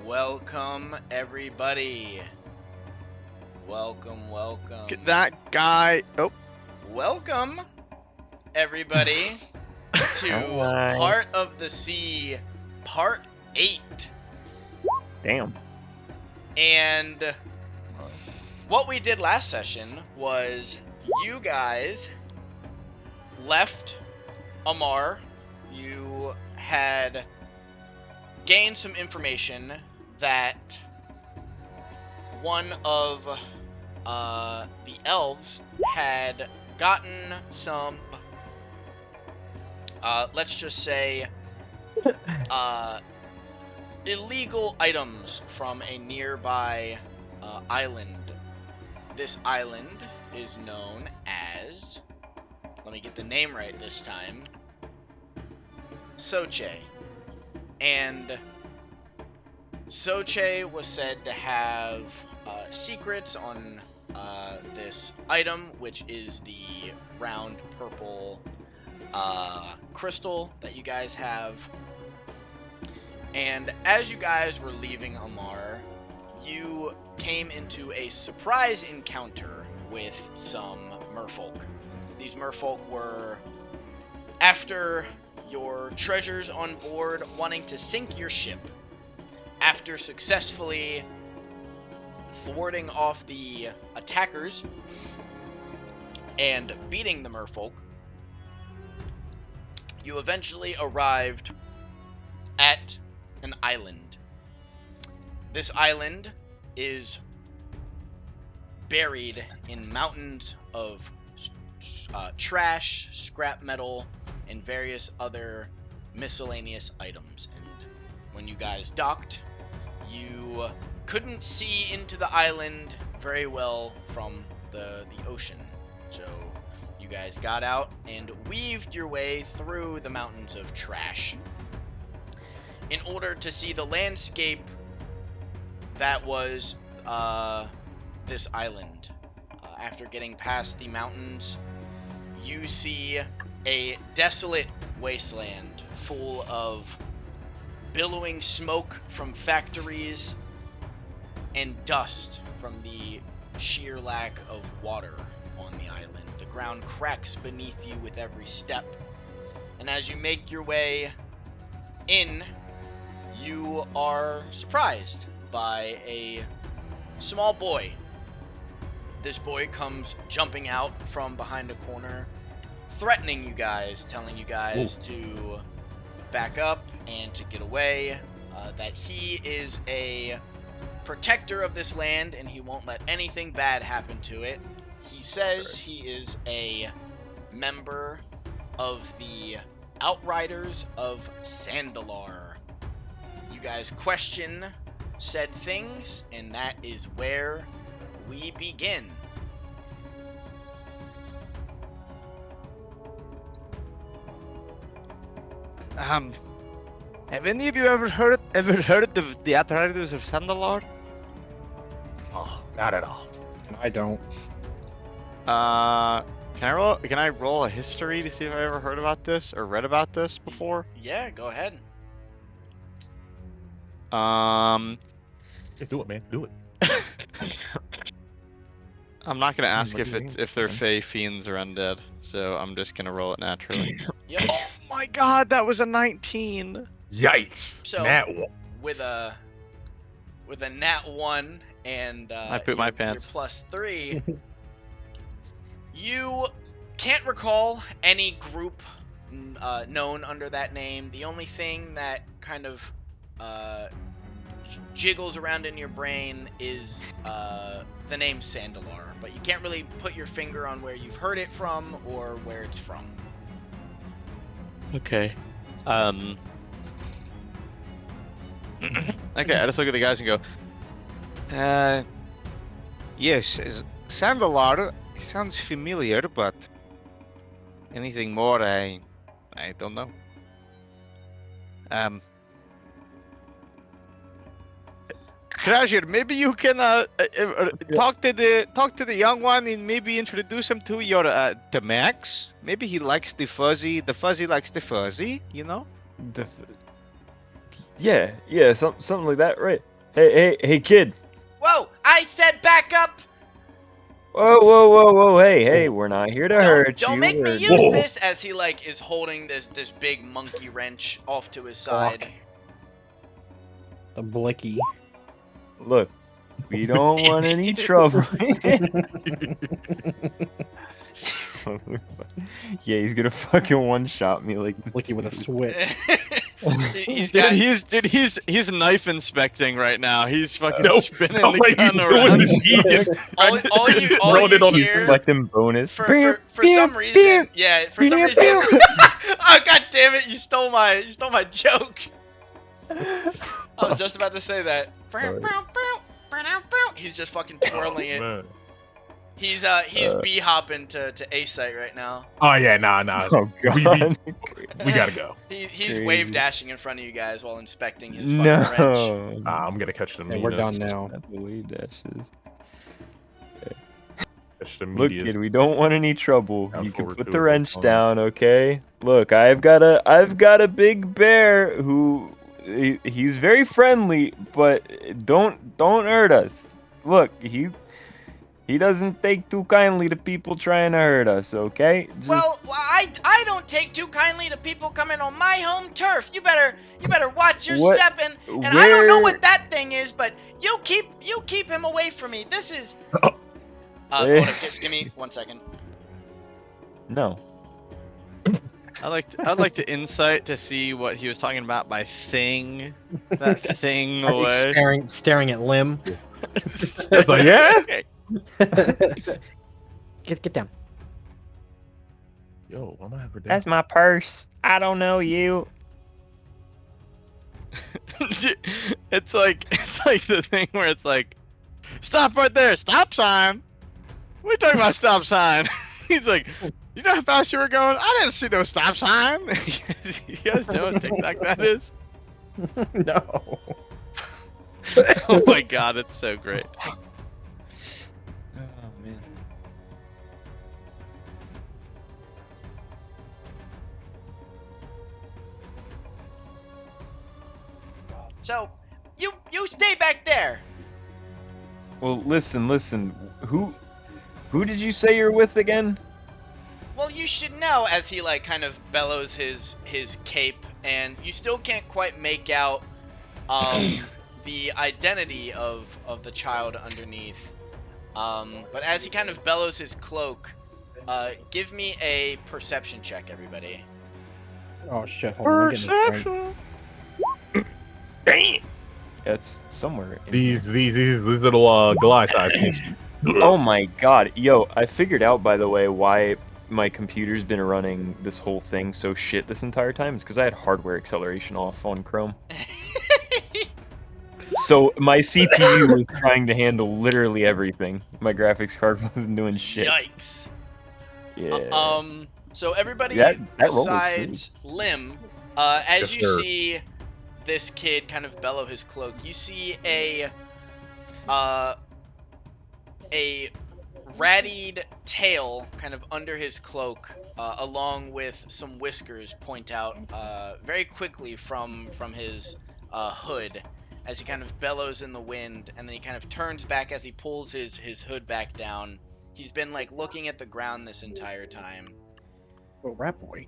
Welcome, everybody. Welcome. Get that guy. Oh. Welcome, everybody, to Heart of the Sea, Part 8. Damn. And what we did last session was you guys left Amar. You had gained some information that one of the elves had gotten some, let's just say, illegal items from a nearby island. This island is known as, let me get the name right this time, Soche. And Soche was said to have secrets on this item, which is the round purple crystal that you guys have. And as you guys were leaving Amar, you came into a surprise encounter with some merfolk. These merfolk were after your treasures on board, wanting to sink your ship. After successfully thwarting off the attackers and beating the merfolk, you eventually arrived at an island. This island is buried in mountains of trash, scrap metal, and various other miscellaneous items. And when you guys docked, you couldn't see into the island very well from the ocean. So you guys got out and weaved your way through the mountains of trash in order to see the landscape that was this island. After getting past the mountains, you see a desolate wasteland full of billowing smoke from factories and dust from the sheer lack of water on the island. The ground cracks beneath you with every step, and as you make your way in, you are surprised by a small boy. This boy comes jumping out from behind a corner, threatening you guys, telling you guys to back up and to get away, that he is a protector of this land and he won't let anything bad happen to it. He says he is a member of the Outriders of Sandalar. You guys question said things, and that is where we begin. Have any of you ever heard of the Outriders of Sandalar? Oh, not at all. I don't. Can I roll a history to see if I ever heard about this or read about this before? Yeah, go ahead. Yeah, do it, man. Do it. I'm not gonna ask What do you mean? if they're fey, fiends, or undead, so I'm just gonna roll it naturally. Yep. Oh my god, that was a 19! Yikes. So Nat one. with a nat 1 and I pooped my pants. your +3, you can't recall any group known under that name. The only thing that kind of jiggles around in your brain is the name Sandalar, but you can't really put your finger on where you've heard it from or where it's from. Okay. Okay, I just look at the guys and go, yes, Sandalar sounds familiar, but anything more, I don't know. Crasher, maybe you can talk to the young one and maybe introduce him to your to Max. Maybe he likes the fuzzy. The fuzzy likes the fuzzy. You know. Yeah, something like that, right? Hey, kid. Whoa! I said back up. Whoa. Hey, we're not here to hurt Don't you. make me We're... use this as he like is holding this big monkey wrench off to his side. Fuck. The blicky. Look, we don't want any trouble. Yeah, he's gonna fucking one-shot me like. Blicky with a switch. He's Dude, got. he's knife inspecting right now. He's fucking No, spinning no, the wait, gun he's around. doing the all you Rolled it on his hear Collecting bonus. for some reason, yeah, for some reason. Oh god damn it! You stole my joke. I was just about to say that. He's just fucking twirling it. Man. He's bee hopping to A site right now. Oh yeah, nah. Oh god. We gotta go. He's Crazy. wave dashing in front of you guys while inspecting his fucking wrench. No. I'm gonna catch them. Yeah, we're done now. Not the wave dashes. Catch the Look, medias. kid, we don't want any trouble. Down You can forward put to the it, wrench hold on. down, okay? Look, I've got a big bear who he's very friendly, but don't hurt us. Look, he doesn't take too kindly to people trying to hurt us, okay? Just... Well, I don't take too kindly to people coming on my home turf. You better watch your What? step and I don't know Where- what that thing is, but you keep him away from me. This is. Hold on, give me 1 second. No. I'd like to insight to see what he was talking about by thing. That thing As he's away. staring at Lim. Like, yeah. Get down. Yo, I'm gonna have her down. That's my purse. I don't know you. It's like the thing where it's like, stop right there, stop sign. What are you talking about, stop sign? He's like, you know how fast you were going? I didn't see no stop sign. You guys know what TikTok that is? No. Oh my god, it's so great. Oh man. So, you stay back there. Well, listen. Who did you say you're with again? Well, you should know, as he like kind of bellows his cape, and you still can't quite make out the identity of the child underneath. But as he kind of bellows his cloak, give me a perception check, everybody. Oh shit, hold on. I'm getting this right. Damn. It's somewhere. In These little Goliath types. Oh my god. Yo, I figured out, by the way, why my computer's been running this whole thing so shit this entire time. It's because I had hardware acceleration off on Chrome. So my CPU was trying to handle literally everything. My graphics card wasn't doing shit. Yikes. Yeah. So everybody That roll was besides Lim, as Yes, you sir. see this kid kind of bellow his cloak, you see a rattied tail kind of under his cloak, along with some whiskers point out very quickly from his hood as he kind of bellows in the wind, and then he kind of turns back as he pulls his hood back down. He's been like looking at the ground this entire time. Oh, rat boy.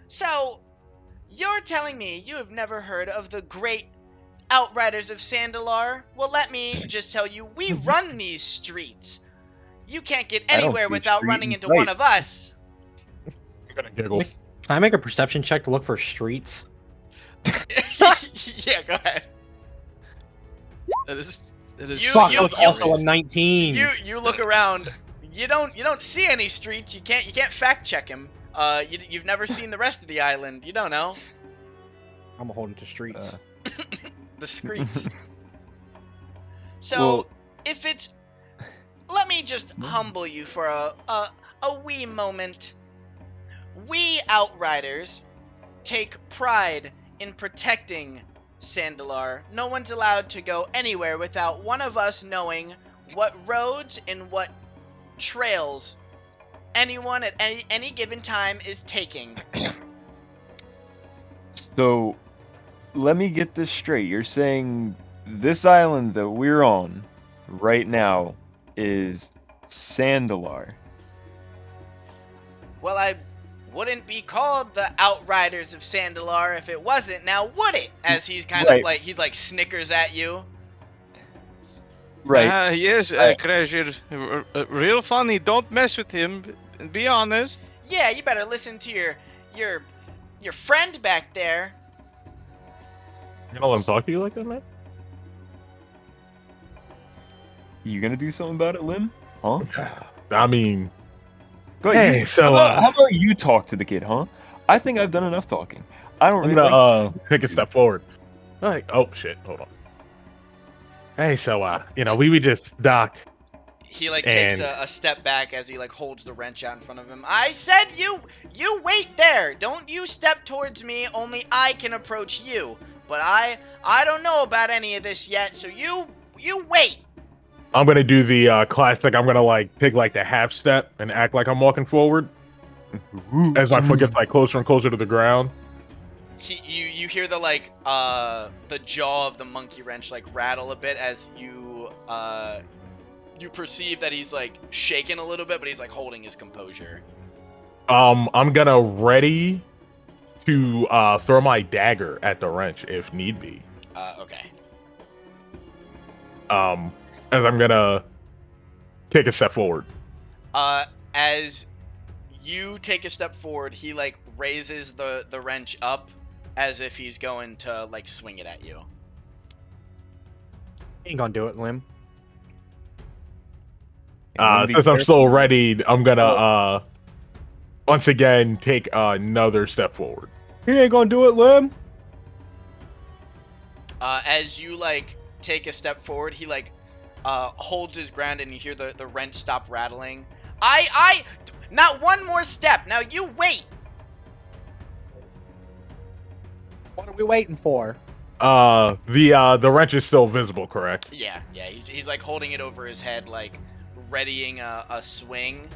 So, you're telling me you have never heard of the great Outriders of Sandalar? Well, let me just tell you, we run these streets. You can't get I don't anywhere do without street running and into one fight. of us. I'm gonna giggle. Can I make a perception check to look for streets? Yeah, go ahead. That is You- Fuck, you- that was you- also a 19. You look around. You don't see any streets. You can't fact check him. You've never seen the rest of the island. You don't know I'm gonna hold him to streets. the streets. So Well- if it's, let me just humble you for a wee moment. We Outriders take pride in protecting Sandalar. No one's allowed to go anywhere without one of us knowing what roads and what trails anyone at any given time is taking. So, let me get this straight. You're saying this island that we're on right now is Sandalar. Well, I wouldn't be called the Outriders of Sandalar if it wasn't, now would it? As he's kind of Right. like, he like snickers at you. Right. Yes, I- Crasher. Real funny. Don't mess with him. Be honest. Yeah, you better listen to your friend back there. You gonna let him talk to you like that, man? You gonna do something about it, Lim? Huh? I mean, Go ahead. Hey, you, so, how about you talk to the kid, huh? I think I've done enough talking. I don't I'm really gonna like. take a step forward. Like, oh shit, hold on. Hey, so we just docked. He like takes And- a step back as he like holds the wrench out in front of him. I said you wait there. Don't you step towards me. Only I can approach you. But I don't know about any of this yet. So you wait. I'm gonna do the classic. I'm gonna like take like the half step and act like I'm walking forward as my foot gets like closer and closer to the ground. You hear the like the jaw of the monkey wrench like rattle a bit as you perceive that he's like shaking a little bit, but he's like holding his composure. I'm gonna ready to throw my dagger at the wrench if need be. Okay. As I'm gonna take a step forward. As you take a step forward, he like raises the wrench up as if he's going to like swing it at you. Ain't gonna do it, Lim. Since I'm still ready, I'm gonna once again take another step forward. He ain't gonna do it, Lim. As you like take a step forward, he like holds his ground and you hear the wrench stop rattling. I not one more step. Now you wait. What are we waiting for? The wrench is still visible, correct? Yeah, he's like holding it over his head, like readying a swing.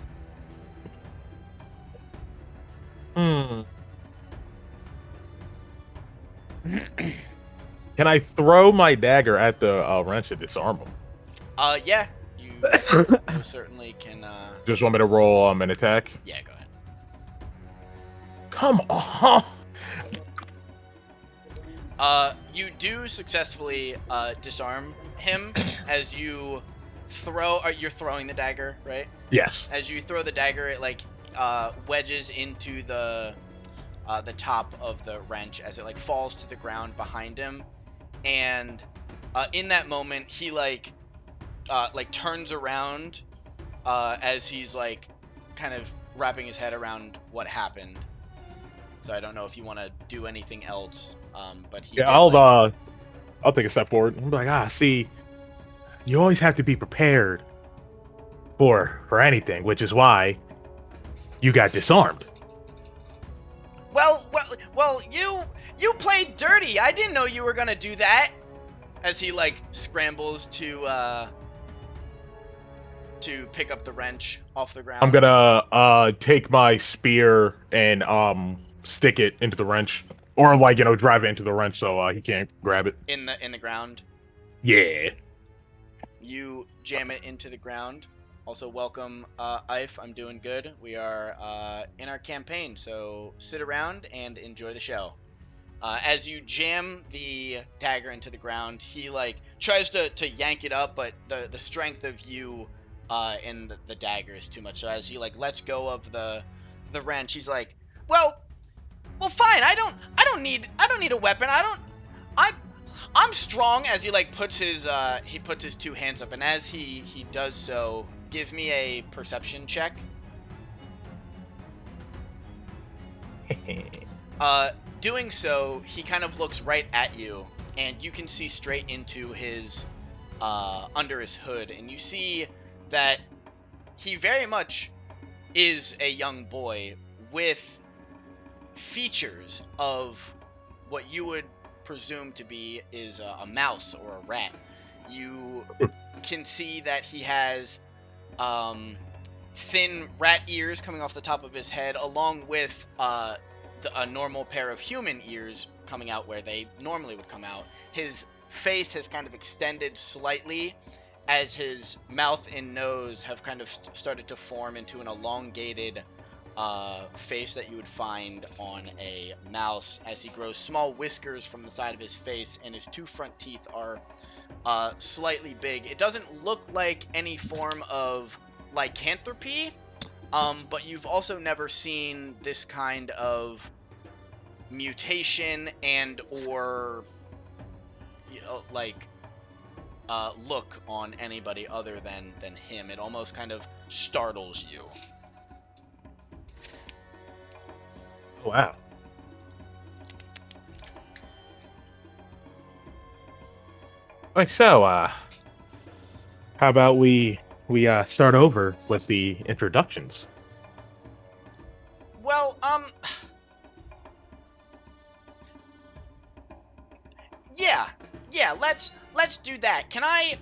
Can I throw my dagger at the wrench to disarm him? Yeah, you most certainly can. Just want me to roll an attack? Yeah, go ahead. Come on! You do successfully disarm him as you throw. You're throwing the dagger, right? Yes. As you throw the dagger, it like wedges into the top of the wrench as it like falls to the ground behind him, and in that moment he like turns around as he's like kind of wrapping his head around what happened. So I don't know if you want to do anything else, but he. Yeah, did, I'll take a step forward. I'm like, see, you always have to be prepared for anything, which is why you got disarmed. Well, you played dirty. I didn't know you were gonna do that. As he like scrambles to pick up the wrench off the ground. I'm gonna take my spear and stick it into the wrench, or like drive it into the wrench so he can't grab it. in the ground. Yeah. You jam it into the ground. Also, welcome, Ife. I'm doing good. We are in our campaign, so sit around and enjoy the show. As you jam the dagger into the ground, he like tries to yank it up, but the strength of you in the dagger is too much. So as he like lets go of the wrench, he's like, well, fine. I don't need a weapon. I'm strong. As he like puts his two hands up, and as he does so, give me a perception check. Doing so, he kind of looks right at you, and you can see straight into his under his hood, and you see that he very much is a young boy with features of what you would presume to be is a mouse or a rat. You can see that he has thin rat ears coming off the top of his head, along with a normal pair of human ears coming out where they normally would come out. His face has kind of extended slightly as his mouth and nose have kind of started to form into an elongated face that you would find on a mouse, as he grows small whiskers from the side of his face, and his two front teeth are slightly big. It doesn't look like any form of lycanthropy, but you've also never seen this kind of mutation and or look on anybody other than him. It almost kind of startles you. Wow. Like so, how about we start over with the introductions? Well, yeah, let's do that. Can I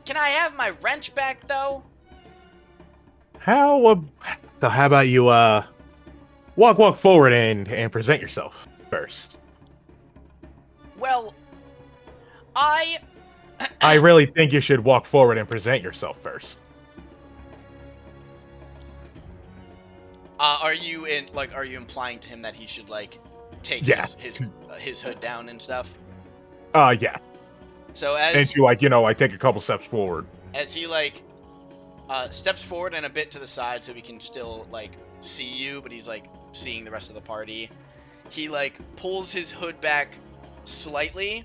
have my wrench back though? So how about you walk forward and present yourself first? Well, I I really think you should walk forward and present yourself first. are you implying to him that he should take Yeah. his hood down and stuff? Yeah. So And as you I take a couple steps forward. as he steps forward and a bit to the side so he can still see you, but he's seeing the rest of the party. He pulls his hood back slightly,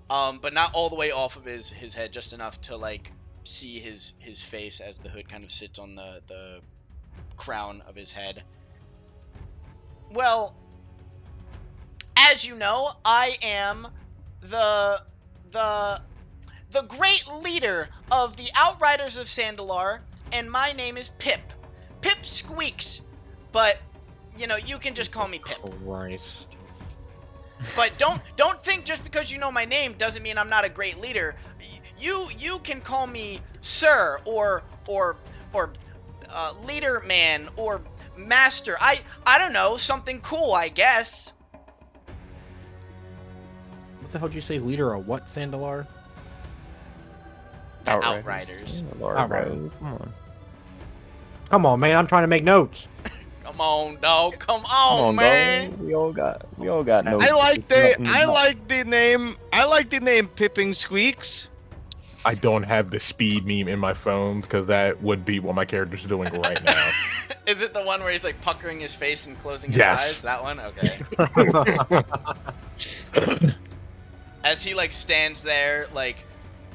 but not all the way off of his head, just enough to see his face as the hood kind of sits on the crown of his head. Well, as you know, I am the great leader of the Outriders of Sandalar, and my name is Pip. Pip Squeaks, but you can just call me Pip. Christ. But don't think just because you know my name doesn't mean I'm not a great leader. You can call me Sir or Leader Man or Master. I don't know, something cool, I guess. What the hell did you say? Leader of what, Sandalar? The Outriders. Come on. Come on, man. I'm trying to make notes. Come on, dog. Come Come on, on, man. dog. We all got no. I like the name Pippin Squeaks. I don't have the speed meme in my phone because that would be what my character's doing right now. Is it the one where he's puckering his face and closing his Yes. eyes? That one? Okay. As he stands there,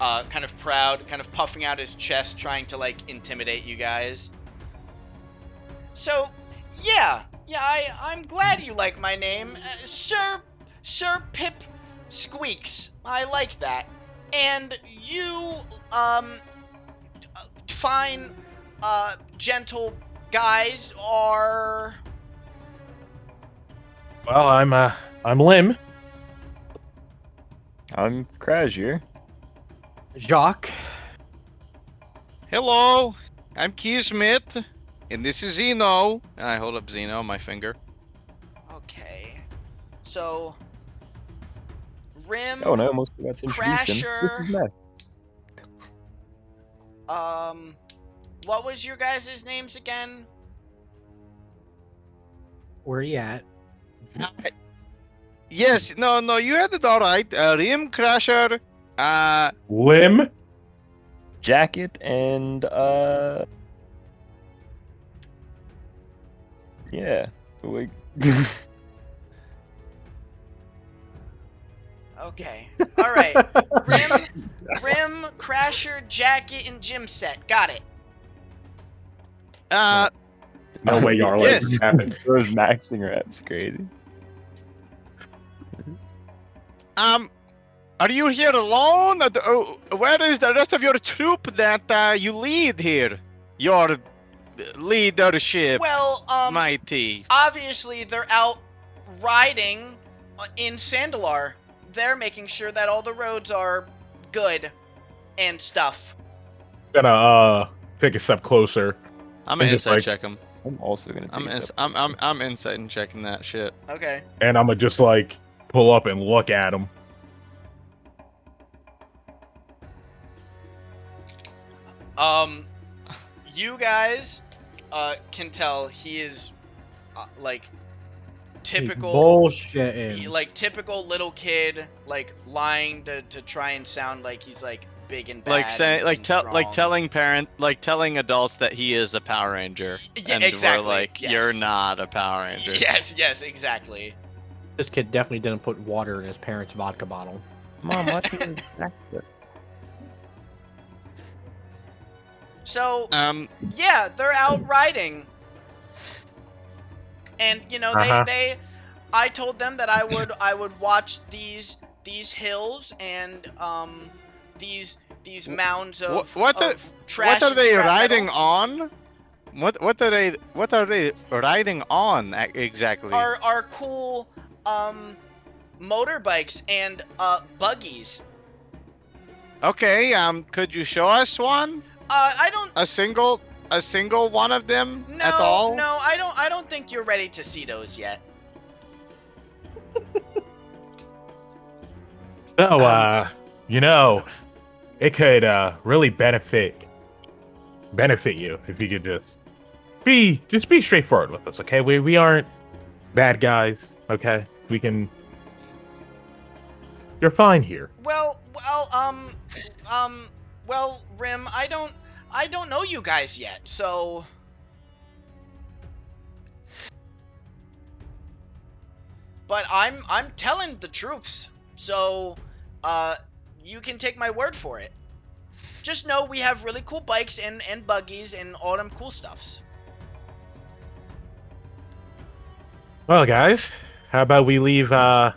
kind of proud, kind of puffing out his chest, trying to intimidate you guys. So, yeah, I'm glad you like my name, Sir Pip Squeaks. I like that. And you, fine, gentle guys are. Well, I'm Lim. I'm Crashier. Jacques. Hello, I'm Kismet, and this is Zeno. I hold up Zeno on my finger. Okay. So, Rim. Oh, and I almost forgot to introduce him. This Crasher. is Matt. What was your guys' names again? Where are you at? Yes, no, you had it all right. Rim Crasher. Lim. Jacket and yeah. Like Okay. All right. Rim, Crasher, Jacket, and Gym Set. Got it. No way, Yarl. Yes. It happened. those maxing reps, crazy. Are you here alone? Where is the rest of your troop that you lead here? Your leadership, Well, mighty. obviously they're out riding in Sandalar. They're making sure that all the roads are good and stuff. Gonna take a step closer. I'm and gonna just, insight check him. I'm also gonna take a step. I'm insight and checking that shit. Okay. And I'm gonna just pull up and look at him. You guys can tell he is like typical Bullshitting. like typical little kid, like lying to try and sound like he's like big and bad and strong. telling adults that he is a Power Ranger, Yeah, and exactly, we're like, yes. you're not a Power Ranger. Yes, exactly. This kid definitely didn't put water in his parents' vodka bottle. Mom, what's your backflip? So Um, yeah, they're out riding, and you know they I told them that I would watch these hills and these mounds of trash. what are and they scrap riding metal. on? What are they riding on exactly? Are cool motorbikes and buggies. Okay, could you show us one? I don't. A single one of them No, at all? no, I don't think you're ready to see those yet. So, you know, it could really benefit you if you could just be straightforward with us, okay? We aren't bad guys, okay? We can. You're fine here. Well, Rim, I don't know you guys yet, so. But I'm telling the truths, so you can take my word for it. Just know we have really cool bikes and buggies and all them cool stuffs. Well, guys, how about we leave our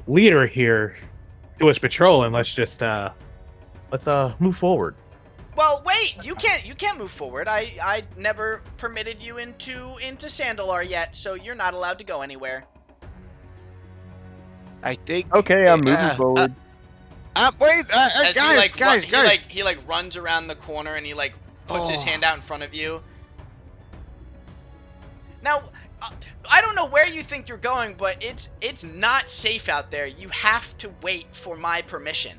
leader here to his patrol, and let's just let's move forward. Well, wait, you can't move forward. I never permitted you into Sandalar yet, so you're not allowed to go anywhere. I think. Okay, I'm moving forward. Wait, As guys. he runs around the corner and he like puts his hand out in front of you. Now, I don't know where you think you're going, but it's not safe out there. You have to wait for my permission.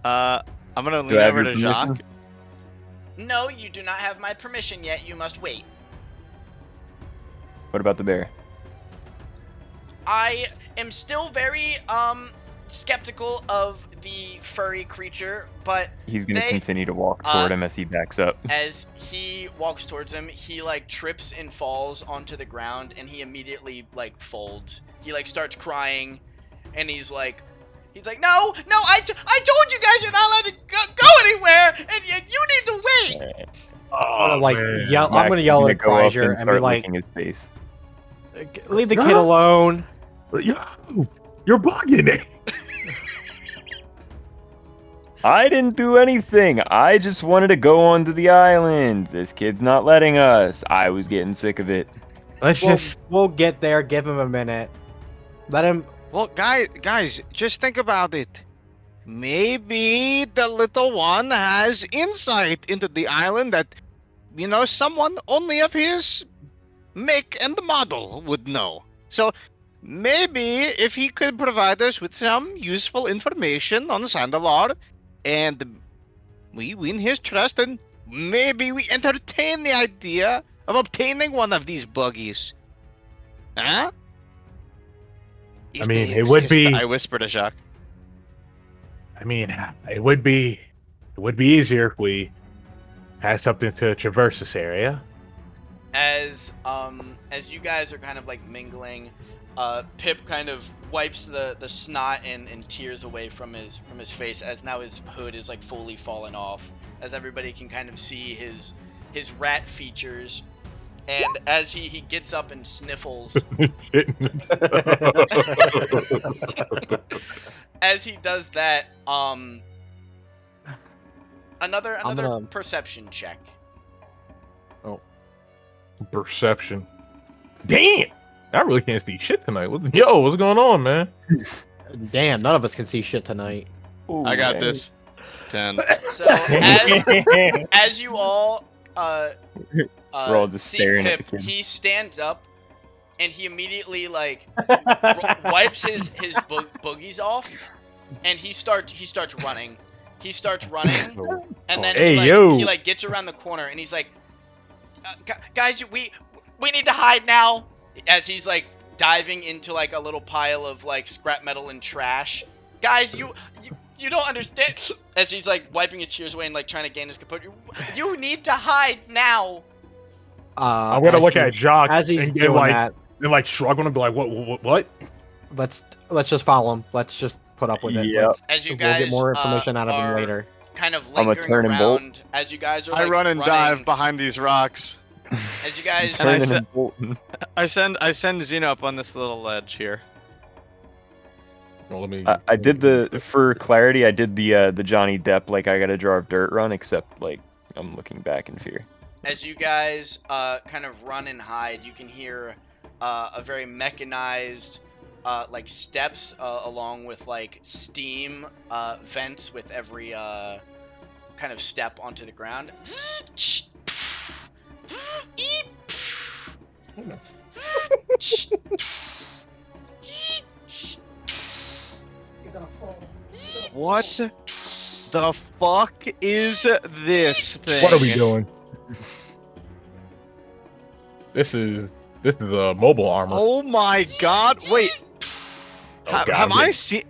I'm gonna Do lean I have over your to Jacques. permission? No, you do not have my permission yet. You must wait. What about the bear? I am still very skeptical of the furry creature, but He's gonna continue to walk toward him as he backs up. as he walks towards him, he like trips and falls onto the ground, and he immediately like folds. He like starts crying, and he's like, no, I told you guys you're not allowed to go anywhere, and you need to wait. I'm gonna man. yell. I'm gonna yell at Frazier and be like, his face. "Leave the kid alone." You're bugging it. I didn't do anything. I just wanted to go onto the island. This kid's not letting us. I was getting sick of it. We'll get there. Give him a minute. Let him. Well, guys, just think about it. Maybe the little one has insight into the island that, someone only of his make and model would know. So maybe if he could provide us with some useful information on Sandalar, and we win his trust, and maybe we entertain the idea of obtaining one of these buggies. Huh? I mean, it would be. I whispered to Jacques. I mean, it would be easier if we had something to traverse this area. As you guys are kind of like mingling, Pip kind of wipes the snot and tears away from his face, as now his hood is like fully fallen off, as everybody can kind of see his rat features. And as he gets up and sniffles, as he does that, another gonna- perception check. Perception. Damn! I really can't see shit tonight. What's going on, man? Damn, none of us can see shit tonight. Ooh, I got man. this. 10. So as you all We're all just see staring at Pip, the kid. he stands up and he immediately like wipes his boogies off, and he starts running. he starts running, and then Hey, he yo. like gets around the corner, and he's like, guys, we need to hide now. As he's like diving into like a little pile of like scrap metal and trash. Guys, you don't understand. As he's like wiping his tears away and like trying to gain his composure. You need to hide now. I'm gonna look at Jock as he's and doing like that. and like shrug and be like, what? Let's just follow him. Let's just put up with it. Yep. As you We'll guys get more information out of him are later. kind of I'm a lingering turn and bolt. around. As you guys are I like run and running, dive behind these rocks. As you guys And I Turning said- and bolting. I send Xeno up on this little ledge here. Well, let me. I did for clarity. I did the Johnny Depp like I gotta draw a dirt run, except like I'm looking back in fear. as you guys kind of run and hide, you can hear a very mechanized like steps along with like steam vents with every kind of step onto the ground. What the fuck is this thing? What are we doing? This is mobile armor. Oh my god! Wait, Oh, have God, I yeah. seen?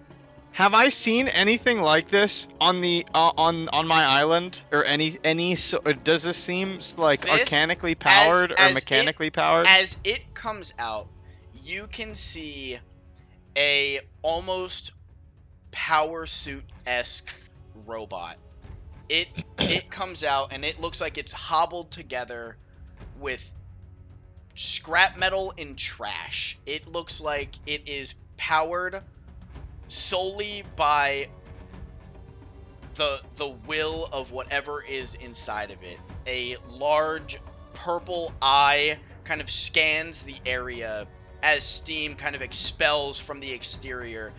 Have I seen anything like this on the on my island or any? So, does this seem like This, organically powered or as mechanically powered? As it comes out, you can see a almost power suit-esque robot. It comes out and it looks like it's hobbled together with scrap metal and trash. It looks like it is powered solely by the will of whatever is inside of it. A large purple eye kind of scans the area as steam kind of expels from the exterior.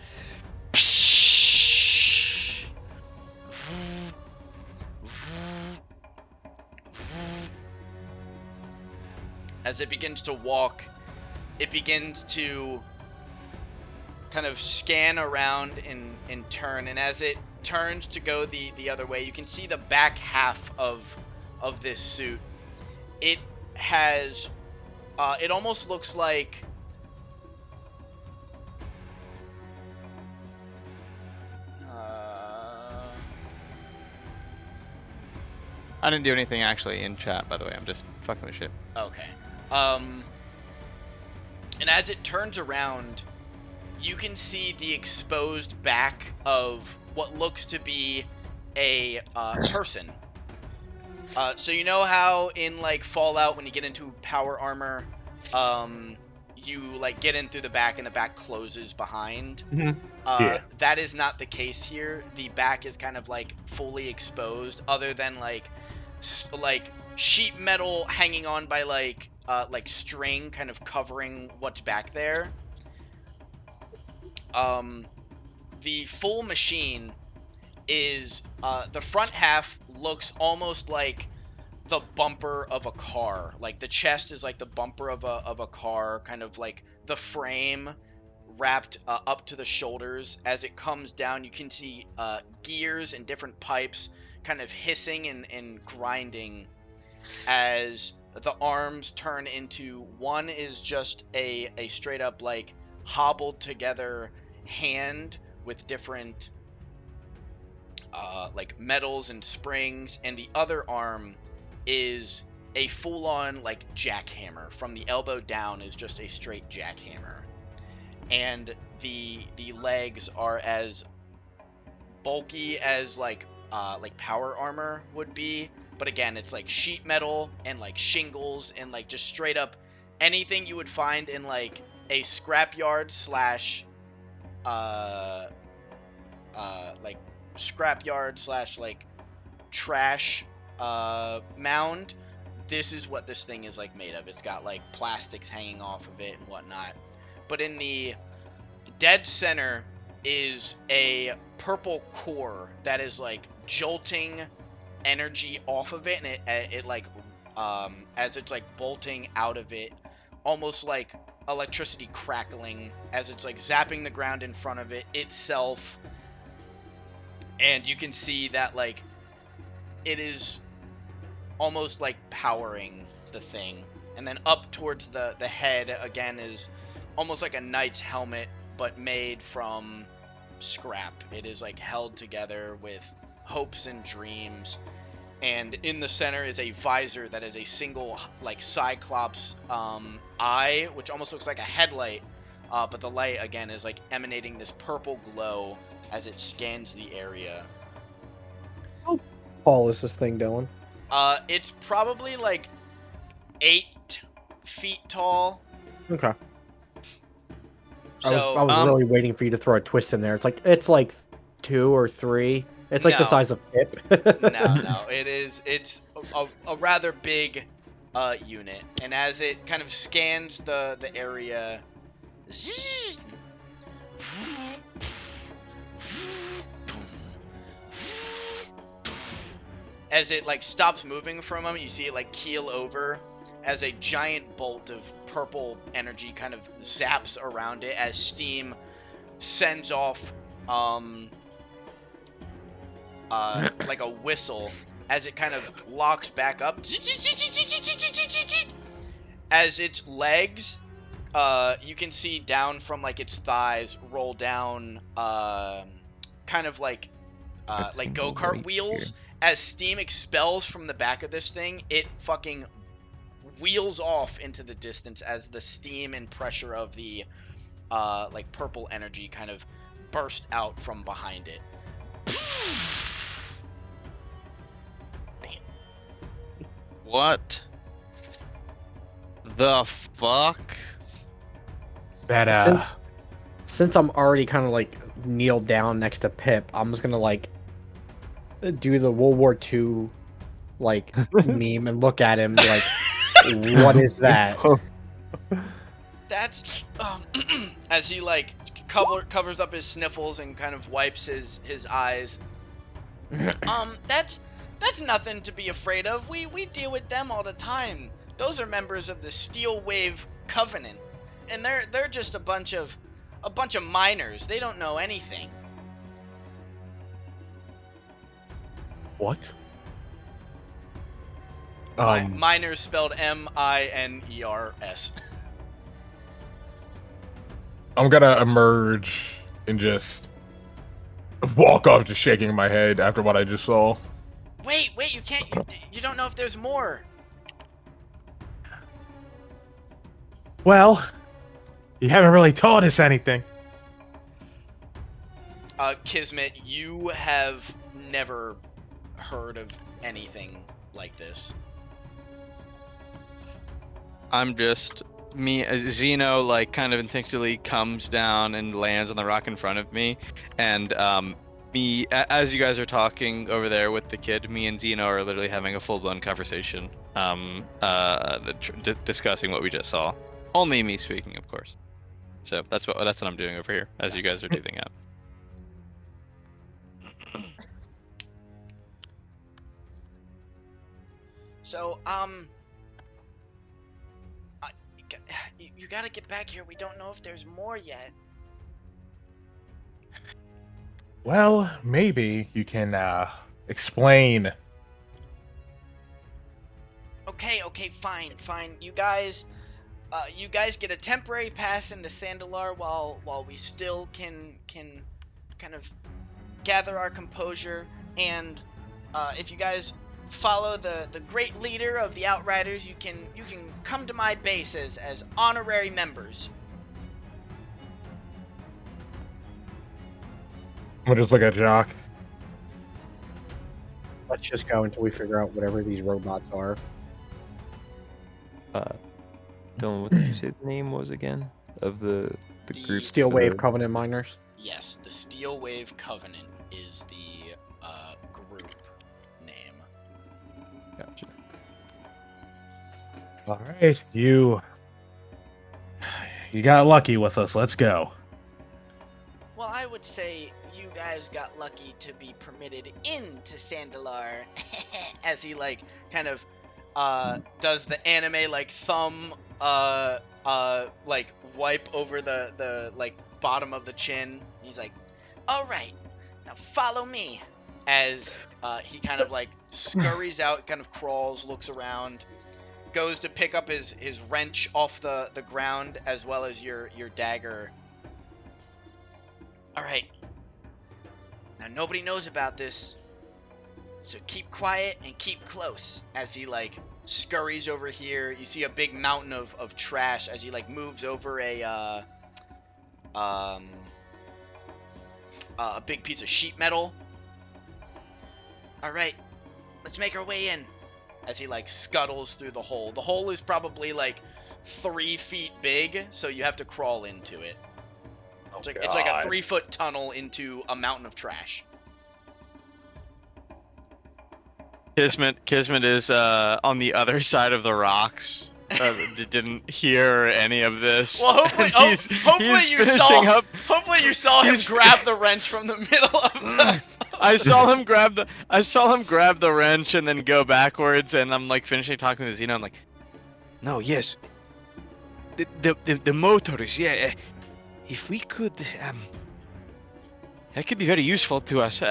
As it begins to walk, it begins to kind of scan around and turn, and as it turns to go the other way, you can see the back half of this suit. It has it almost looks like I didn't do anything actually in chat, by the way. I'm just fucking with shit. okay. And as it turns around, you can see the exposed back of what looks to be a person. So you know how in like Fallout when you get into power armor, you like get in through the back and the back closes behind. Mhm. Yeah. That is not the case here. The back is kind of like fully exposed, other than like sheet metal hanging on by like string, kind of covering what's back there. The full machine is the front half looks almost like the bumper of a car. Like the chest is like the bumper of a car, kind of like the frame wrapped up to the shoulders. As it comes down, you can see gears and different pipes kind of hissing and grinding as the arms turn into one is just a straight up like hobbled together hand with different like metals and springs, and the other arm is a full-on like jackhammer. From the elbow down is just a straight jackhammer, and the legs are as bulky as like power armor would be, but again it's like sheet metal and like shingles and like just straight up anything you would find in like a scrapyard slash like scrapyard slash like trash mound. This is what this thing is like made of. It's got like plastics hanging off of it and whatnot, but in the dead center is a purple core that is like jolting energy off of it, and it like as it's like bolting out of it, almost like electricity crackling as it's like zapping the ground in front of it itself. and you can see that like it is almost like powering the thing. And then up towards the head again is almost like a knight's helmet, but made from scrap. It is like held together with hopes and dreams. And in the center is a visor that is a single like cyclops eye, which almost looks like a headlight. But the light again is like emanating this purple glow as it scans the area. How tall is this thing, Dylan? It's probably like 8 feet tall. Okay. So I was really waiting for you to throw a twist in there. It's like 2 or 3. It's like the No. size of Pip. no, it's a rather big unit, and as it kind of scans the area, as it like stops moving from him, you see it like keel over as a giant bolt of purple energy kind of zaps around it as steam sends off like a whistle as it kind of locks back up. As its legs, you can see down from like its thighs roll down, kind of like go-kart wheels. As steam expels from the back of this thing, it fucking wheels off into the distance as the steam and pressure of the like purple energy kind of burst out from behind it. What the fuck? That Since I'm already kind of like kneeled down next to Pip, I'm just gonna like do the World War II like meme and look at him like, what is that? That's as he like covers up his sniffles and kind of wipes his eyes. That's nothing to be afraid of. We deal with them all the time. Those are members of the Steel Wave Covenant, and they're just a bunch of miners. They don't know anything. what? Miners spelled MINERS. I'm gonna emerge and just walk up, just shaking my head after what I just saw. Wait, you can't. You don't know if there's more. Well, you haven't really taught us anything. Kismet, you have never heard of anything like this. I'm just Zeno like kind of instinctively comes down and lands on the rock in front of me, and as you guys are talking over there with the kid, me and Zeno are literally having a full-blown conversation, discussing what we just saw. Only me speaking, of course. So that's what I'm doing over here as you guys are divvying up. So, you gotta get back here. We don't know if there's more yet. Well, maybe you can explain. Okay, fine. You guys get a temporary pass into Sandalar while we still can kind of gather our composure. And if you guys follow the great leader of the Outriders, you can come to my base as honorary members. I'm gonna just look at Jock. Let's just go until we figure out whatever these robots are. Dylan, what did you say the name was again of the group? Steel for Wave the- Covenant miners. Yes, the Steel Wave Covenant is the group name. Gotcha. All right, you got lucky with us. Let's go. Well, I would say you guys got lucky to be permitted into Sandalar. As he like kind of does the anime like thumb like wipe over the like bottom of the chin. He's like, "All right, now follow me." as he kind of like scurries out, kind of crawls, looks around, goes to pick up his wrench off the ground, as well as your dagger. All right. Now nobody knows about this, so keep quiet and keep close. As he like scurries over here, you see a big mountain of trash as he like moves over a big piece of sheet metal. All right, let's make our way in. As he like scuttles through the hole. The hole is probably like 3 feet big, so you have to crawl into it. It's like a 3-foot tunnel into a mountain of trash. Kismet is on the other side of the rocks. Didn't hear any of this. Well, hopefully, And he's finishing up. Hopefully, you saw him He's- grab the wrench from the middle of the. I saw him grab the wrench and then go backwards, and I'm like finishing talking to Zeno. I'm like, no, yes, the motors, yeah. If we could, that could be very useful to us.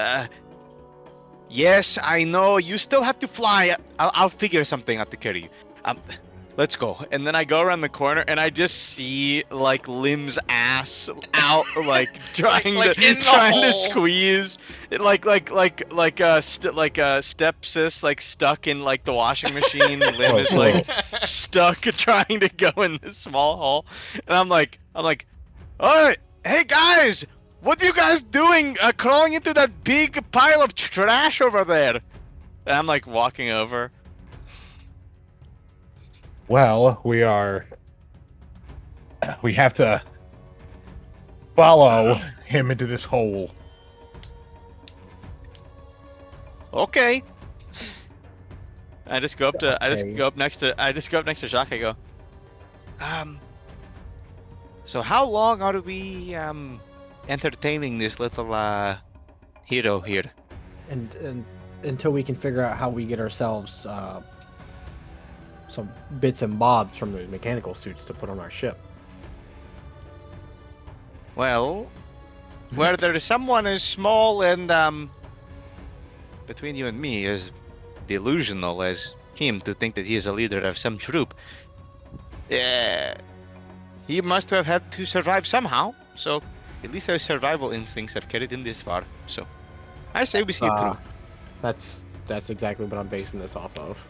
Yes, I know. You still have to fly. I'll figure something out to carry you. Let's go. And then I go around the corner and I just see like Lim's ass out, like trying to squeeze, like a stepsis like stuck in like the washing machine. Lim is like stuck trying to go in this small hole, and I'm like, all right, hey guys, what are you guys doing? Crawling into that big pile of trash over there? And I'm like walking over. Well, we have to follow him into this hole. Okay. I just go up next to Jacques. I go, so how long are we entertaining this little hero here? And until we can figure out how we get ourselves some bits and bobs from the mechanical suits to put on our ship. Well, where there is someone as small and between you and me as delusional as him to think that he is a leader of some troop, he must have had to survive somehow. So at least our survival instincts have carried him this far. So I say we see it through. That's exactly what I'm basing this off of.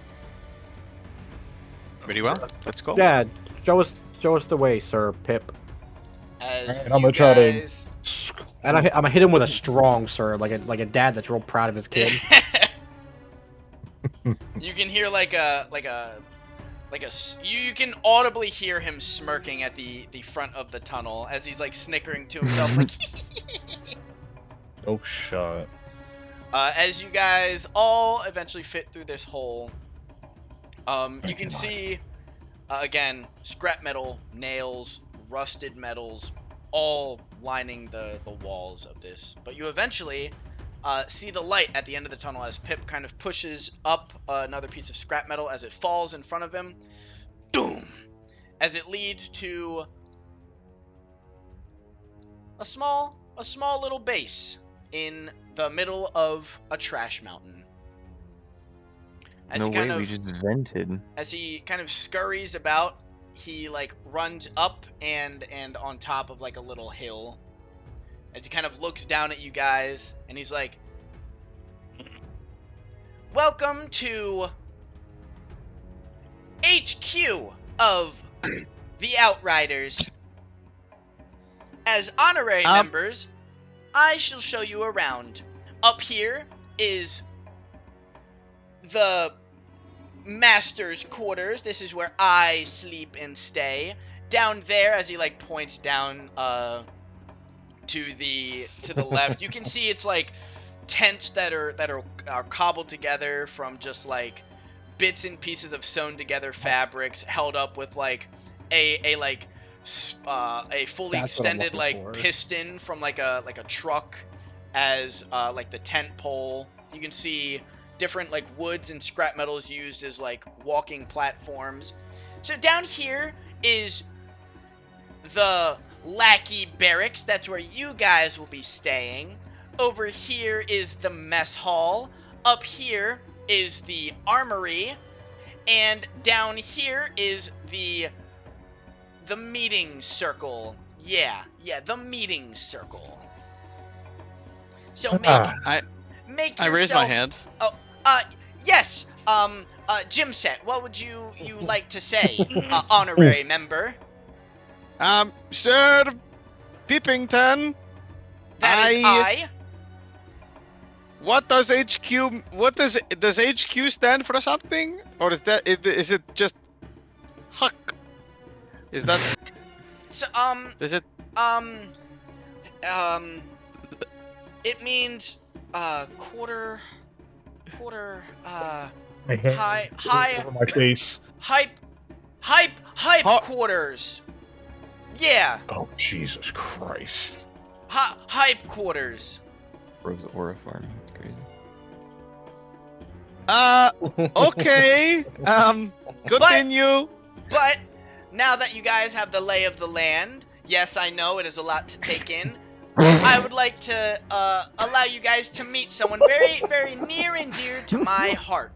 Pretty well. Let's go. Dad, show us the way, Sir Pip. As I'm gonna you try to- guys... And I'm gonna hit him with a strong sir, like a dad that's real proud of his kid. You can hear you can audibly hear him smirking at the front of the tunnel as he's like snickering to himself like Oh shut. as you guys all eventually fit through this hole. You can see again scrap metal, nails, rusted metals, all lining the walls of this. But you eventually see the light at the end of the tunnel as Pip kind of pushes up another piece of scrap metal as it falls in front of him. Doom! As it leads to a small little base in the middle of a trash mountain. As No he kind way, of, we just vented. as he kind of scurries about, he like runs up and on top of like a little hill. As he kind of looks down at you guys, and he's like, "Welcome to HQ of the Outriders. As honorary members, I shall show you around. Up here is the master's quarters. This is where I sleep and stay. Down there," as he like points down to the left, you can see it's like tents that are cobbled together from just like bits and pieces of sewn together fabrics held up with like a fully extended like piston from like a truck as like the tent pole. You can see different like woods and scrap metals used as like walking platforms. So down here is the lackey barracks. That's where you guys will be staying. over here is the mess hall. Up here is the armory. And down here is the meeting circle. Yeah, the meeting circle. So make I yourself. raised my hand. Oh, yes. Gym set. What would you like to say, honorary member? Sir Peepington. That is I. What does HQ? What does HQ stand for something, or is it just Huck? Is that? So, Is it? It means quarter, My hand high over my face. hype quarters. Yeah, Oh Jesus Christ! hype quarters. Bro's aura farming. It's crazy. Okay. Continue. But now that you guys have the lay of the land, yes, I know it is a lot to take in. I would like to allow you guys to meet someone very, very near and dear to my heart.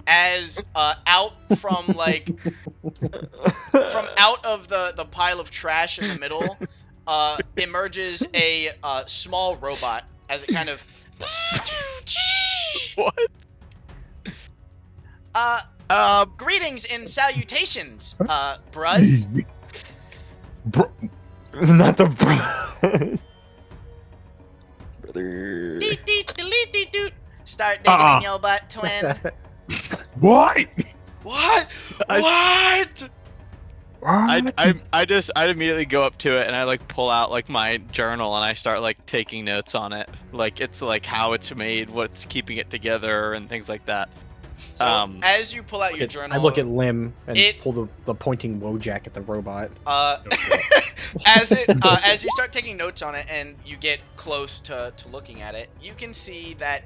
As out from out of the pile of trash in the middle, emerges a small robot as it kind of What? greetings and salutations, bruz. Bro, Not the bro. Brother. Deet deet delete deet doot. Start digging in your butt, twin. what? What? What? I immediately go up to it and I like pull out like my journal and I start like taking notes on it. Like it's like how it's made, what's keeping it together, and things like that. So, as you pull out your I journal, look at Lim and it- pull the pointing Wojak at the robot. as you start taking notes on it and you get close to looking at it, you can see that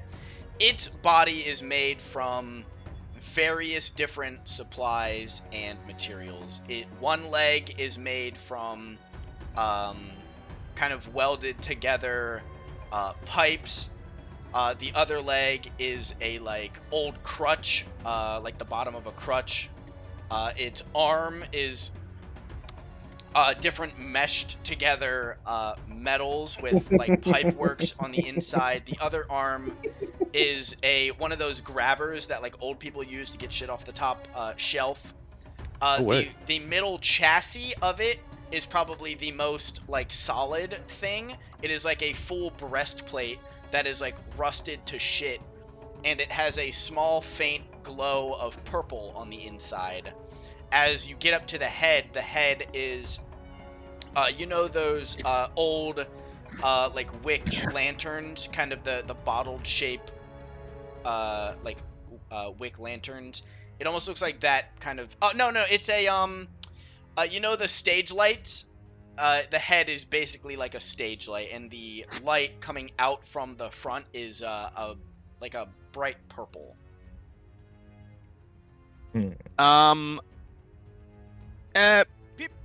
its body is made from various different supplies and materials. One leg is made from kind of welded together pipes. The other leg is a like old crutch, like the bottom of a crutch. Its arm is different meshed together metals with like pipe works on the inside. The other arm is one of those grabbers that like old people use to get shit off the top shelf. The middle chassis of it is probably the most like solid thing. It is like a full breastplate that is like rusted to shit, and it has a small faint glow of purple on the inside. As you get up to the head is you know those old like wick lanterns, kind of the bottled shape wick lanterns. It almost looks like that kind of. Oh no, it's a you know the stage lights. The head is basically like a stage light, and the light coming out from the front is like a bright purple.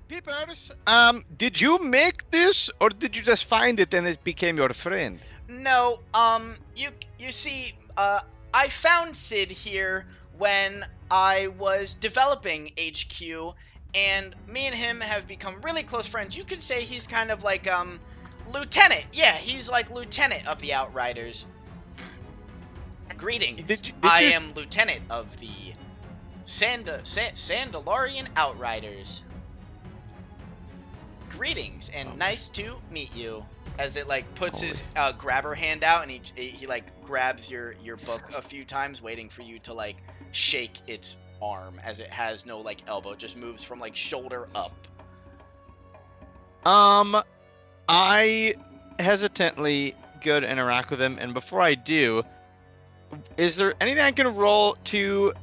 Peepers, did you make this, or did you just find it and it became your friend? No, you see, I found Sid here when I was developing HQ, and me and him have become really close friends. You could say he's kind of like, lieutenant. Yeah, he's like lieutenant of the Outriders. Greetings. I am lieutenant of the Sandalorian Outriders. Greetings, and nice to meet you. As it like puts his grabber hand out, and he like grabs your book a few times, waiting for you to like shake its arm, as it has no like elbow, it just moves from like shoulder up. I hesitantly go to interact with him, and before I do, is there anything I can roll to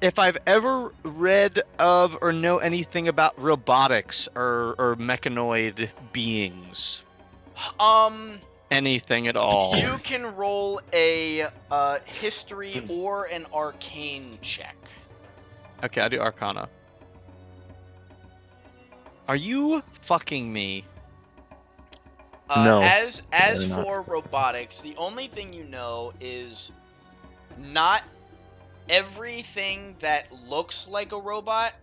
if I've ever read of or know anything about robotics or mechanoid beings? Anything at all? You can roll a history or an arcane check. Okay, I'll do Arcana. Are you fucking me? No, As they're not. for robotics, the only thing you know is not everything that looks like a robot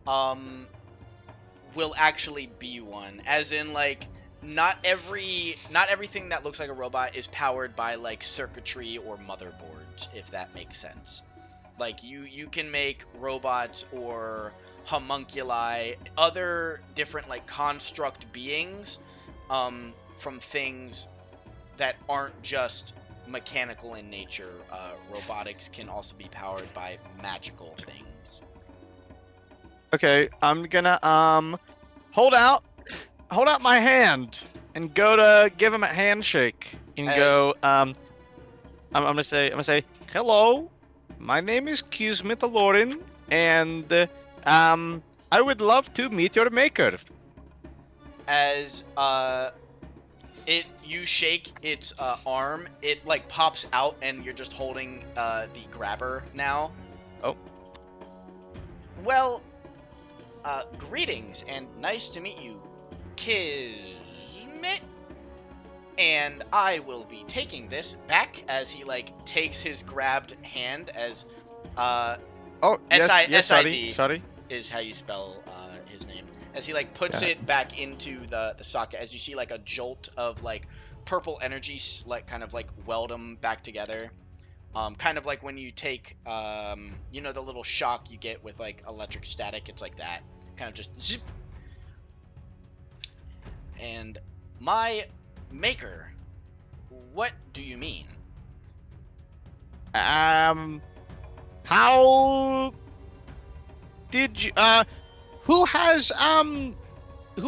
will actually be one. As in, like, not everything that looks like a robot is powered by like circuitry or motherboards, if that makes sense. Like you can make robots or homunculi, other different like construct beings, from things that aren't just mechanical in nature. Robotics can also be powered by magical things. Okay, I'm gonna hold out my hand and go to give him a handshake and go I'm gonna say hello. My name is Kismet Alorin, and I would love to meet your maker. As you shake its arm, it like pops out, and you're just holding the grabber now. Oh. Well, greetings and nice to meet you, Kismet. And I will be taking this back as he like takes his grabbed hand as Oh, yes, SID sorry. is how you spell his name. As he like puts it back into the socket, as you see like a jolt of like purple energy like kind of like weld them back together. Kind of like when you take you know, the little shock you get with like electric static. It's like that, kind of just zip. And my maker, what do you mean? How did you who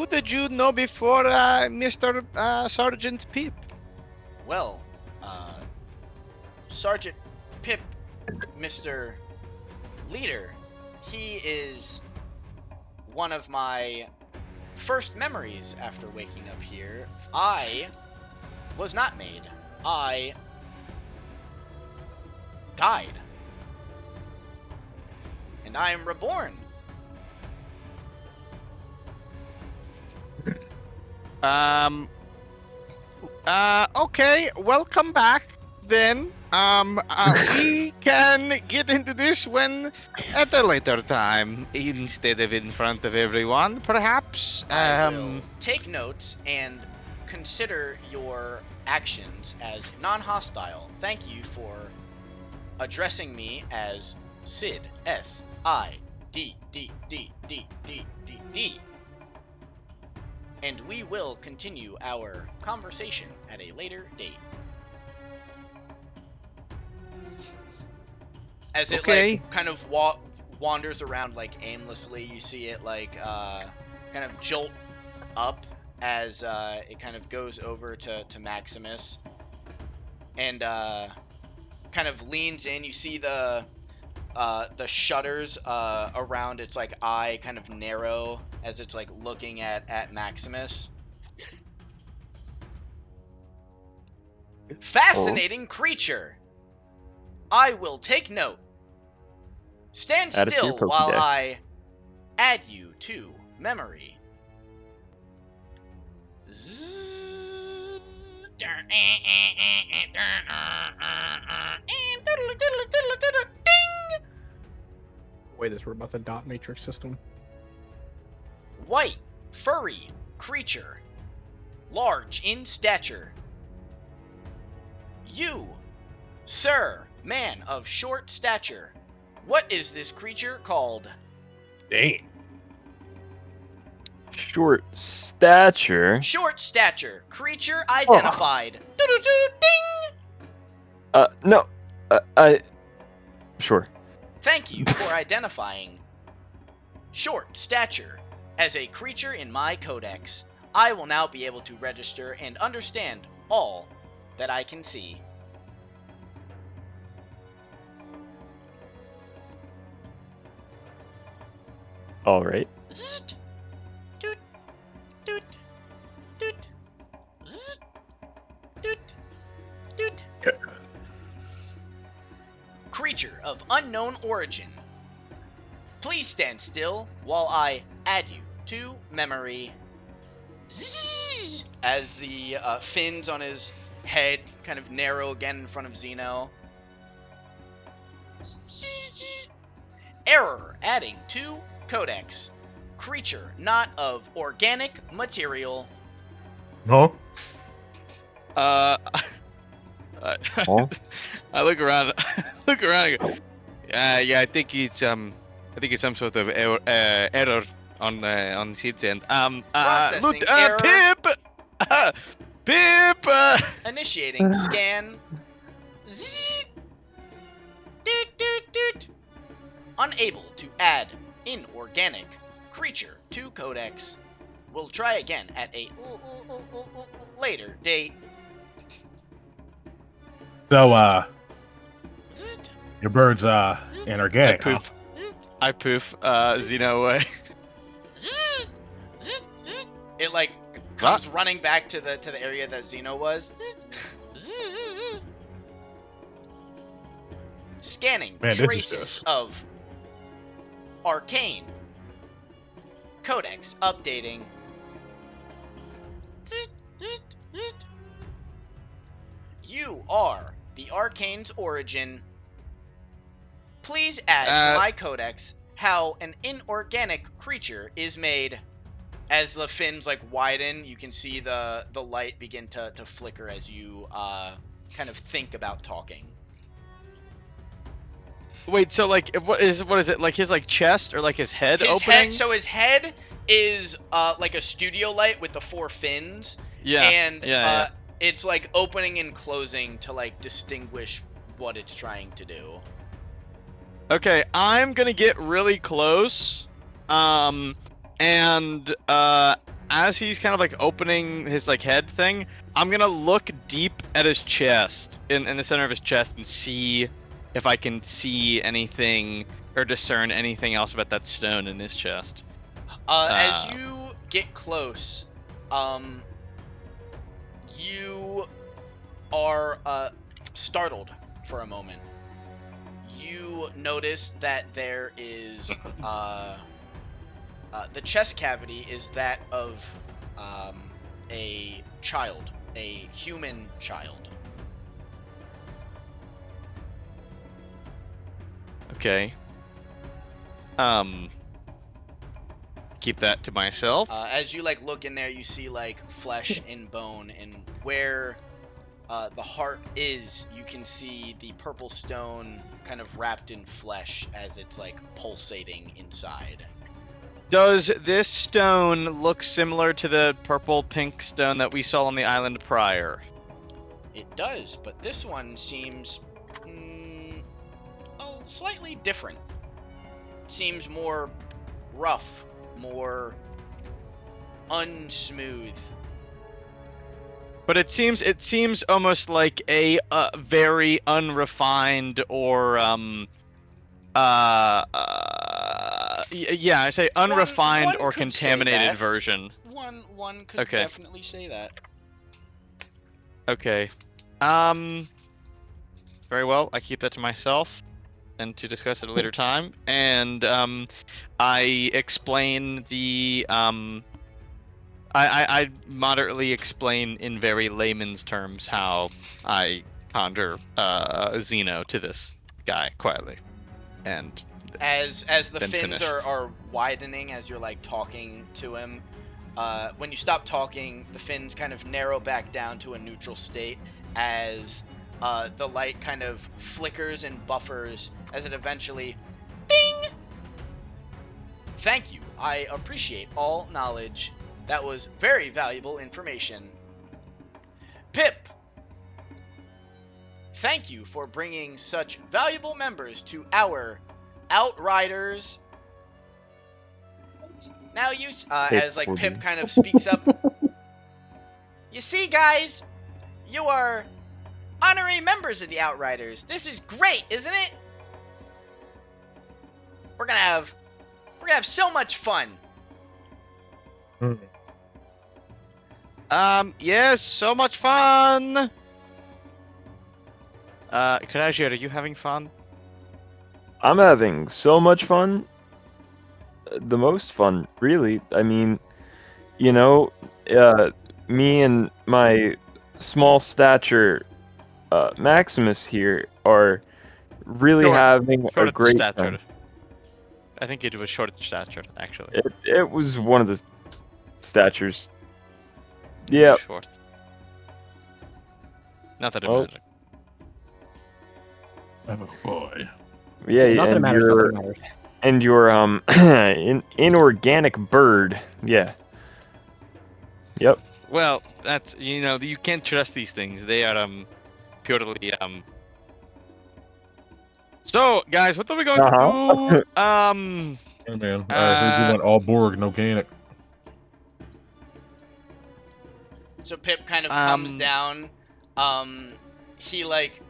did you know before Mr. Sergeant Pip? Well, Sergeant Pip, Mr. Leader, he is one of my first memories after waking up here. I was not made. I died. And I am reborn. Okay, welcome back then. We can get into this when at a later time instead of in front of everyone, perhaps. I will take notes and consider your actions as non-hostile. Thank you for addressing me as Sid, S-I-D-D-D-D-D-D-D. And we will continue our conversation at a later date. As it like kind of wanders around like aimlessly, you see it like kind of jolt up as it kind of goes over to Maximus, and kind of leans in. You see the shutters around its like eye kind of narrow as it's like looking at Maximus. Fascinating creature. I will take note. Stand Add it to your still while Pokédex. I add you to memory. Ding! Wait, this robot's a dot matrix system. White, furry creature, large in stature. You, sir, man of short stature. What is this creature called? Dang. Short stature. Short stature. Creature identified. Ding! No. Sure. Thank you for identifying short stature as a creature in my codex. I will now be able to register and understand all that I can see. All right. Zzzt. Doot. Doot. Doot. Zzzt. Doot. Doot. Creature of unknown origin. Please stand still while I add you to memory. Zzz, as the fins on his head kind of narrow again in front of Zeno. Error, adding to codex. Creature not of organic material. No. Uh, Huh? I look around. Look around. And go, yeah, I think it's some sort of error on Sid's end. Processing Look, error. Pip, Pip. Initiating scan. Zzz. Doot, doot, doot. Unable to add inorganic creature to codex. We'll try again at a later date. So, Zzz, your bird's I inorganic, huh? poof. I poof. Xeno away. zzz, zzz, zzz. It like comes running back to the area that Zeno was. Zzz, zzz, zzz. Scanning Man, this is traces just- of arcane. Codex updating. You are the Arcane's origin. Please add to my codex how an inorganic creature is made. As the fins like widen, you can see the light begin to flicker as you kind of think about talking. Wait, so like, what is it? Like his like chest or like his head His opening? head, so his head is like a studio light with the 4 fins. Yeah. And yeah. it's like opening and closing to like distinguish what it's trying to do. Okay, I'm gonna get really close. And as he's kind of like opening his like head thing, I'm gonna look deep at his chest, in the center of his chest, and see if I can see anything or discern anything else about that stone in his chest. As you get close, you are startled for a moment. You notice that there is the chest cavity is that of a child, a human child. Okay. Keep that to myself. As you like look in there, you see like flesh and bone, and where the heart is, you can see the purple stone kind of wrapped in flesh as it's like pulsating inside. Does this stone look similar to the purple pink stone that we saw on the island prior? It does, but this one seems slightly different. It seems more rough, more unsmooth. But it seems almost like a very unrefined or yeah, I say unrefined one or could say contaminated that. version. One could Okay. definitely say that. Okay. Very well. I keep that to myself and to discuss at a later time. And I explain the I moderately explain in very layman's terms how I conjure Zeno to this guy quietly, and As the then fins finish. are widening as you're like talking to him, when you stop talking, the fins kind of narrow back down to a neutral state as the light kind of flickers and buffers as it eventually ding. Thank you. I appreciate all knowledge. That was very valuable information. Pip, thank you for bringing such valuable members to our Outriders. Now you, as like Pip kind of speaks up. You see, guys, you are honorary members of the Outriders. This is great, isn't it? We're gonna have so much fun. Yes, so much fun. Karaji, are you having fun? I'm having so much fun. The most fun, really. I mean, you know, me and my small stature Maximus here are really Short. having Short a of great stature. time. I think it was short of stature, actually. It was one of the statures. Really Yeah. short. Not that it Well, matters. Oh boy. yeah, Not that it and matters. Not that it matters. your inorganic bird. Yeah. Yep. Well, that's you can't trust these things. They are purely So, guys, what are we going to do? Hey man, I heard you want all Borg, no Organic. So Pip kind of comes down. He like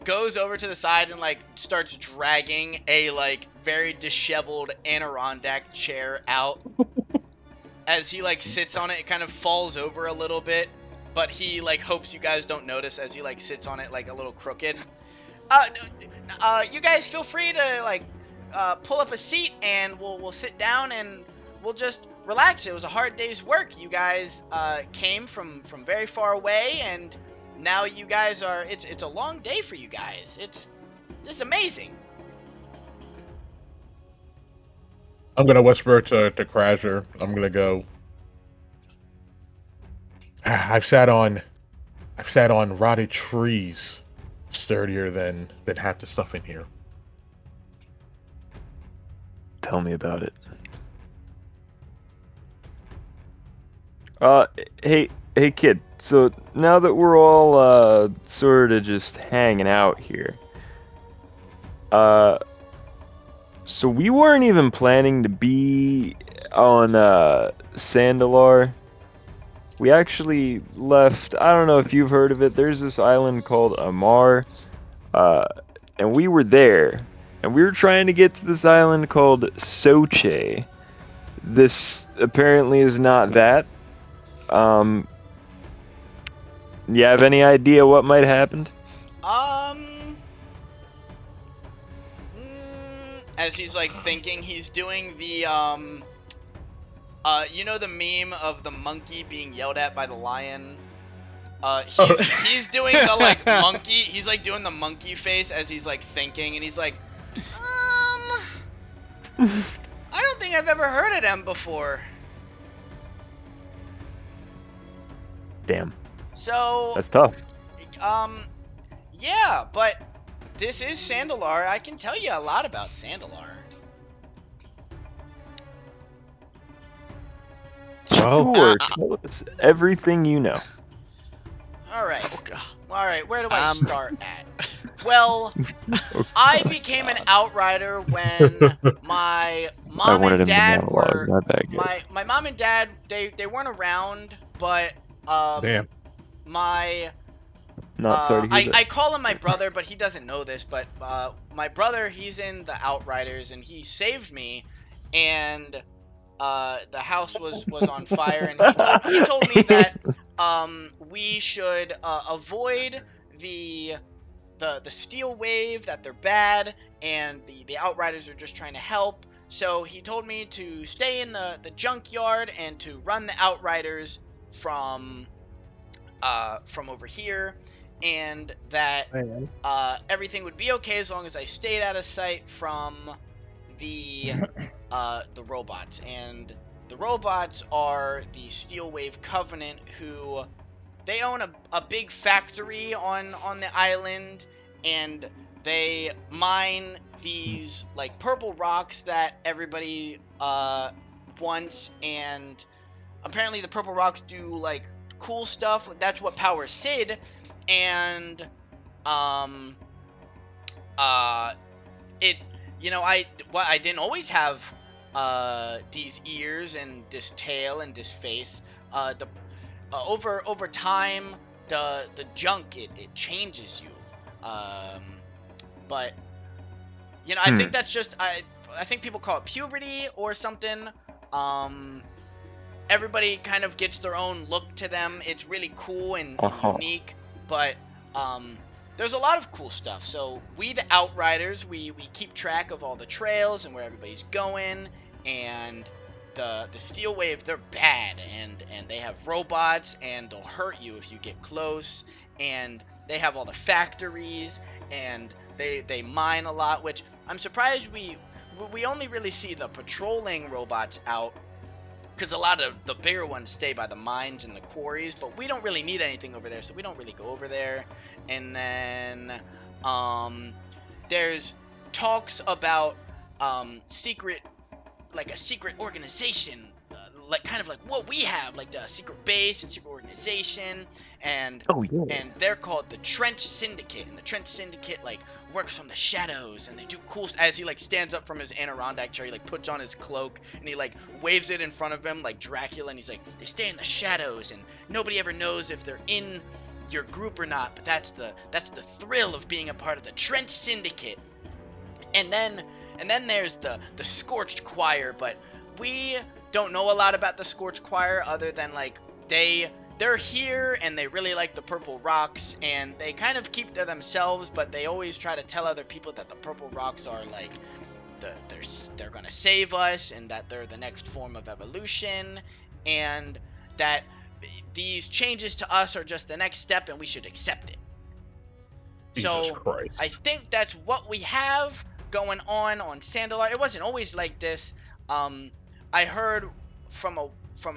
goes over to the side and like starts dragging a like very disheveled Adirondack chair out. As he like sits on it, it kind of falls over a little bit, but he like hopes you guys don't notice as he like sits on it like a little crooked. You guys feel free to like pull up a seat and we'll sit down and we'll just relax. It was a hard day's work. You guys came from very far away, and now you guys are. It's a long day for you guys. It's amazing. I'm gonna whisper to Crasher. I'm gonna go. I've sat on rotted trees, sturdier than half the stuff in here. Tell me about it. Hey kid. So now that we're all sort of just hanging out here, so we weren't even planning to be on Sandalar. We actually left. I don't know if you've heard of it. There's this island called Amar, and we were there, and we were trying to get to this island called Soche. This apparently is not that. You have any idea what might happen? As he's like thinking, he's doing the you know the meme of the monkey being yelled at by the lion? He's doing the like monkey, he's like doing the monkey face as he's like thinking, and he's like, I don't think I've ever heard of them before. Damn. So, That's tough. yeah, but this is Sandalar. I can tell you a lot about Sandalar. Sure, tell us everything you know. Alright. Oh, God. Alright, where do I start at? Well, I became an outrider when my mom and dad were... My mom and dad, they weren't around, but Damn. my... Not sorry to hear that. I call him my brother, but he doesn't know this, but my brother, he's in the Outriders, and he saved me, and the house was on fire, and he told me that we should avoid the steel wave, that they're bad, and the Outriders are just trying to help. So he told me to stay in the junkyard and to run the Outriders from over here, and that everything would be okay as long as I stayed out of sight from the robots. And the robots are the Steel Wave Covenant, who they own a big factory on the island, and they mine these like purple rocks that everybody wants, and apparently the purple rocks do like cool stuff. That's what powers Sid, and it, I didn't always have these ears and this tail and this face. Over time, the junk it changes you. But I think that's just I think people call it puberty or something. Everybody kind of gets their own look to them. It's really cool and unique, but there's a lot of cool stuff. So we, the Outriders, we keep track of all the trails and where everybody's going, and the Steel Wave, they're bad, and they have robots, and they'll hurt you if you get close, and they have all the factories, and they mine a lot, which I'm surprised we only really see the patrolling robots out, because a lot of the bigger ones stay by the mines and the quarries, but we don't really need anything over there, so we don't really go over there. And then there's talks about secret, like a secret organization, like kind of like what we have, like the secret base and secret organization, and Oh yeah. and they're called the Trench Syndicate, and the Trench Syndicate like works from the shadows, and they do cool. As he like stands up from his Adirondack chair, he like puts on his cloak and he like waves it in front of him like Dracula, and he's like, they stay in the shadows, and nobody ever knows if they're in your group or not. But that's the thrill of being a part of the Trench Syndicate. And then there's the Scorched Choir, but we don't know a lot about the Scorched Choir other than like they're here and they really like the Purple Rocks, and they kind of keep to themselves, but they always try to tell other people that the Purple Rocks are like they're gonna save us, and that they're the next form of evolution, and that these changes to us are just the next step and we should accept it. Jesus So Christ. I think that's what we have going on Sandalar. It wasn't always like this. I heard from a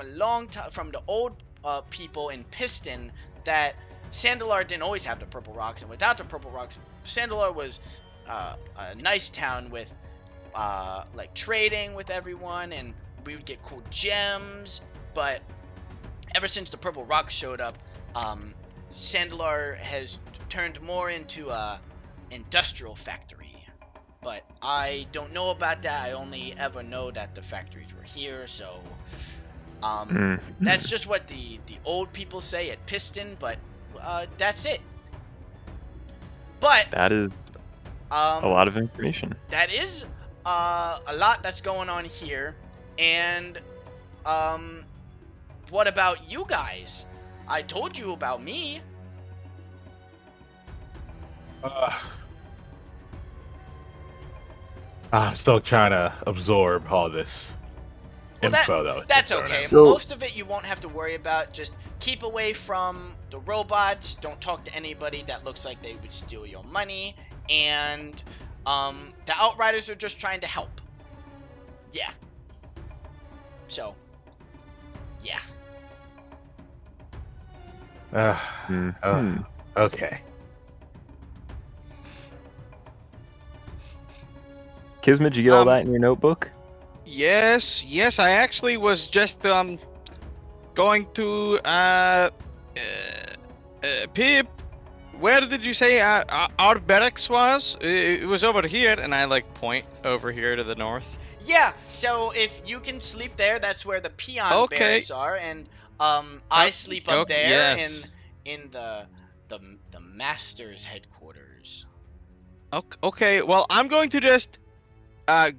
long time from the old people in Piston that Sandalar didn't always have the Purple Rocks, and without the Purple Rocks, Sandalar was a nice town with like trading with everyone, and we would get cool gems. But ever since the Purple Rocks showed up, Sandalar has turned more into a industrial factory. But I don't know about that. I only ever know that the factories were here, so that's just what the old people say at Piston, but that's it. But That is a lot of information. that is a lot that's going on here. And what about you guys? I told you about me. I'm still trying to absorb all this Well, info, though. That's okay. So- Most of it you won't have to worry about. Just keep away from the robots. Don't talk to anybody that looks like they would steal your money. And the Outriders are just trying to help. Yeah. So, yeah. Okay. Kismet, did you get all that in your notebook? Yes, I actually was just going to Pip. Where did you say our barracks was? It was over here, and I like point over here to the north. Yeah, so if you can sleep there, that's where the peon Okay. barracks are, and I sleep up okay, there yes. in the master's headquarters. Okay, well, I'm going to just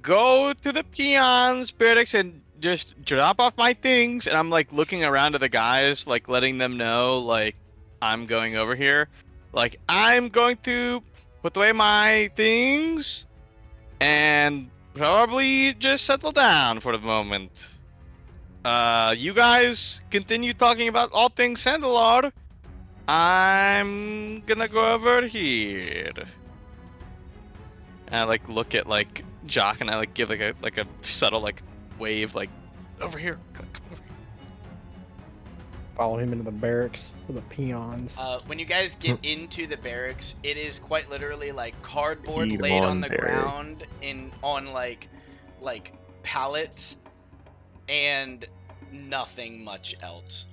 go to the peons barracks and just drop off my things, and I'm like looking around to the guys, like letting them know like I'm going over here. Like I'm going to put away my things and probably just settle down for the moment. You guys continue talking about all things Sandalar. I'm gonna go over here. And I like look at like Jock, and I like give like a subtle like wave like over here. Come over here. Follow him into the barracks with the peons. When you guys get into the barracks, it is quite literally like cardboard Peed laid on on the barracks. ground on like pallets, and nothing much else.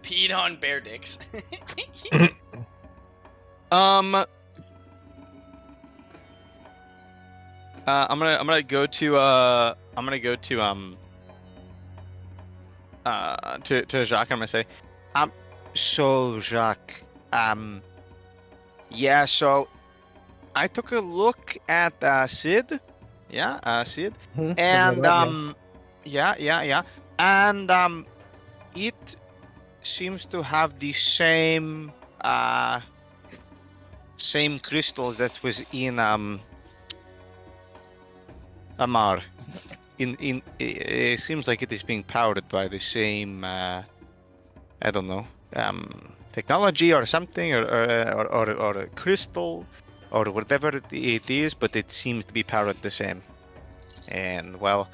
Peed on bear dicks. I'm gonna go to to Jacques. I'm gonna say, so Jacques, yeah, so I took a look at Sid, Sid, and yeah, and it seems to have the same crystal that was in Amar. it seems like it is being powered by the same I don't know, technology or something, or a crystal, or whatever it is, but it seems to be powered the same. And well,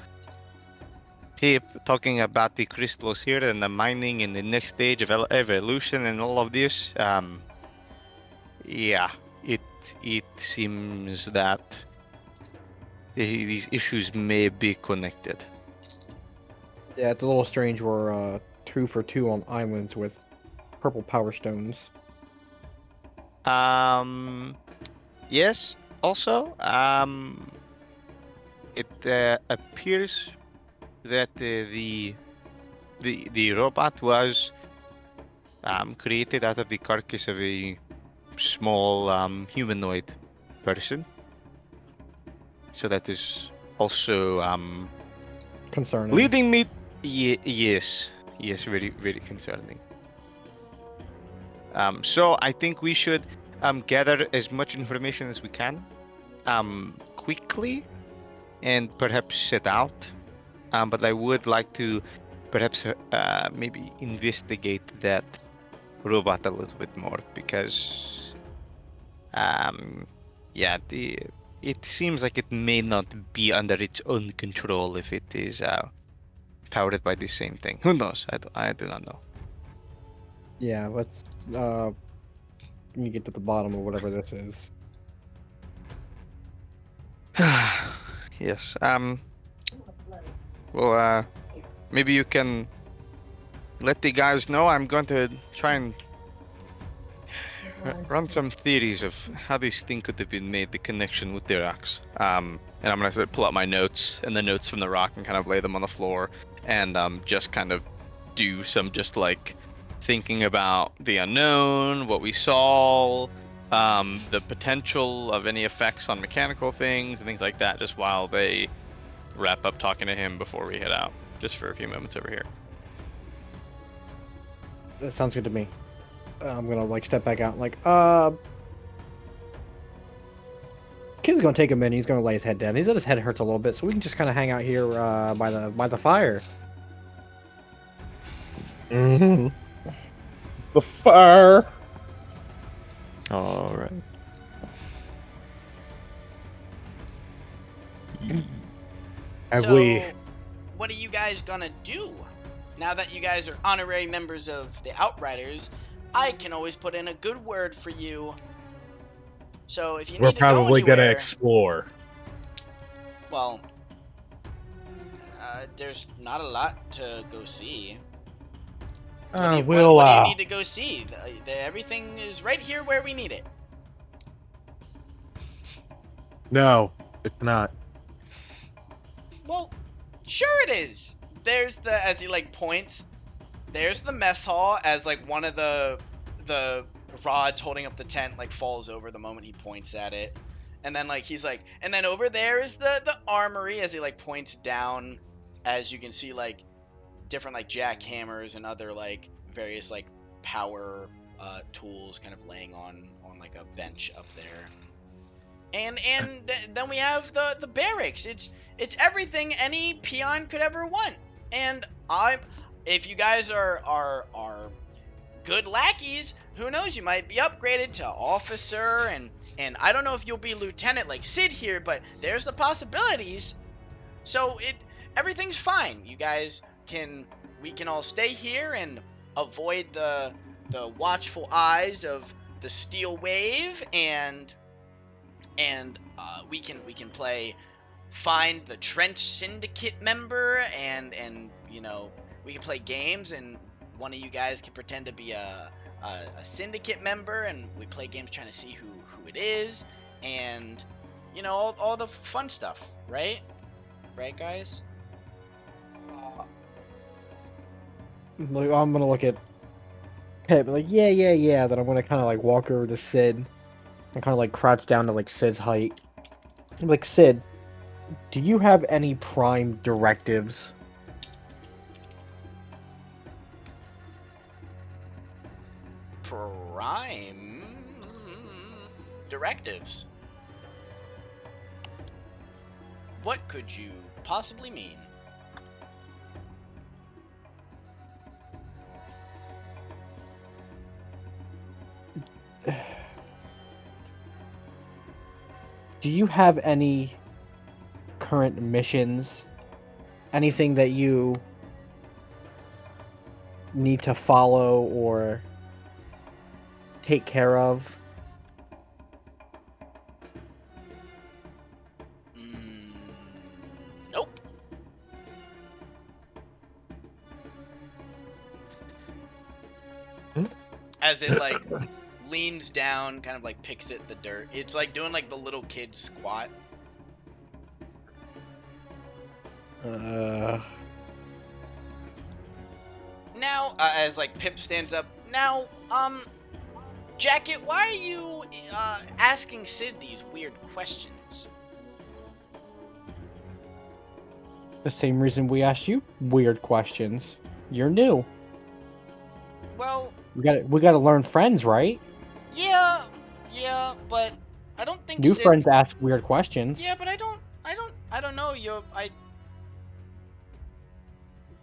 keep talking about the crystals here and the mining and the next stage of evolution and all of this. Yeah, it seems that these issues may be connected. Yeah, it's a little strange. We're 2 for 2 on islands with purple power stones. Yes. Also, it appears that the robot was created out of the carcass of a small humanoid person. So that is also Concerning. leading me. Yes, very very concerning. So I think we should gather as much information as we can quickly and perhaps set out. But I would like to perhaps maybe investigate that robot a little bit more because yeah, it seems like it may not be under its own control if it is powered by the same thing. Who knows? I do not know. Yeah, let's let me get to the bottom of whatever this is. Yes. Well, maybe you can let the guys know. I'm going to try and run some theories of how this thing could have been made, the connection with the rocks. And I'm gonna pull out my notes and the notes from the rock and kind of lay them on the floor and just kind of do some just like thinking about the unknown, what we saw, the potential of any effects on mechanical things and things like that, just while they wrap up talking to him before we head out, just for a few moments over here. That sounds good to me. I'm gonna like step back out and like kid's gonna take a minute. He's gonna lay his head down. He said his head hurts a little bit, so we can just kind of hang out here by the fire. Mm-hmm. The fire. All right. Have So, we? what are you guys gonna do? Now that you guys are honorary members of the Outriders, I can always put in a good word for you. So if you We're need to go probably gonna anywhere, explore. well, there's not a lot to go see. What do you need to go see? Everything is right here where we need it. No, it's not. Well, sure it is. There's as he like points, there's the mess hall as like one of the rods holding up the tent like falls over the moment he points at it. And then like he's like, and then over there is the armory as he like points down, as you can see like different like jackhammers and other like various like power tools kind of laying on like a bench up there. And then we have the barracks. It's everything any peon could ever want. And if you guys are good lackeys, who knows, you might be upgraded to officer, and I don't know if you'll be lieutenant like Sid here, but there's the possibilities. So everything's fine. You guys we can all stay here and avoid the watchful eyes of the Steel Wave, and we can play find the Trench Syndicate member, and you know, we can play games, and one of you guys can pretend to be a syndicate member, and we play games trying to see who it is, and you know, all the fun stuff, right guys? I'm gonna look at Pip like yeah. Then I'm gonna kind of like walk over to Sid and kind of like crouch down to like Sid's height. I'm like, Sid, do you have any prime directives? Prime directives. What could you possibly mean. Do you have any current missions? Anything that you need to follow or take care of? Mm, nope. Hmm? As it like leans down, kind of like picks at the dirt. It's like doing like the little kid squat. Now, as like Pip stands up. Now, Jacket, why are you asking Sid these weird questions? The same reason we asked you weird questions. You're new. Well, We gotta learn friends, right? yeah, but I don't think New Sid. friends ask weird questions. Yeah, but I don't know.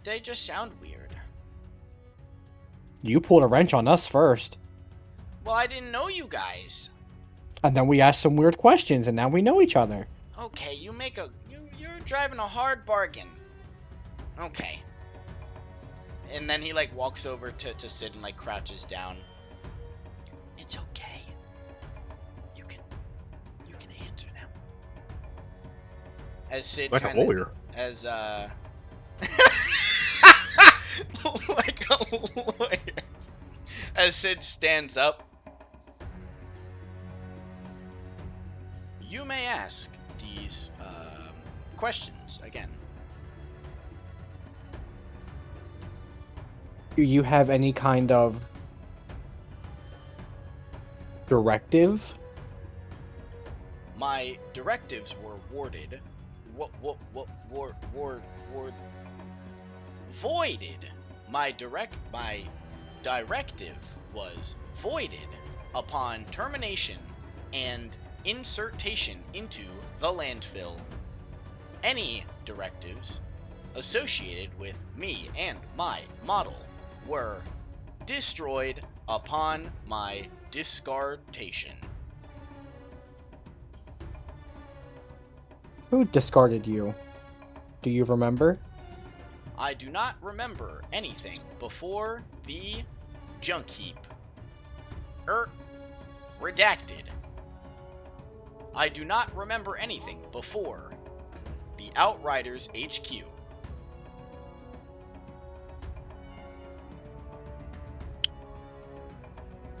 They just sound weird. You pulled a wrench on us first, Well, I didn't know you guys. and then we asked some weird questions, and now we know each other. Okay, you're driving a hard bargain. Okay. And then he like walks over to Sid and like crouches down. It's okay. You can answer them. As Sid Like a kind of lawyer. as like a lawyer. As Sid stands up, you may ask these questions again. Do you have any kind of directive? My directives were warded. Voided. My directive was voided upon termination and insertion into the landfill. Any directives associated with me and my model were destroyed upon my discardation. Who discarded you? Do you remember? I do not remember anything before the junk heap. Redacted. I do not remember anything before the Outriders HQ.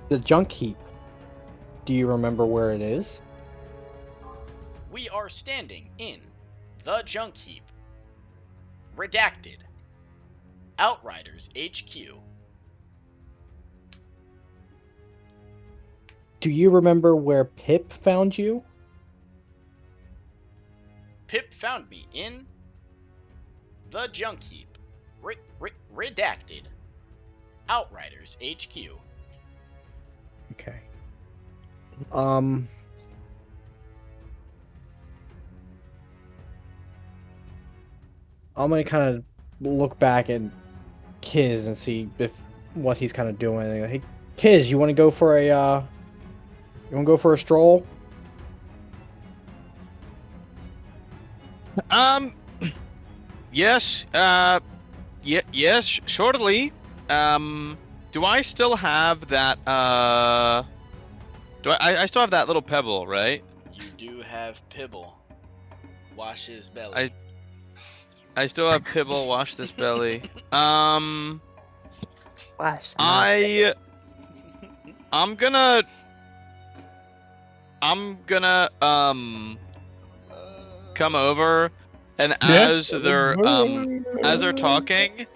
The junk heap. Do you remember where it is? We are standing in the junk heap. Redacted. Outriders HQ. Do you remember where Pip found you? Pip found me in the junk heap. Redacted. Outriders HQ. Okay. I'm gonna kind of look back at Kiz and see if what he's kind of doing. And, hey, Kiz, you want to go for a stroll? Yes. Yes. Shortly. Do I still have that? Do I still have that little pebble, right? You do have Pibble. Wash his belly. I still have Pibble. Wash this belly. Wash my I'm gonna come over, and as they're talking,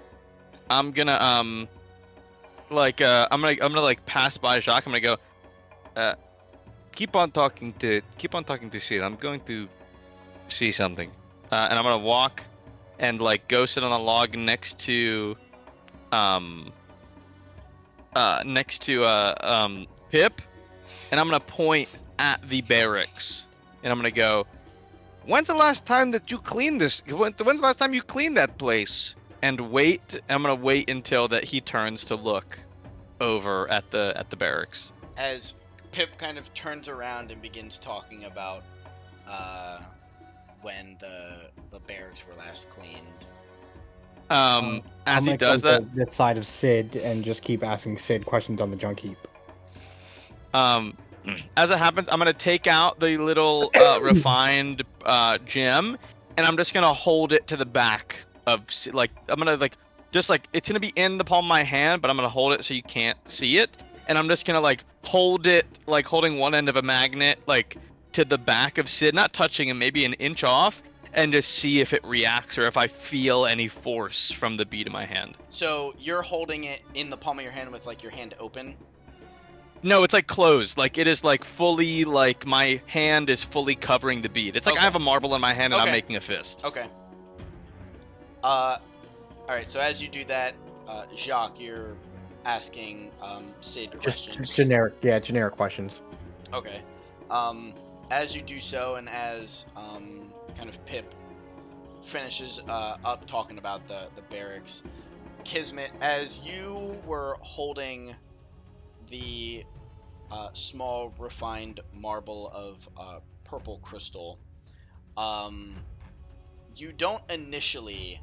I'm gonna I'm gonna like pass by Jacques. I'm gonna go, keep on talking to Sid. I'm going to see something, and I'm gonna walk and like go sit on a log next to Pip, and I'm gonna point at the barracks, and I'm gonna go, when's the last time that you cleaned this? When's the last time you cleaned that place? And wait. I'm gonna wait until that he turns to look over at the barracks. As Pip kind of turns around and begins talking about when the barracks were last cleaned. As he gonna does come that, to this side of Sid and just keep asking Sid questions on the junk heap. as it happens, I'm gonna take out the little refined gem, and I'm just gonna hold it to the back of like I'm gonna like just like it's gonna be in the palm of my hand, but I'm gonna hold it so you can't see it, and I'm just gonna like hold it like holding one end of a magnet like to the back of Sid, not touching him, maybe an inch off, and just see if it reacts or if I feel any force from the bead of my hand. So you're holding it in the palm of your hand with like your hand open. No, it's like closed. Like it is like fully like my hand is fully covering the bead. It's like I Okay. have a marble in my hand and I'm Okay. making a fist. Okay. All right. So as you do that, Jacques, you're asking Sid questions. Just generic questions. Okay. As you do so, and as kind of Pip finishes up talking about the barracks, Kismet, as you were holding the small refined marble of purple crystal, you don't initially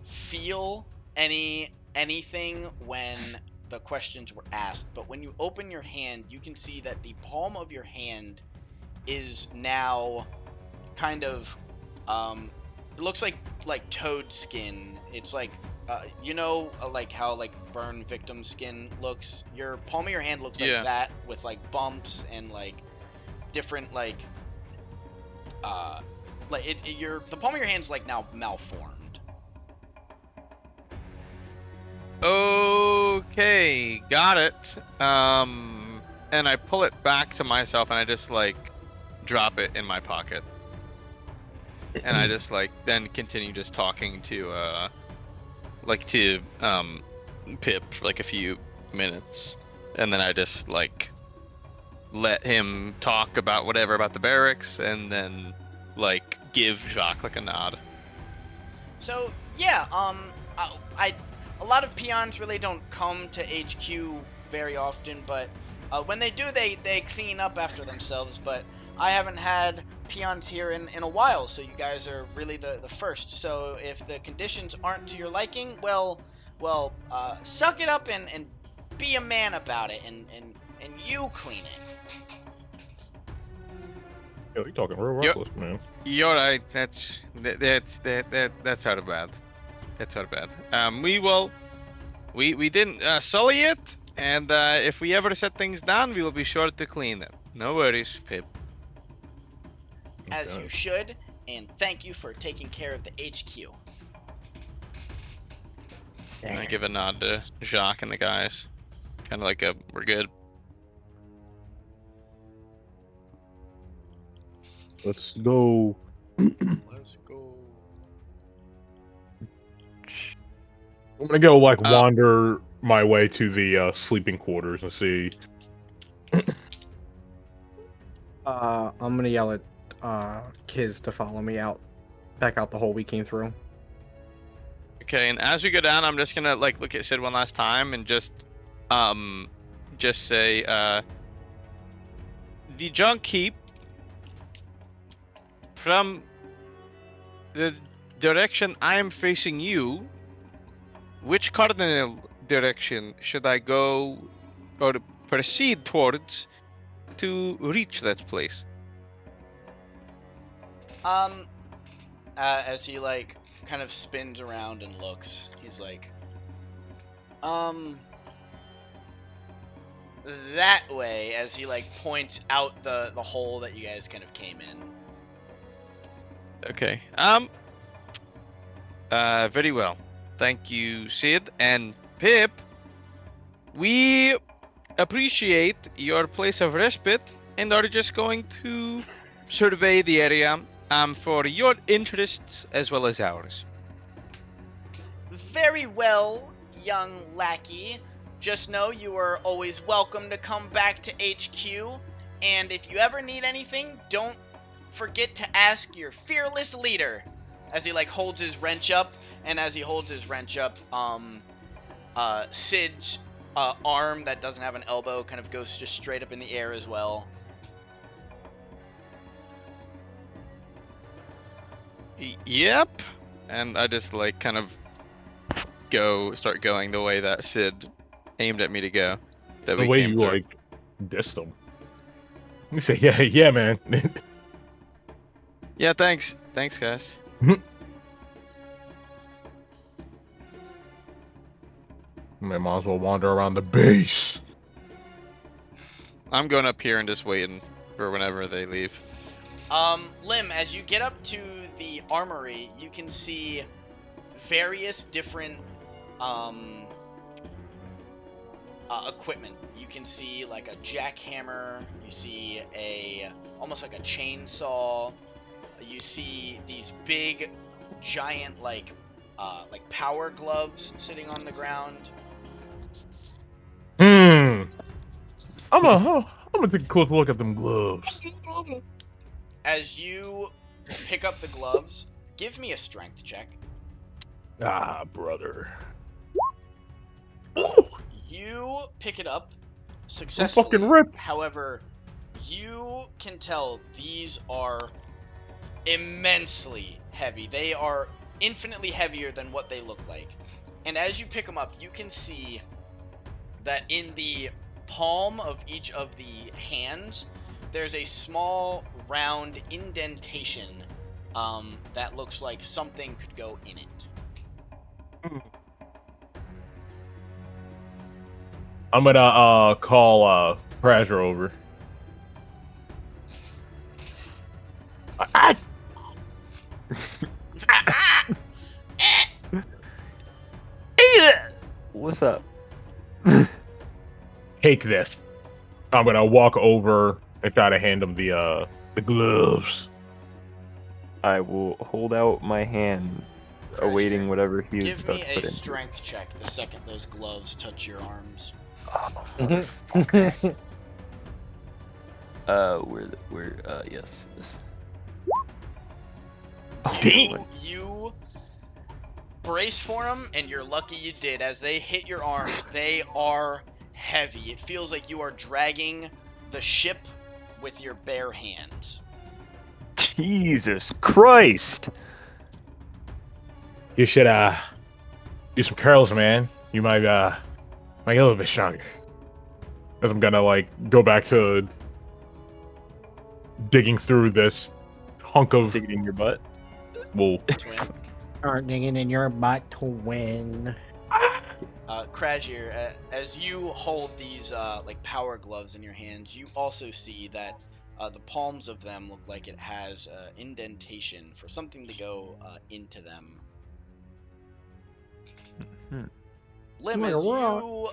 feel anything when the questions were asked, but when you open your hand, you can see that the palm of your hand is now kind of it looks like toad skin. It's like like how like burn victim skin looks. Your palm of your hand looks like Yeah. that, with like bumps and like different the palm of your hand's like now malformed. Okay, got it. And I pull it back to myself and I just like drop it in my pocket. And I just like then continue just talking to Pip for like a few minutes. And then I just like let him talk about whatever about the barracks and then like give Jacques like a nod. So yeah, a lot of peons really don't come to HQ very often, but when they do, they clean up after themselves. But I haven't had peons here in a while, so you guys are really the first. So if the conditions aren't to your liking, well, suck it up and be a man about it, and you clean it. Yo, you talking real Yep. reckless, man. You're right. That's not bad. That's not bad. We didn't sully it, and if we ever set things down, we will be sure to clean them. No worries, Pip. As Okay. you should, and thank you for taking care of the HQ. And I give a nod to Jacques and the guys, kind of like we're good. Let's go. Let's go. I'm gonna go like Uh, wander my way to the sleeping quarters and see. I'm gonna yell at Kiz to follow me out, back out the hole we came through. Okay, and as we go down, I'm just gonna like look at Sid one last time and just say, the junk heap from the direction I am facing you. Which cardinal direction should I go or proceed towards to reach that place? As he like kind of spins around and looks, he's like, that way, as he like points out the hole that you guys kind of came in. Okay. Very well. Thank you, Sid and Pip. We appreciate your place of respite and are just going to survey the area for your interests as well as ours. Very well, young lackey. Just know you are always welcome to come back to HQ, and if you ever need anything, don't forget to ask your fearless leader. As he like holds his wrench up, and as he holds his wrench up, Sid's arm that doesn't have an elbow kind of goes just straight up in the air as well. Yep. And I just like kind of start going the way that Sid aimed at me to go. That The we way came you through. like dissed him. You say, yeah, man. Yeah, thanks. Thanks, guys. Man, might as well wander around the base. I'm going up here and just waiting for whenever they leave. Lim, as you get up to the armory, you can see various different equipment. You can see like a jackhammer, you see almost like a chainsaw, you see these big giant like power gloves sitting on the ground. I'm gonna take a close look at them gloves. As you pick up the gloves, give me a strength check. Ah, brother. You pick it up I'm successfully. fucking ripped. However, you can tell these are immensely heavy. They are infinitely heavier than what they look like. And as you pick them up, you can see that in the palm of each of the hands, there's a small round indentation that looks like something could go in it. I'm gonna call Pressure over. Ah! What's up? Take this. I'm gonna walk over and try to hand him the gloves. I will hold out my hand, awaiting whatever he is Give about me to a put in. strength check the second those gloves touch your arms. Yes. This. You brace for them, and you're lucky you did. As they hit your arms, they are heavy. It feels like you are dragging the ship with your bare hands. Jesus Christ! You should do some curls, man. You might get a little bit stronger. As I'm gonna like go back to digging through this hunk of Dig it in your butt. wool. Twin. Start digging in your butt to win. Krajir, as you hold these like power gloves in your hands, you also see that the palms of them look like it has indentation for something to go into them. Hmm. Lim, Like a as rock. you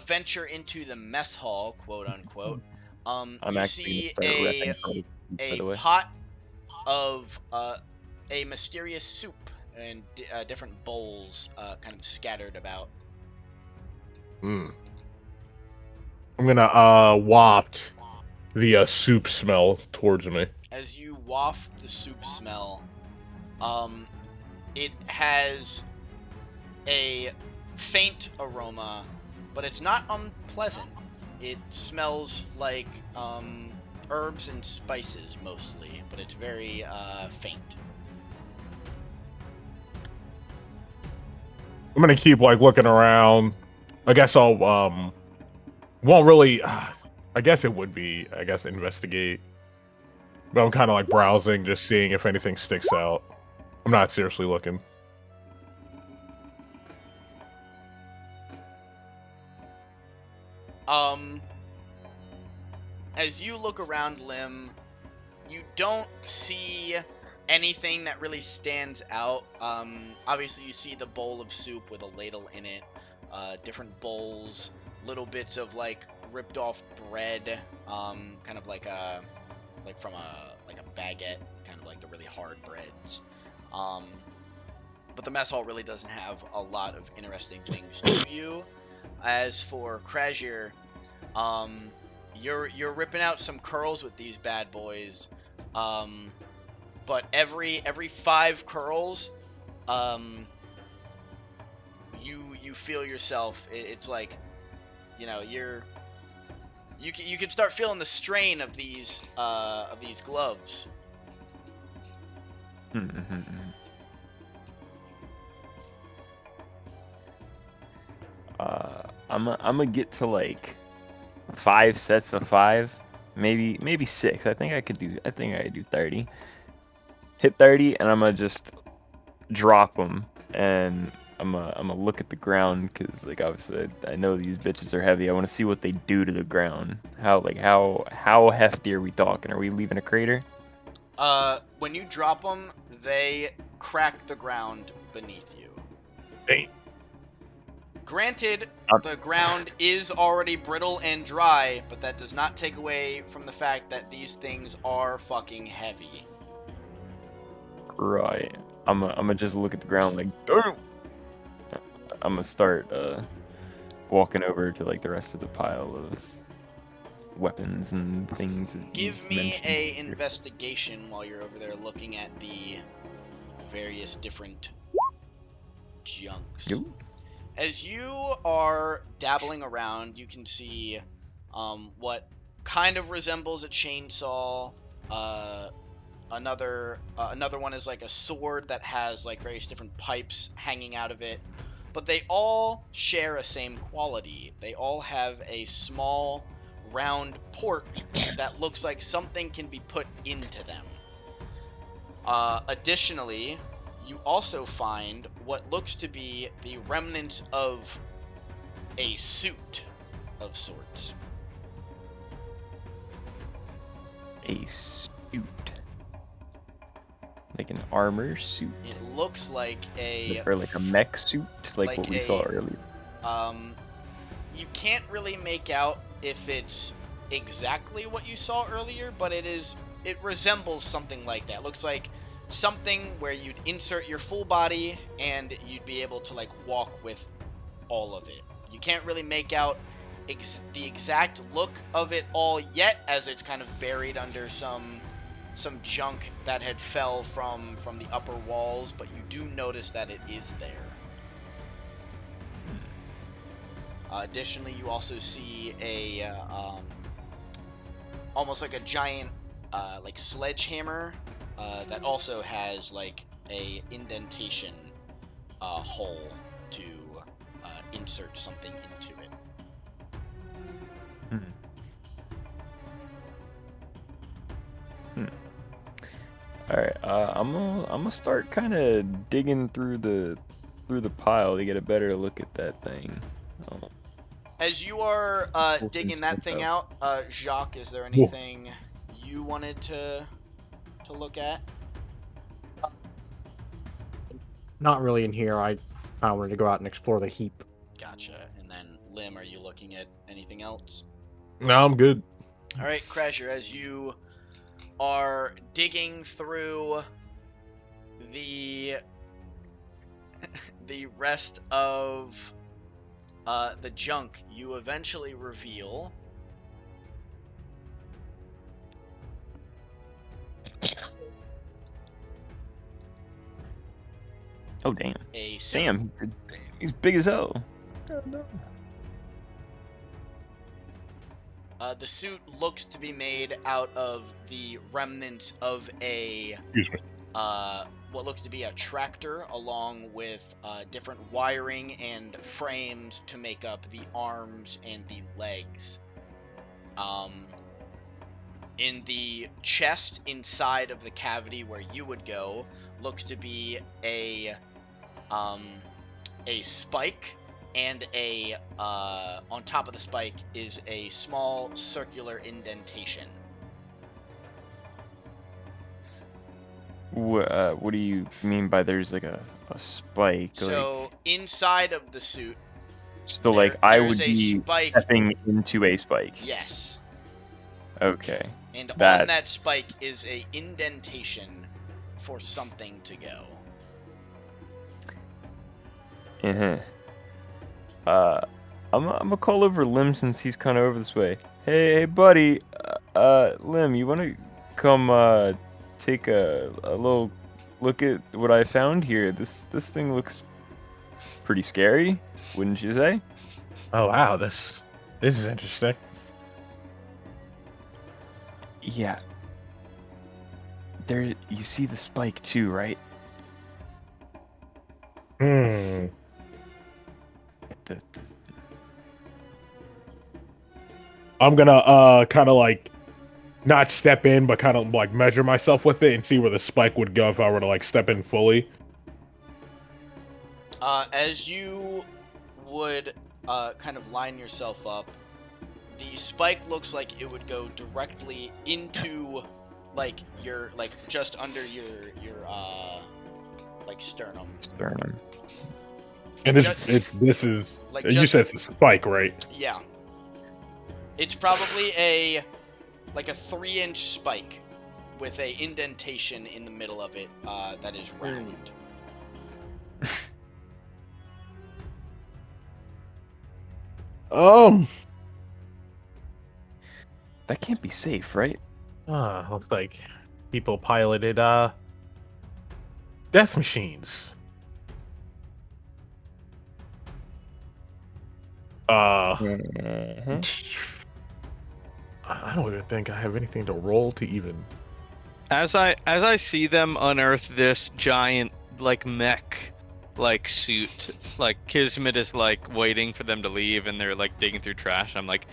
venture into the mess hall, quote unquote, I'm you actually see gonna start ripping from it, by a the way. pot of a mysterious soup and different bowls kind of scattered about. I'm gonna waft the soup smell towards me. As you waft the soup smell, it has a faint aroma, but it's not unpleasant. It smells like herbs and spices mostly, but it's very faint. I'm gonna keep like looking around. I guess I'll won't really. I guess it would be. I guess investigate. But I'm kind of like browsing, just seeing if anything sticks out. I'm not seriously looking. As you look around Lim, you don't see anything that really stands out. Obviously you see the bowl of soup with a ladle in it, different bowls, little bits of like ripped off bread, kind of like from a baguette, kind of like the really hard breads. But the mess hall really doesn't have a lot of interesting things to you. As for Krajir, you're ripping out some curls with these bad boys, But every 5 curls, you feel yourself. It's like, you know, you can start feeling the strain of these gloves. I'm gonna get to like 5 sets of 5, maybe 6. I think I could do 30. Hit 30, and I'm gonna just drop them, and I'm gonna look at the ground, because like obviously I know these bitches are heavy. I want to see what they do to the ground. How hefty are we talking? Are we leaving a crater? When you drop them, they crack the ground beneath you. Dang. Granted, the ground is already brittle and dry, but that does not take away from the fact that these things are fucking heavy. Right. I'm gonna just look at the ground like, damn. I'm gonna start walking over to like the rest of the pile of weapons and things. That Give you me mentioned. a investigation while you're over there looking at the various different junks. Yo. As you are dabbling around, you can see what kind of resembles a chainsaw. Another one is like a sword that has like various different pipes hanging out of it. But they all share a same quality. They all have a small, round port that looks like something can be put into them. Additionally, you also find what looks to be the remnants of a suit of sorts. A suit. Like an armor suit? It looks like Or like a mech suit? Like what we saw earlier? You can't really make out if it's exactly what you saw earlier, but it resembles something like that. It looks like something where you'd insert your full body and you'd be able to like walk with all of it. You can't really make out the exact look of it all yet, as it's kind of buried under some junk that had fell from the upper walls, but you do notice that it is there. Additionally, you also see a almost like a giant like sledgehammer that also has like a indentation hole to insert something into it. All right, I'm gonna start kind of digging through the pile to get a better look at that thing. As you are Pull digging some that stuff thing out. out, Jacques, is there anything you wanted to look at? Not really in here. I wanted to go out and explore the heap. Gotcha. And then, Lim, are you looking at anything else? No, I'm good. All right, Crasher, as you are digging through the rest of the junk, you eventually reveal Oh damn! a suit. Damn, he's big as hell. God, no. The suit looks to be made out of the remnants of a Excuse me. what looks to be a tractor, along with different wiring and frames to make up the arms and the legs. In the chest inside of the cavity where you would go looks to be a spike, and on top of the spike is a small circular indentation. What do you mean by there's like a spike? So inside of the suit, Like I would there's a be spike. stepping into a spike. Yes. Okay. And on That- that spike is a indentation for something to go. I'm gonna call over Lim since he's kind of over this way. Hey, buddy. Lim, you wanna come take a little look at what I found here. This thing looks pretty scary, wouldn't you say? Oh wow, this is interesting. Yeah. There, you see the spike too, right? Hmm. The- I'm gonna kind of like not step in, but kind of like measure myself with it and see where the spike would go if I were to like step in fully. As you would kind of line yourself up, the spike looks like it would go directly into like your just under your like sternum. Sternum. And Just- this is like you just said it's a spike, right? yeah. It's probably a 3-inch spike with a indentation in the middle of it that is round. That can't be safe, right? Looks like people piloted death machines. Mhm. I don't even think I have anything to roll to even. As I see them unearth this giant like mech like suit, like Kismet is like waiting for them to leave and they're like digging through trash. I'm like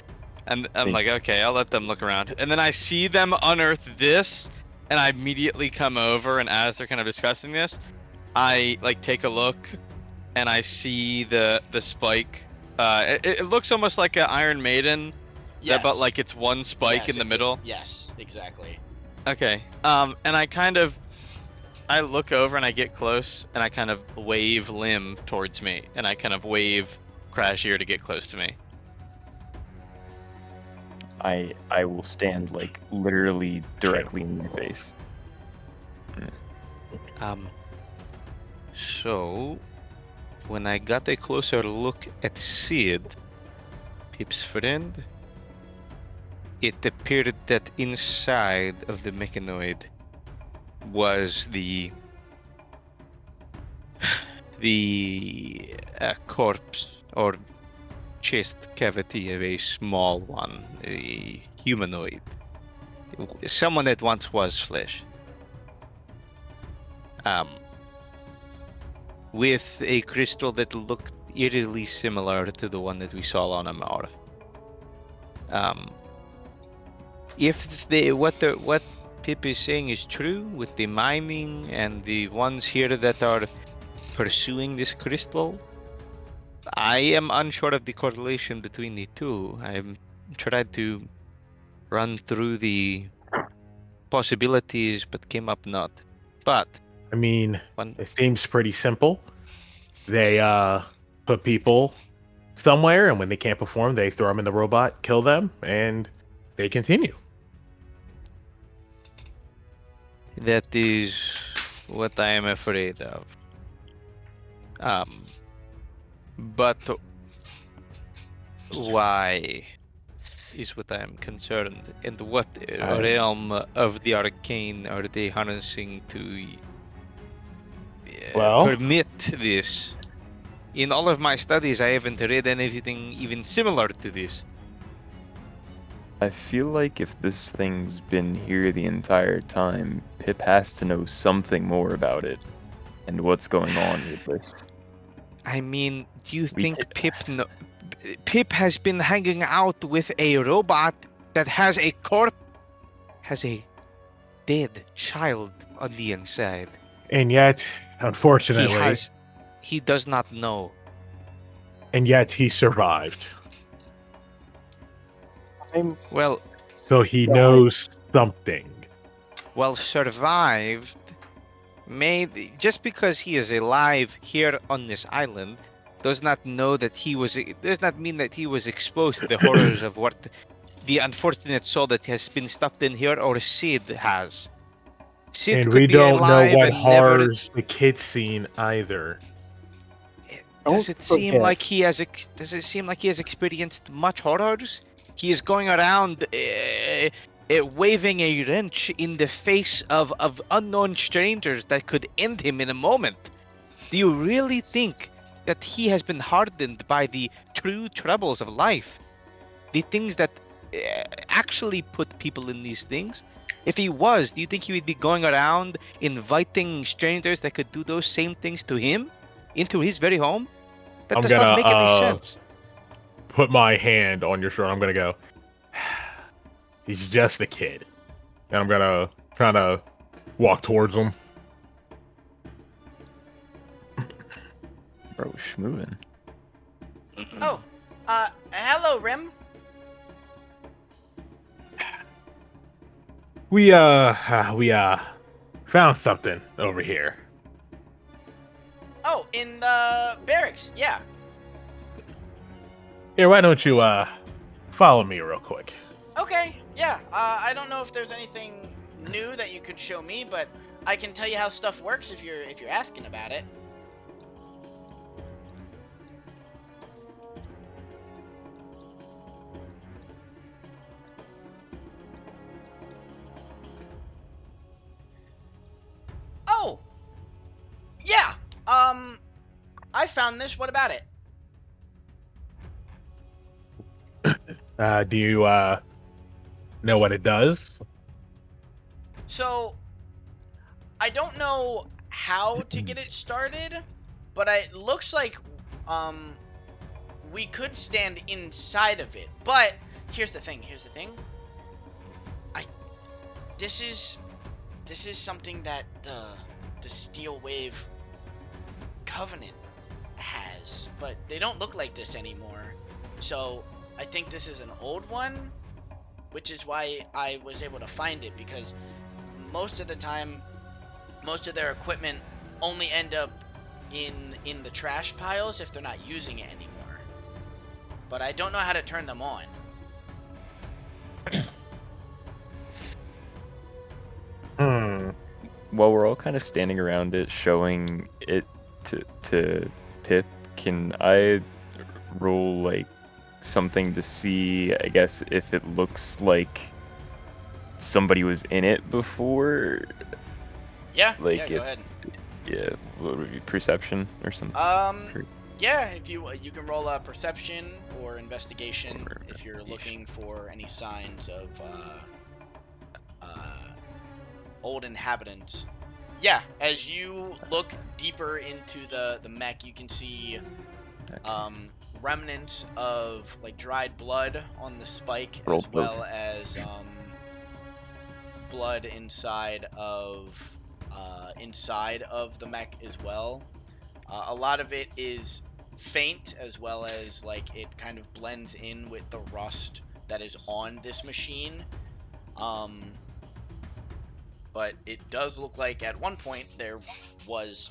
okay, I'll let them look around. And then I see them unearth this and I immediately come over, and as they're kind of discussing this, I like take a look and I see the spike. It looks almost like an Iron Maiden, Yes. but like it's one spike Yes, in the it's middle. yes, exactly. Okay. And I look over and I get close and I kind of wave Lim towards me, and I kind of wave Crashier to get close to me. I will stand like literally directly in your face. So when I got a closer look at Sid, Pip's friend, it appeared that inside of the mechanoid was the corpse or chest cavity of a small one, a humanoid, someone that once was flesh, with a crystal that looked eerily similar to the one that we saw on Amar. If what Pip is saying is true with the mining and the ones here that are pursuing this crystal, I am unsure of the correlation between the two. I'm tried to run through the possibilities, but came up not. But I mean, one, it seems pretty simple. They put people somewhere, and when they can't perform, they throw them in the robot, kill them, and they continue. that is what I am afraid of. But why is what I am concerned, and what realm of the arcane are they harnessing to Well, permit this? In all of my studies, I haven't read anything even similar to this. I feel like if this thing's been here the entire time, Pip has to know something more about it and what's going on with this. I mean, do you We think could- Pip has been hanging out with a robot that has a dead child on the inside? and yet, unfortunately, He does not know. and yet he survived. Well, So he knows something. survived. Just because he is alive here on this island does not mean that he was exposed to the horrors of what the unfortunate soul that has been stuffed in here, or Sid has. Sid And could we be don't know alive what and never. horrors the kid's seen either. Does it seem forget. like he has? Does it seem like he has experienced much horrors? He is going around waving a wrench in the face of unknown strangers that could end him in a moment. Do you really think that he has been hardened by the true troubles of life? The things that actually put people in these things? If he was, do you think he would be going around inviting strangers that could do those same things to him into his very home? That I'm does not gonna make any sense. put my hand on your shoulder. I'm gonna go. He's just a kid, and I'm gonna kind of walk towards him. Bro, schmovin'. Oh, hello, Rim. We found something over here. Oh, in the barracks. Yeah. Here, why don't you follow me real quick? Okay. Yeah. I don't know if there's anything new that you could show me, but I can tell you how stuff works if you're asking about it. Oh. Yeah. I found this. What about it? Do you know what it does? So, I don't know how to get it started, but it looks like we could stand inside of it. But here's the thing. This is something that the Steel Wave Covenant has, but they don't look like this anymore. So I think this is an old one, which is why I was able to find it, because most of the time, most of their equipment only end up in the trash piles if they're not using it anymore. But I don't know how to turn them on. While we're all kind of standing around it, showing it to Pip, can I roll like something to see, I guess, if it looks like somebody was in it before? Yeah, Like yeah, go ahead. Yeah, what would it be, perception or something? Yeah, if you can roll a perception or investigation Or if you're looking for any signs of old inhabitants. Yeah, as you look deeper into the mech, you can see remnants of like dried blood on the spike, Roll as well both. as blood inside of the mech as well. A lot of it is faint, as well as like it kind of blends in with the rust that is on this machine. But it does look like at one point there was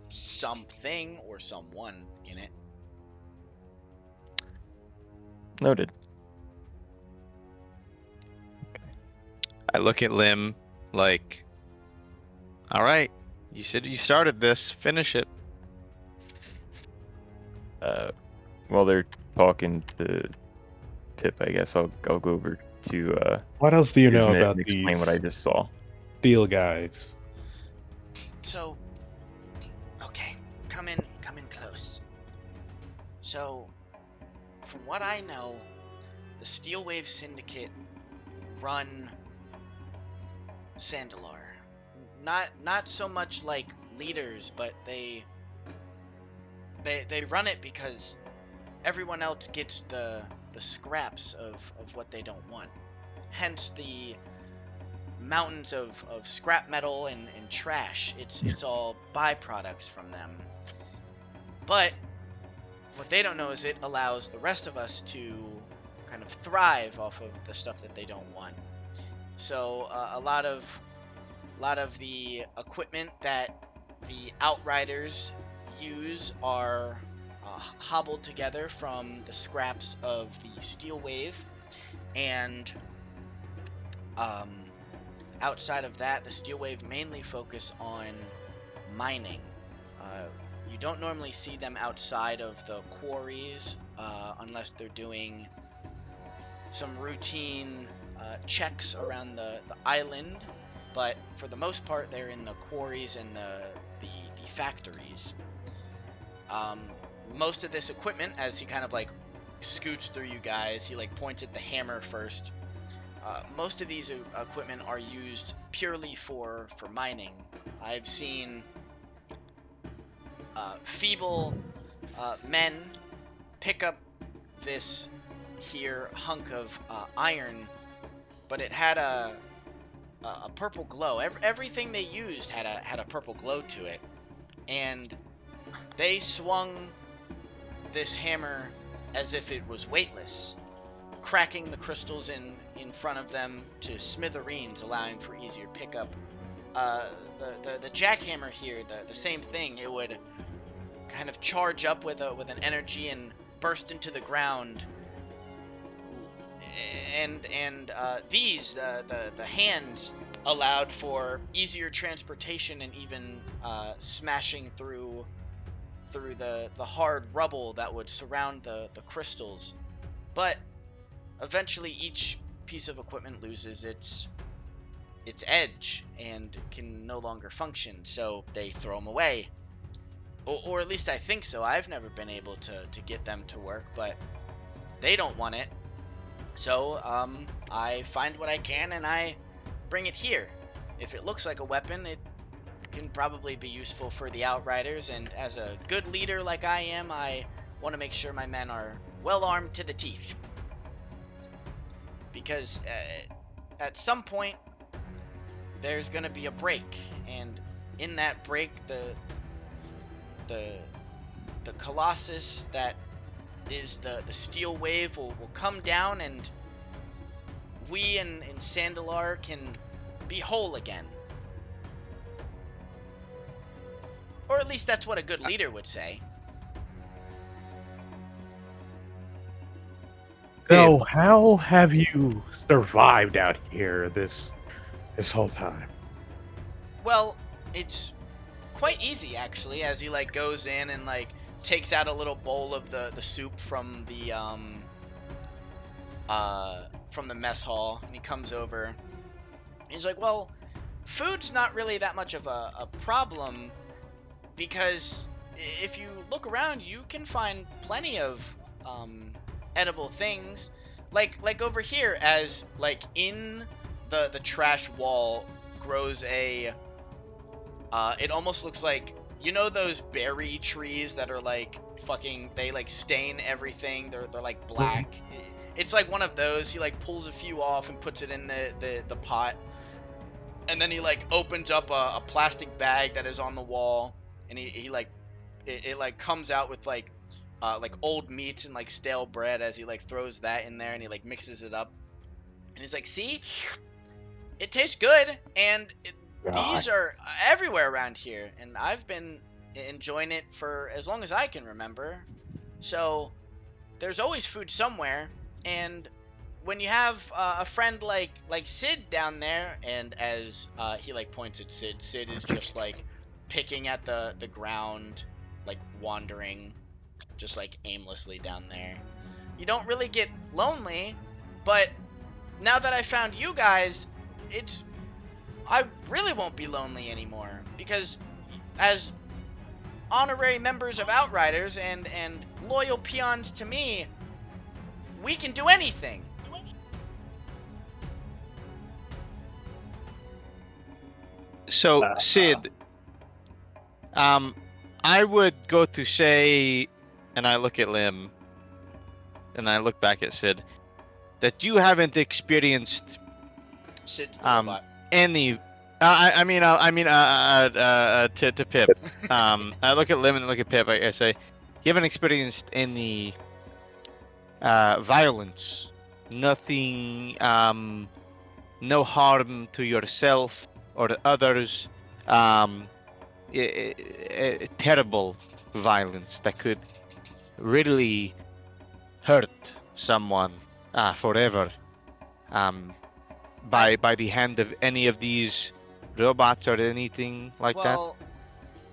something or someone in it. Noted. I look at Lim like, all right, you said you started this, finish it. While they're talking to Pip, I guess I'll go over to What else do you know Ismit about and these explain what I just saw. steel guys? So, okay, come in close. So, from what I know, the Steel Wave Syndicate run Sandalar. Not so much like leaders, but they run it because everyone else gets the scraps of what they don't want. Hence the mountains of scrap metal and trash. It's all byproducts from them. But what they don't know is it allows the rest of us to kind of thrive off of the stuff that they don't want. So a lot of the equipment that the Outriders use are hobbled together from the scraps of the Steel Wave, and outside of that, the Steel Wave mainly focus on mining. You don't normally see them outside of the quarries unless they're doing some routine checks around the island, but for the most part, they're in the quarries and the factories. Most of this equipment, as he kind of like scoots through you guys, he like points at the hammer first. Most of these equipment are used purely for mining. I've seen feeble men pick up this here hunk of iron, but it had a purple glow. Everything they used had a purple glow to it, and they swung this hammer as if it was weightless, cracking the crystals in front of them to smithereens, allowing for easier pickup. The jackhammer here, the same thing. It would kind of charge up with an energy and burst into the ground. And these the hands allowed for easier transportation and even smashing through the hard rubble that would surround the crystals. But eventually each piece of equipment loses its edge and can no longer function, so they throw them away. Or at least I think so. I've never been able to get them to work, but they don't want it. So I find what I can and I bring it here. If it looks like a weapon, it can probably be useful for the Outriders, and as a good leader like I am, I want to make sure my men are well armed to the teeth. Because at some point, there's going to be a break, and in that break, the Colossus that is the steel wave will come down, and we in Sandalar can be whole again. Or at least that's what a good leader would say. So, how have you survived out here this whole time? Well, it's quite easy actually, as he like goes in and like takes out a little bowl of the soup from the mess hall, and he comes over. He's like, well, food's not really that much of a problem, because if you look around, you can find plenty of edible things. Like over here, as like in the trash wall grows a it almost looks like, you know those berry trees that are like fucking, they like stain everything, they're like black. It's like one of those. He like pulls a few off and puts it in the pot, and then he like opens up a plastic bag that is on the wall, and he like it like comes out with like old meats and like stale bread, as he like throws that in there, and he like mixes it up, and he's like, see, it tastes good, and these are everywhere around here, and I've been enjoying it for as long as I can remember. So there's always food somewhere, and when you have a friend like Sid down there, and as he like points at Sid is just like picking at the ground, like wandering just like aimlessly down there. You don't really get lonely, but now that I found you guys, I really won't be lonely anymore, because as honorary members of Outriders and loyal peons to me, we can do anything. So, Sid, I would go to say, and I look at Lim, and I look back at Sid, that you haven't experienced Sid's the robot. any. To Pip. I look at Lim and look at Pip. I say, you haven't experienced any violence, nothing, no harm to yourself or to others, terrible violence that could really hurt someone forever, by the hand of any of these robots or anything like that. Well,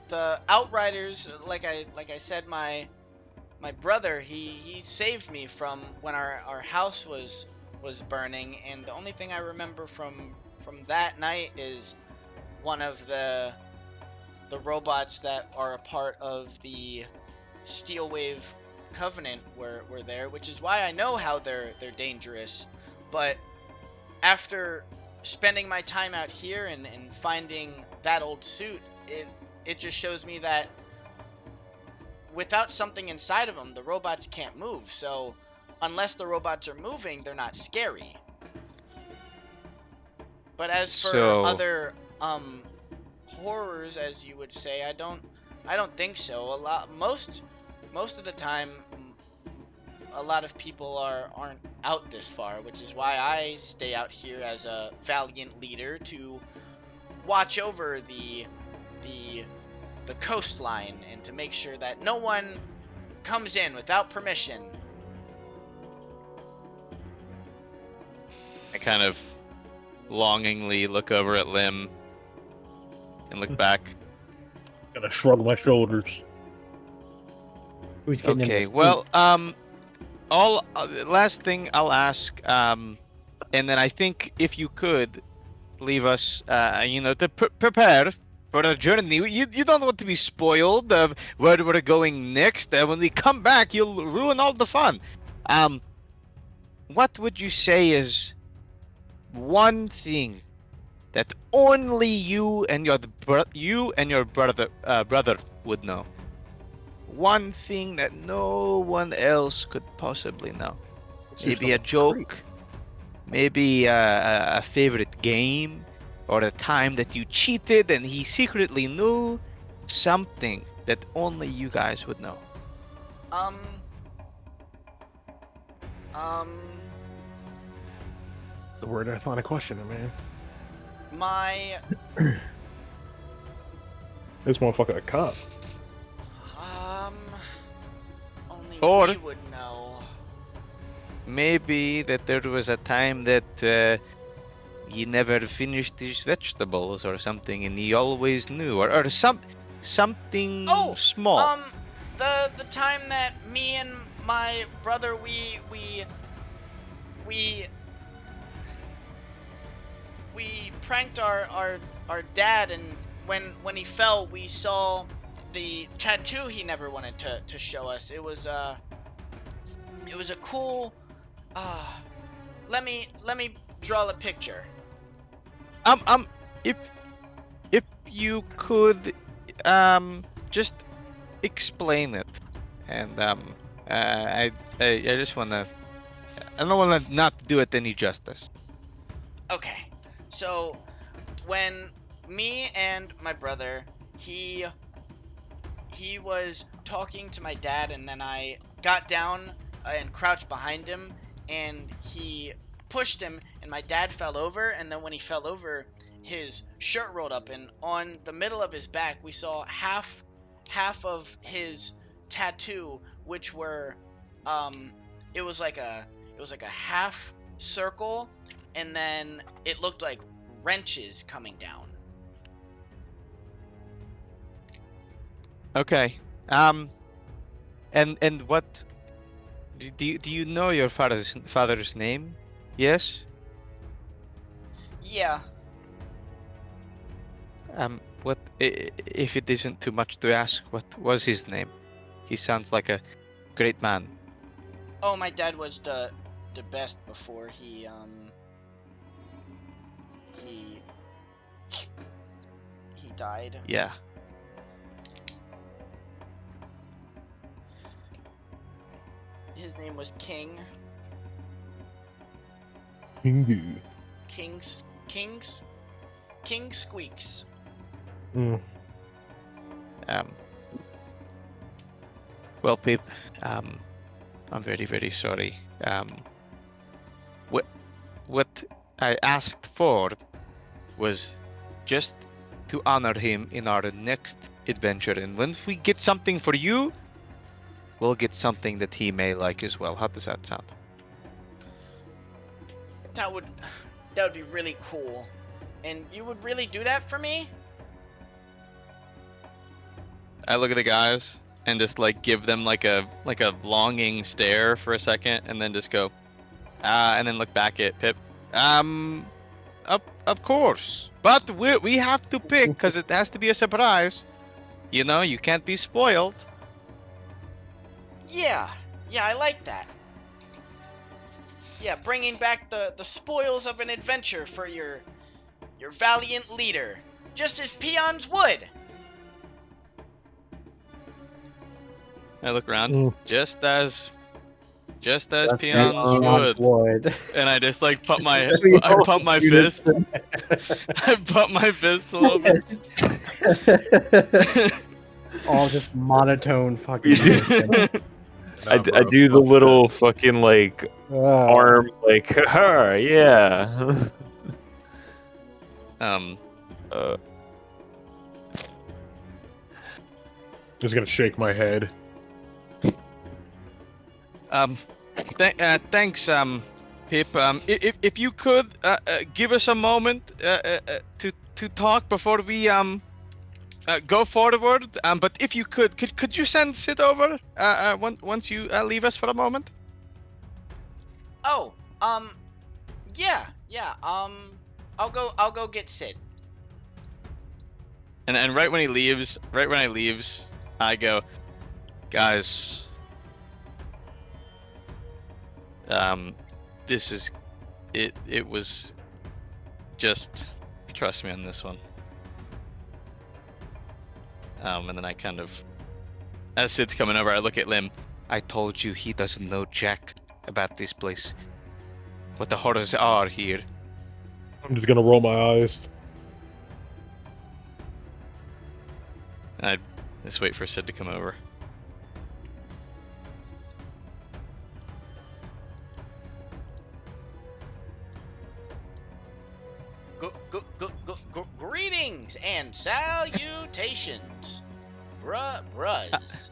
the Outriders, like I said, my brother, he saved me from when our house was was burning, and the only thing I remember from that night is one of the robots that are a part of the Steel Wave Covenant were there, which is why I know how they're dangerous. But after spending my time out here and finding that old suit, it just shows me that without something inside of them, the robots can't move. So unless the robots are moving, they're not scary. But as for So other horrors, as you would say, I don't think so. Most of the time, a lot of people aren't out this far, which is why I stay out here as a valiant leader to watch over the coastline and to make sure that no one comes in without permission. I kind of longingly look over at Lim and look back. Gonna shrug my shoulders. Who's getting in Okay, this well, all last thing I'll ask, and then I think if you could leave us, to prepare for a journey. You don't want to be spoiled of where we're going next. When we come back, you'll ruin all the fun. What would you say is one thing that only you and your brother would know? One thing that no one else could possibly know. Maybe a joke, maybe a favorite game, or a time that you cheated and he secretly knew. Something that only you guys would know. It's a word that's not a question, man. My This motherfucker a cop. only Or- we would know. Maybe that there was a time that he never finished his vegetables or something, and he always knew, or something Oh, small. The time that me and my brother we pranked our dad, and when he fell, we saw the tattoo he never wanted to show us. It was a cool. Let me draw a picture. If you could just explain it, and I just wanna, I don't wanna not do it any justice. Okay, so when me and my brother, he was talking to my dad, and then I got down and crouched behind him, and he pushed him, and my dad fell over, and then when he fell over, his shirt rolled up, and on the middle of his back, we saw half of his tattoo, which were, it was like a half circle, and then it looked like wrenches coming down. Okay. And what do you know your father's name? Yes. Yeah. What if it isn't too much to ask? What was his name? He sounds like a great man. Oh, my dad was the best before he died. Yeah. His name was King. King Squeaks. Well, Pip, I'm very, very sorry. What I asked for was just to honor him in our next adventure, and when we get something for you, we'll get something that he may like as well. How does that sound? That would be really cool. And you would really do that for me? I look at the guys and just like give them like a longing stare for a second, and then just go, and then look back at Pip. Of course, but we have to pick because it has to be a surprise. You know, you can't be spoiled. Yeah, I like that. Yeah, bringing back the spoils of an adventure for your valiant leader, just as peons would. I look around, Mm. just as That's peons Peons would, and I just like pump my We I all pump my do this. fist. I pump my fist a little bit. All just monotone fucking. You do. motion. I do the little fucking like Ah. arm like haha, yeah. uh, Just gonna shake my head. Thanks, Pip. If you could give us a moment to talk before we go forward. But if you could you send Sid over once you leave us for a moment? Oh, yeah, I'll go get Sid. And right when I leaves, I go, guys. This is it. It was just trust me on this one. And then I kind of, as Sid's coming over, I look at Lim. I told you he doesn't know jack about this place. What the horrors are here. I'm just gonna roll my eyes. And I just wait for Sid to come over. Greetings and salutations, bruz.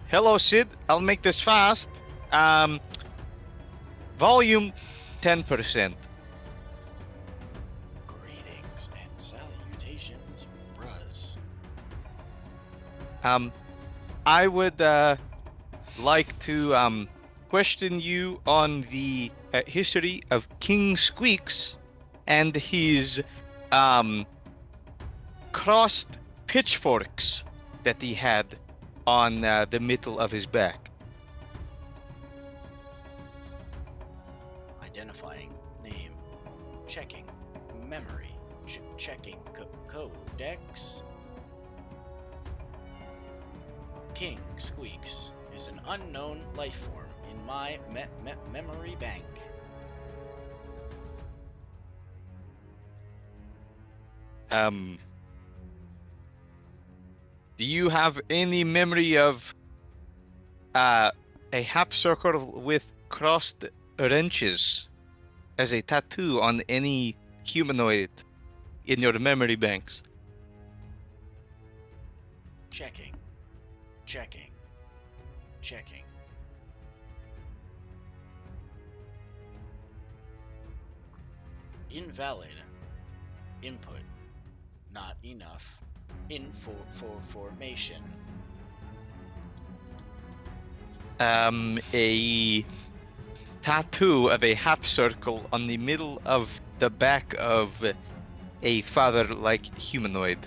Hello, Sid. I'll make this fast. Volume 10%. Greetings and salutations, bruz. I would like to question you on the history of King Squeaks and his crossed pitchforks that he had on the middle of his back. Identifying name, checking memory, checking codex. King Squeaks is an unknown life form in my memory bank. Do you have any memory of a half circle with crossed wrenches as a tattoo on any humanoid in your memory banks? Checking. Invalid. Input. Not enough. Formation. A tattoo of a half circle on the middle of the back of a father-like humanoid.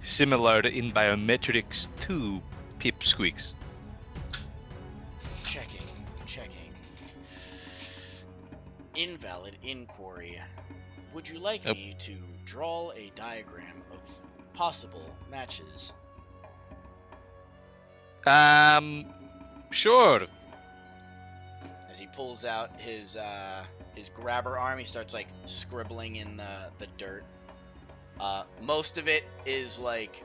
Similar in biometrics to Pipsqueaks. Checking. Invalid inquiry. Would you like me to draw a diagram of possible matches? Sure. As he pulls out his grabber arm, he starts like scribbling in the dirt. Most of it is like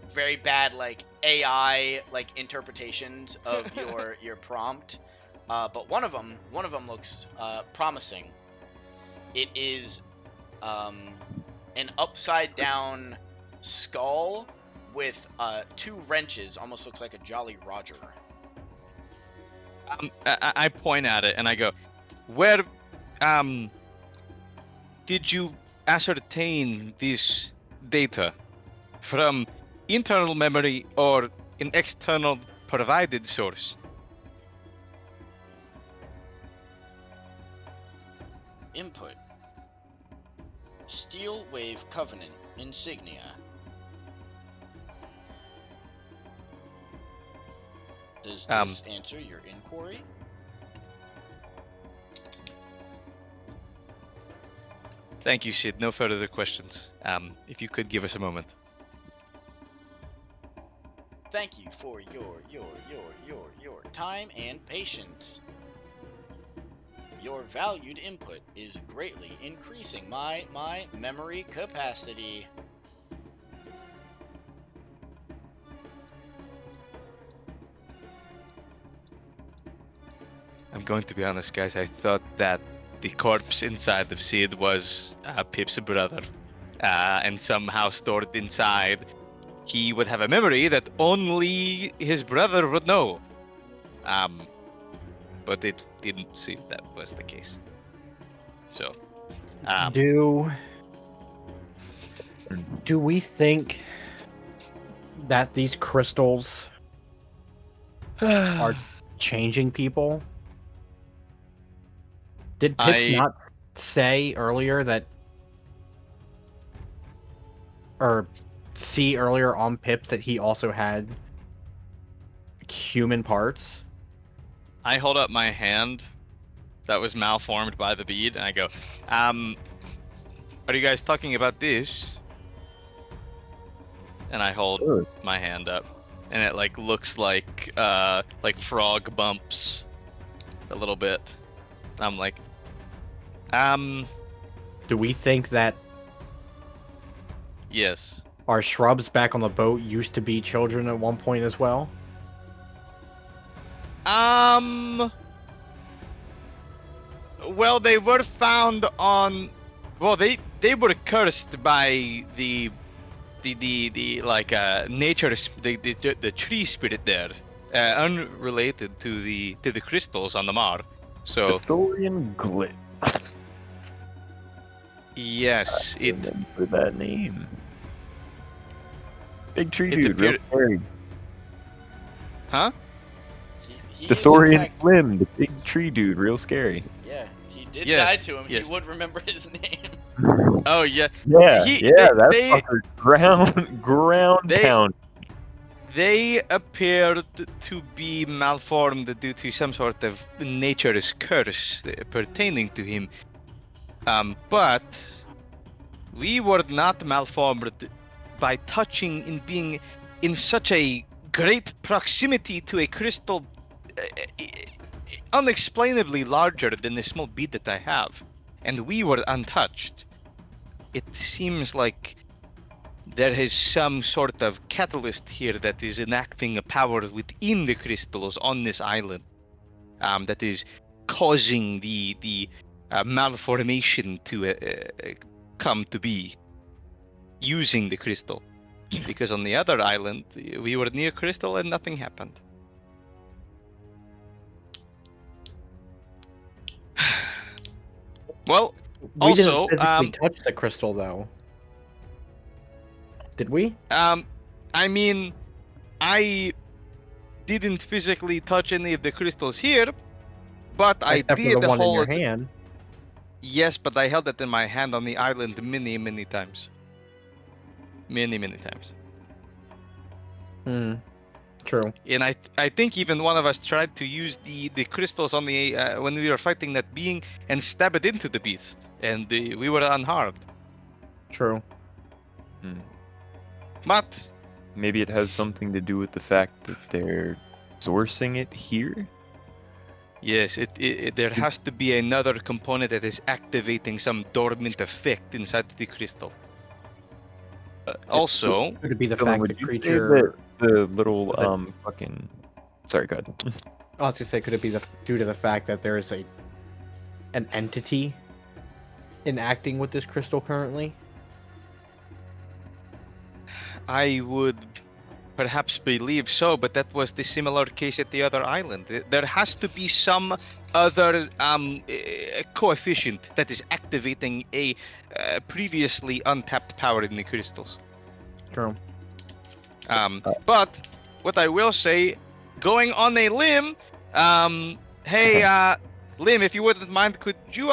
very bad like AI like interpretations of your prompt. But one of them looks promising. It is an upside down skull with 2 wrenches. Almost looks like a Jolly Roger. I point at it and I go, where did you ascertain this data? From internal memory or an external provided source? Input. Steel Wave Covenant insignia. Does this answer your inquiry? Thank you, Sid. No further questions. If you could give us a moment. Thank you for your time and patience. Your valued input is greatly increasing my memory capacity. I'm going to be honest, guys. I thought that the corpse inside of Sid was Pip's brother, and somehow stored inside, he would have a memory that only his brother would know. But it didn't seem that was the case. So, do we think that these crystals are changing people? Did Pips not say earlier that, or see earlier on Pips that he also had human parts? I hold up my hand that was malformed by the bead, and I go, are you guys talking about this? And I hold my hand up, and it like looks like frog bumps a little bit. I'm like, do we think that yes, our shrubs back on the boat used to be children at one point as well? Well, they were found on. Well, they were cursed by the nature, the tree spirit there, unrelated to the crystals on the Mar. So The Thorian Glit. yes, I remember that name. Big tree dude, appeared... real scary. Huh? He The is, Thorian in fact, Limb, the big tree dude, real scary. Yeah, he did Yes, die to him. yes. He would remember his name. Oh yeah. Yeah, that they, fucker ground pound. They appeared to be malformed due to some sort of nature's curse pertaining to him. But we were not malformed by touching and being in such a great proximity to a crystal unexplainably larger than the small bead that I have. And we were untouched. It seems like there is some sort of catalyst here that is enacting a power within the crystals on this island, that is causing the malformation to come to be using the crystal. Because on the other island, we were near crystal and nothing happened. Well, we didn't physically touch the crystal, though. Did we? I mean, I didn't physically touch any of the crystals here, but Except I did for the one in hold your it. hand. Yes, but I held it in my hand on the island many, many times. Many, many times. True. And I think even one of us tried to use the crystals on the when we were fighting that being and stab it into the beast, and we were unharmed. True. But maybe it has something to do with the fact that they're sourcing it here. Yes, there has to be another component that is activating some dormant effect inside the crystal. Also, could it be the Dylan, fact would the you say creature, that the little fucking? Sorry, go ahead. I was gonna say, could it be due to the fact that there is an entity enacting with this crystal currently? I would perhaps believe so, but that was the similar case at the other island. There has to be some other coefficient that is activating a previously untapped power in the crystals. True. But what I will say, going on a limb, hey, Lim, if you wouldn't mind, could you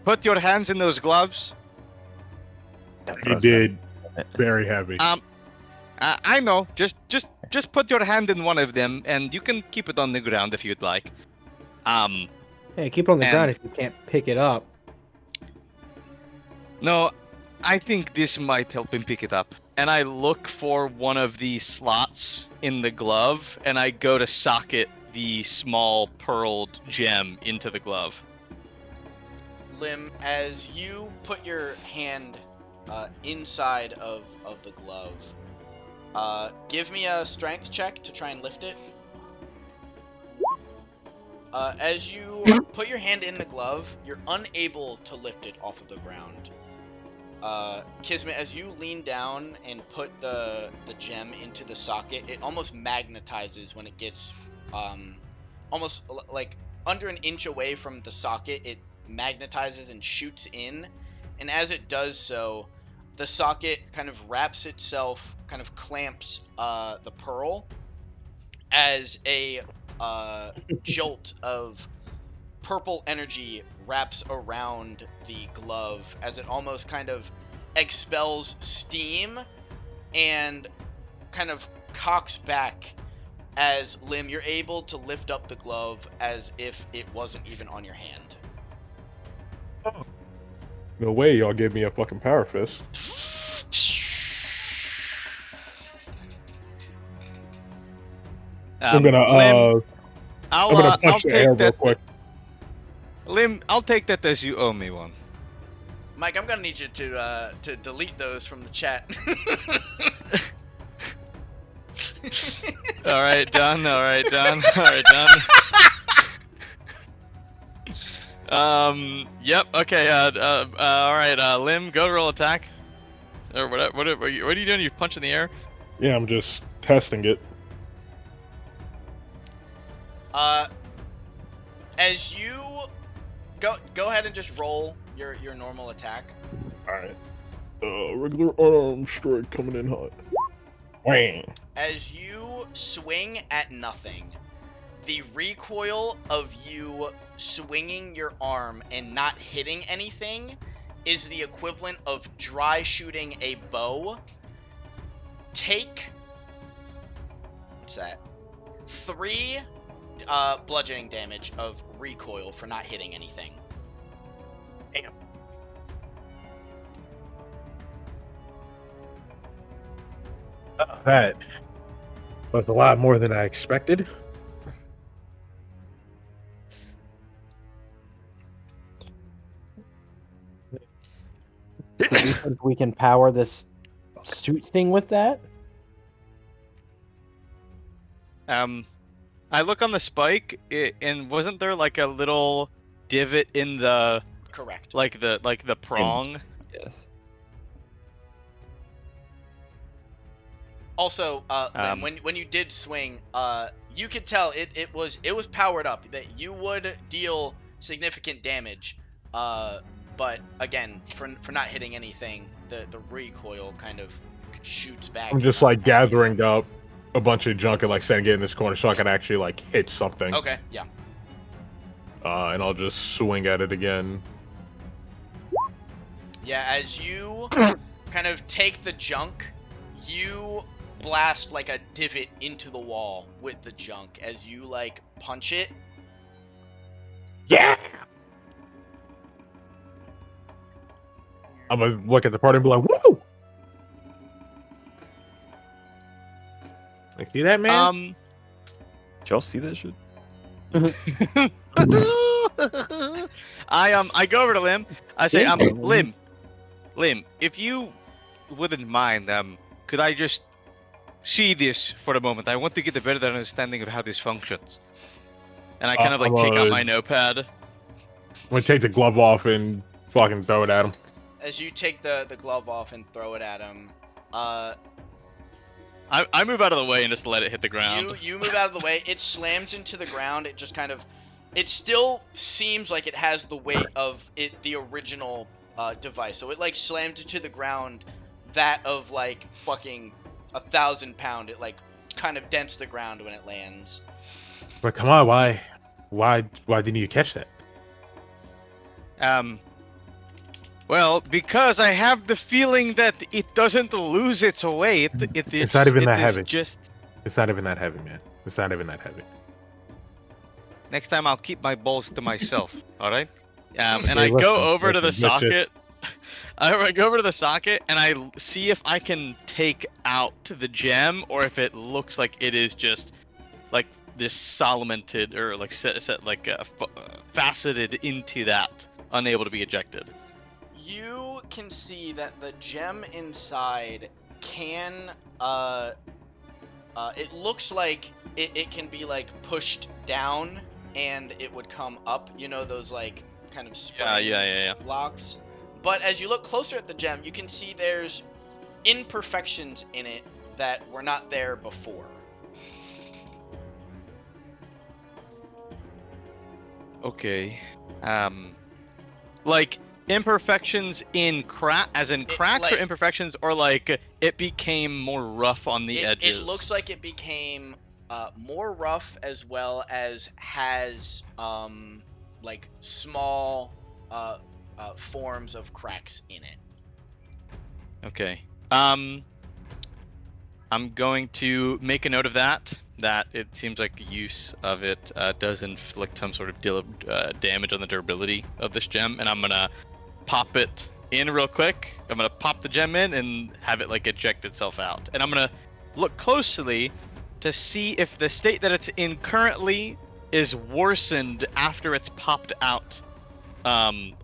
put your hands in those gloves. That's what I He was gonna- did very heavy. I know. Just put your hand in one of them, and you can keep it on the ground if you'd like. Hey, keep it on the ground And- if you can't pick it up. No, I think this might help him pick it up. And I look for one of the slots in the glove, and I go to socket the small pearled gem into the glove. Lim, as you put your hand inside of the glove, give me a strength check to try and lift it. As you put your hand in the glove, you're unable to lift it off of the ground. Kismet, as you lean down and put the gem into the socket, it almost magnetizes when it gets almost like under an inch away from the socket. It magnetizes and shoots in, and as it does so, the socket kind of wraps itself, kind of clamps the pearl as a jolt of purple energy wraps around the glove as it almost kind of expels steam and kind of cocks back. As Lim, you're able to lift up the glove as if it wasn't even on your hand. No way, y'all gave me a fucking power fist. I'm gonna Lim, I'm gonna I'll punch the air take real that. quick. Lim, I'll take that as you owe me one. Mike, I'm gonna need you to delete those from the chat. All right, done. All right, done. All right, done. Yep. Okay. All right. Lim, go to roll attack. Or what are you doing? You punch in the air? Yeah, I'm just testing it. As you go ahead and just roll your normal attack. All right. Regular unarmed strike coming in hot. Whang. As you swing at nothing, the recoil of you swinging your arm and not hitting anything is the equivalent of dry shooting a bow. Take, what's that? 3 bludgeoning damage of recoil for not hitting anything. Damn. That was a lot more than I expected. Do you think we can power this suit thing with that? I look on the spike, and wasn't there like a little divot in the Correct. like the prong? Yes. Also, Lim, when you did swing, you could tell it was powered up, that you would deal significant damage. But again, for not hitting anything, the recoil kind of shoots back. I'm just like gathering up a bunch of junk and like setting it in this corner so I can actually like hit something. Okay, yeah. And I'll just swing at it again. Yeah, as you kind of take the junk, you blast like a divot into the wall with the junk as you like punch it. Yeah. I'm gonna look at the party and be like, "Woo!" Like, see that, man? Did y'all see that shit? I go over to Lim. I say, Yeah. Lim, if you wouldn't mind, could I just see this for a moment? I want to get a better understanding of how this functions. And I kind of like take out my notepad. I'm gonna take the glove off and fucking throw it at him. As you take the glove off and throw it at him, I move out of the way and just let it hit the ground. you move out of the way. It slams into the ground. It just kind of, it still seems like it has the weight of the original device. So it like slams into the ground, that of like fucking 1,000 pound. It like kind of dents the ground when it lands. But come on, why didn't you catch that? Well, because I have the feeling that it doesn't lose its weight. It's not even that is heavy. just. It's not even that heavy, man. It's not even that heavy. Next time I'll keep my balls to myself. All right. And Hey, I go listen, over to the listen, let's socket. I go over to the socket and see if I can take out the gem, or if it looks like it is just like this solomented or like faceted into that, unable to be ejected. You can see that the gem inside can it looks like it can be like pushed down and it would come up, you know, those like kind of spring Yeah. locks. But as you look closer at the gem, you can see there's imperfections in it that were not there before. Okay. Like imperfections in cracks, like- or imperfections, or like it became more rough on the edges. It looks like it became more rough, as well as has like small forms of cracks in it. Okay. I'm going to make a note of that. That it seems like use of it does inflict some sort of damage on the durability of this gem, and I'm gonna pop it in real quick. I'm gonna pop the gem in and have it like eject itself out, and I'm gonna look closely to see if the state that it's in currently is worsened after it's popped out,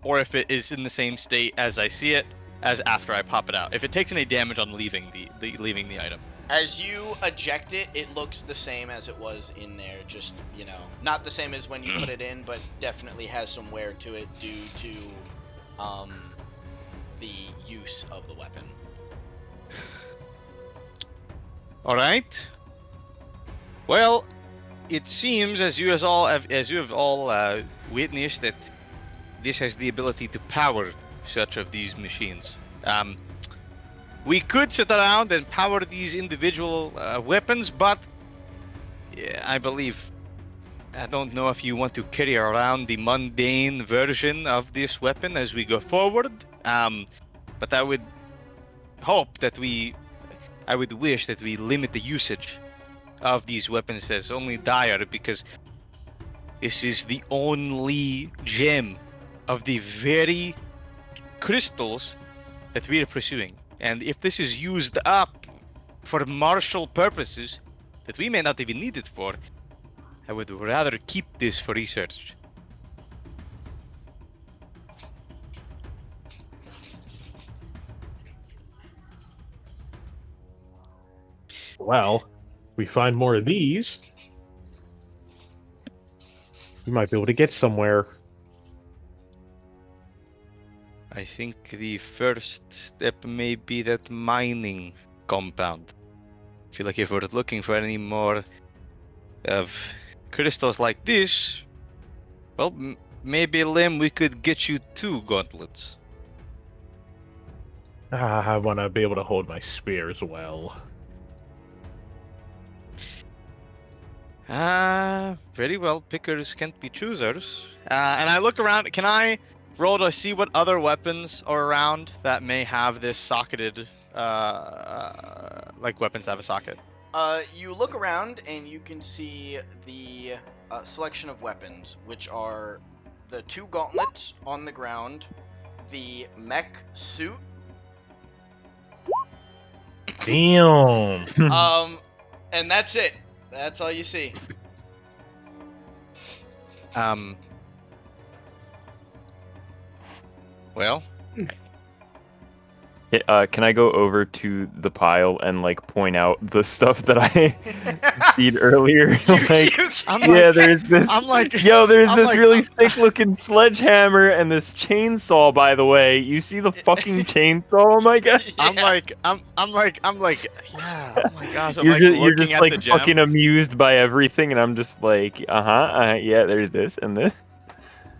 or if it is in the same state as I see it as after I pop it out. If it takes any damage on leaving the item. As you eject it, it looks the same as it was in there, just, you know, not the same as when you put it in, but definitely has some wear to it due to the use of the weapon. All right. Well, it seems as you have all witnessed that this has the ability to power such of these machines. We could sit around and power these individual weapons, but I don't know if you want to carry around the mundane version of this weapon as we go forward. But I would wish that we limit the usage of these weapons as only dire, because this is the only gem of the very crystals that we are pursuing. And if this is used up for martial purposes that we may not even need it for, I would rather keep this for research. Well, we find more of these, we might be able to get somewhere. I think the first step may be that mining compound. I feel like if we're looking for any more of crystals like this, well, maybe, Lim, we could get you 2 gauntlets. I want to be able to hold my spear as well. Very well. Pickers can't be choosers. And I look around. Can I roll to see what other weapons are around that may have this socketed, like weapons that have a socket? You look around and you can see the selection of weapons, which are the 2 gauntlets on the ground, the mech suit, Damn. and that's it. That's all you see. Well, Can I go over to the pile and like point out the stuff that I seed earlier? Like, there's this. I'm like, there's I'm this like, really sick-looking sledgehammer and this chainsaw. By the way, you see the fucking chainsaw? Oh my god! Yeah. I'm like, yeah. Oh my gosh! I'm You're like just, looking at the gem. fucking amused by everything, and I'm just like, yeah, there's this and this.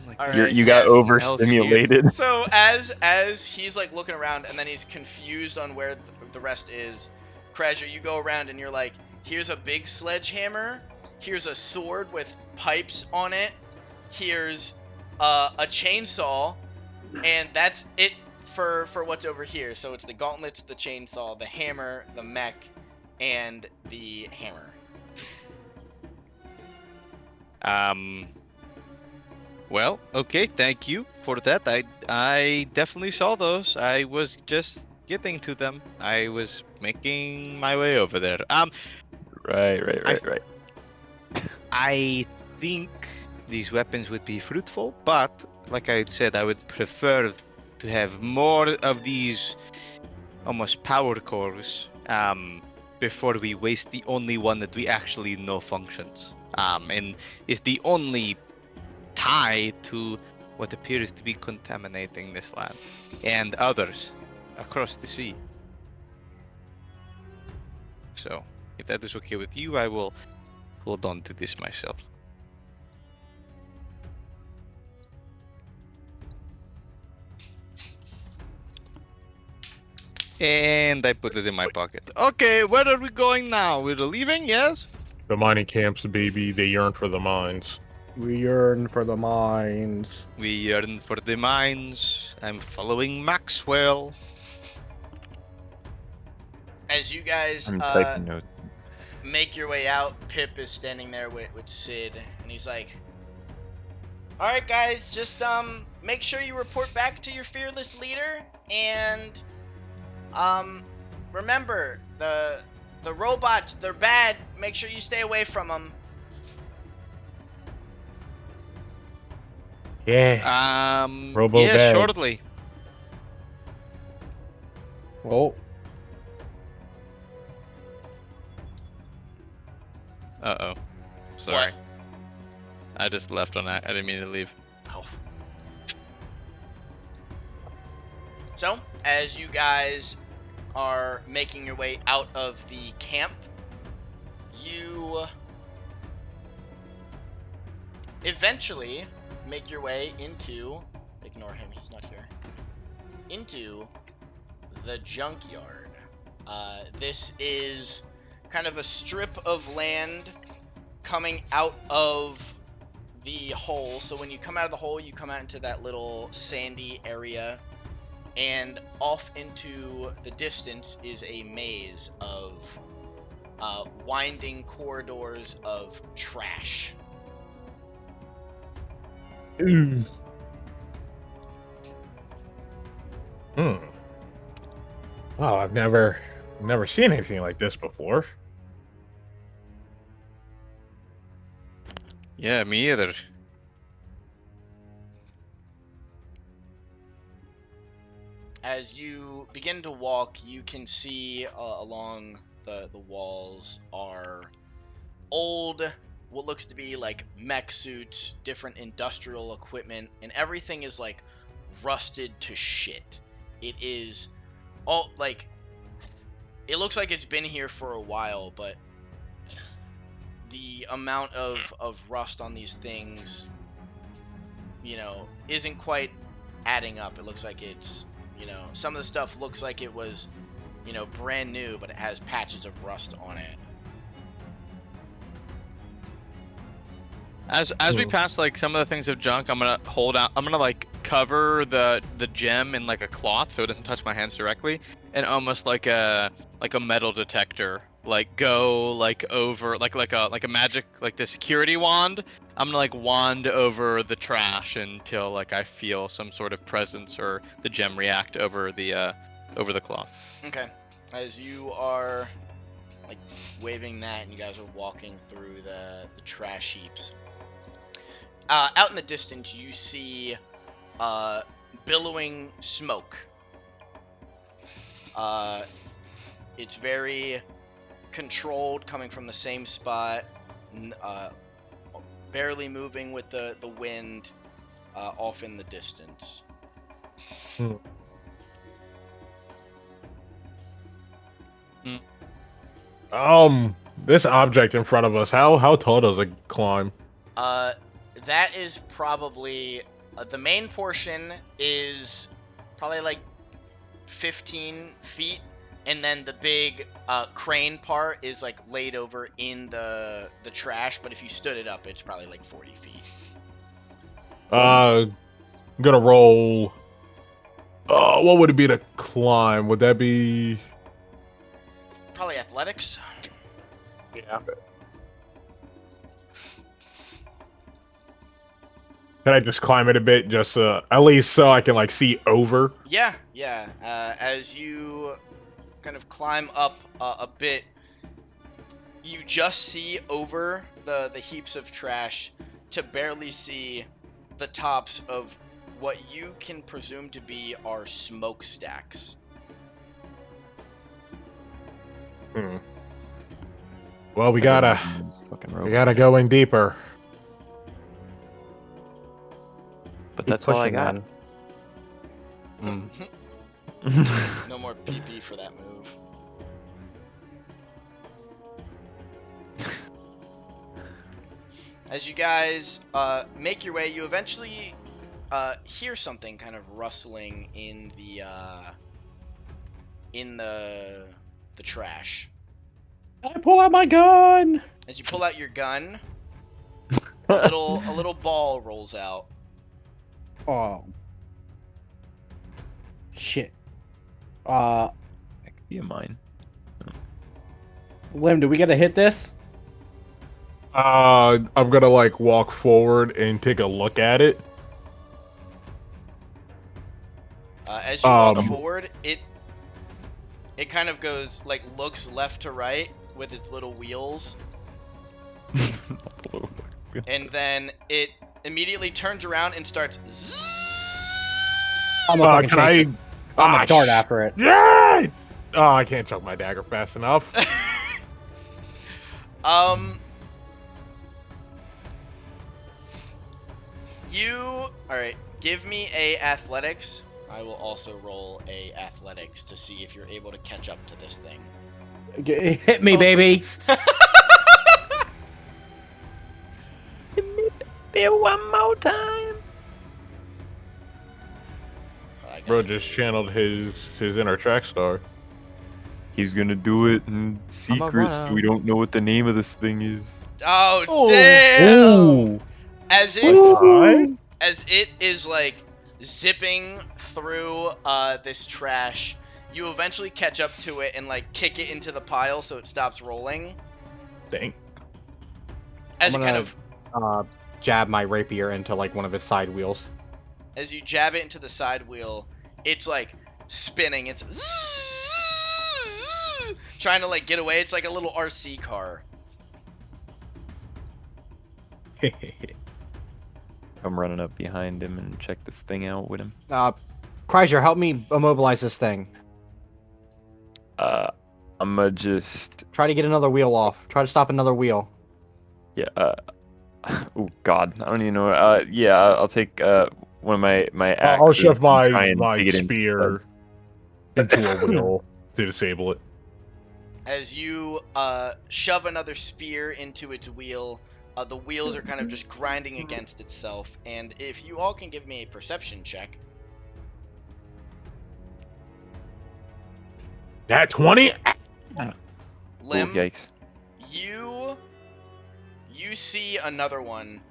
I'm like, All there's right, You got yes. nothing else here. overstimulated. So as he's like looking around and then he's confused on where the rest is, Crasher, you go around and you're like, here's a big sledgehammer, here's a sword with pipes on it, here's a chainsaw, and that's it. for what's over here. So it's the gauntlets, the chainsaw, the hammer, the mech, and the hammer. Well, okay, thank you for that. I definitely saw those. I was just getting to them. I was making my way over there. Right. I think these weapons would be fruitful, but like I said, I would prefer to have more of these almost power cores before we waste the only one that we actually know functions. And is the only tie to what appears to be contaminating this land and others across the sea. So, if that is okay with you, I will hold on to this myself. And I put it in my pocket. Okay, where are we going now? We're leaving, yes? The mining camps, baby, they yearn for the mines. We yearn for the mines. We yearn for the mines. I'm following Maxwell. As you guys I'm taking notes. make your way out, Pip is standing there with Sid, and he's like, "All right, guys, just make sure you report back to your fearless leader, and remember the robots, they're bad. Make sure you stay away from them." Yeah. Robo Yes, bag. shortly. Oh, Uh-oh. Sorry. I just left on that. I didn't mean to leave. Oh. So, as you guys are making your way out of the camp, you eventually make your way into, ignore him, he's not here, into the junkyard. This is kind of a strip of land coming out of the hole. So when you come out of the hole, you come out into that little sandy area, and off into the distance is a maze of winding corridors of trash. Ooh. Oh, I've never seen anything like this before. Yeah, me either. As you begin to walk, you can see along the walls are old, what looks to be like mech suits, different industrial equipment, and everything is like rusted to shit. It is all like, it looks like it's been here for a while, but the amount of rust on these things, isn't quite adding up. It looks like it's, some of the stuff looks like it was, brand new, but it has patches of rust on it. As we pass like some of the things of junk, I'm gonna hold out. I'm gonna like cover the gem in like a cloth so it doesn't touch my hands directly, and almost like a metal detector, like go like over like a magic, like the security wand. I'm gonna like wand over the trash until like I feel some sort of presence or the gem react over the cloth. Okay. As you are like waving that, and you guys are walking through the trash heaps. Out in the distance, you see billowing smoke. It's very controlled, coming from the same spot, barely moving with the wind, off in the distance. This object in front of us, how tall does it climb? That is probably the main portion is probably like 15 feet, and then the big crane part is like laid over in the trash. But if you stood it up, it's probably like 40 feet. I'm gonna roll What would it be to climb? Would that be? Probably athletics. Yeah. Can I just climb it a bit, just at least so I can like see over? Yeah. As you kind of climb up a bit, you just see over the heaps of trash to barely see the tops of what you can presume to be our smokestacks. Hmm. Well, we gotta Fucking we robot. gotta go in deeper. But Keep that's all I pushing, got. man. No more PP for that move. As you guys make your way, you eventually hear something kind of rustling in the trash. I pull out my gun. As you pull out your gun, a little ball rolls out. Oh. Shit. That could be a mine. Lim, do we get to hit this? I'm gonna like walk forward and take a look at it. As you walk Um, forward, it kind of goes like looks left to right with its little wheels, and then it immediately turns around and starts. I'm gonna fucking can chase it. I'm gonna dart after it. Yeah! Oh, I can't chuck my dagger fast enough. Alright, give me a athletics. I will also roll a athletics to see if you're able to catch up to this thing. Hit me, baby. Hit me, baby, one more time. Bro just channeled his inner track star. He's gonna do it in secret, so we don't know what the name of this thing is. Oh, Oh. damn! As it What? as it is like zipping through this trash, you eventually catch up to it and like kick it into the pile so it stops rolling. Dang. As I'm you kind gonna- of Jab my rapier into like one of its side wheels. as you jab it into the side wheel, it's like spinning. It's trying to like get away. It's like a little RC car. I'm running up behind him and check this thing out with him. Kreischer, help me immobilize this thing. I'm gonna just Try to get another wheel off. Try to stop another wheel. yeah. Oh God, I don't even know. Yeah, I'll take one of my axes. I'll shove and try my and my dig it in. spear into a wheel to disable it. As you shove another spear into its wheel, the wheels are kind of just grinding against itself. And if you all can give me a perception check. That 20? Lim, Oh, yikes! you see another one,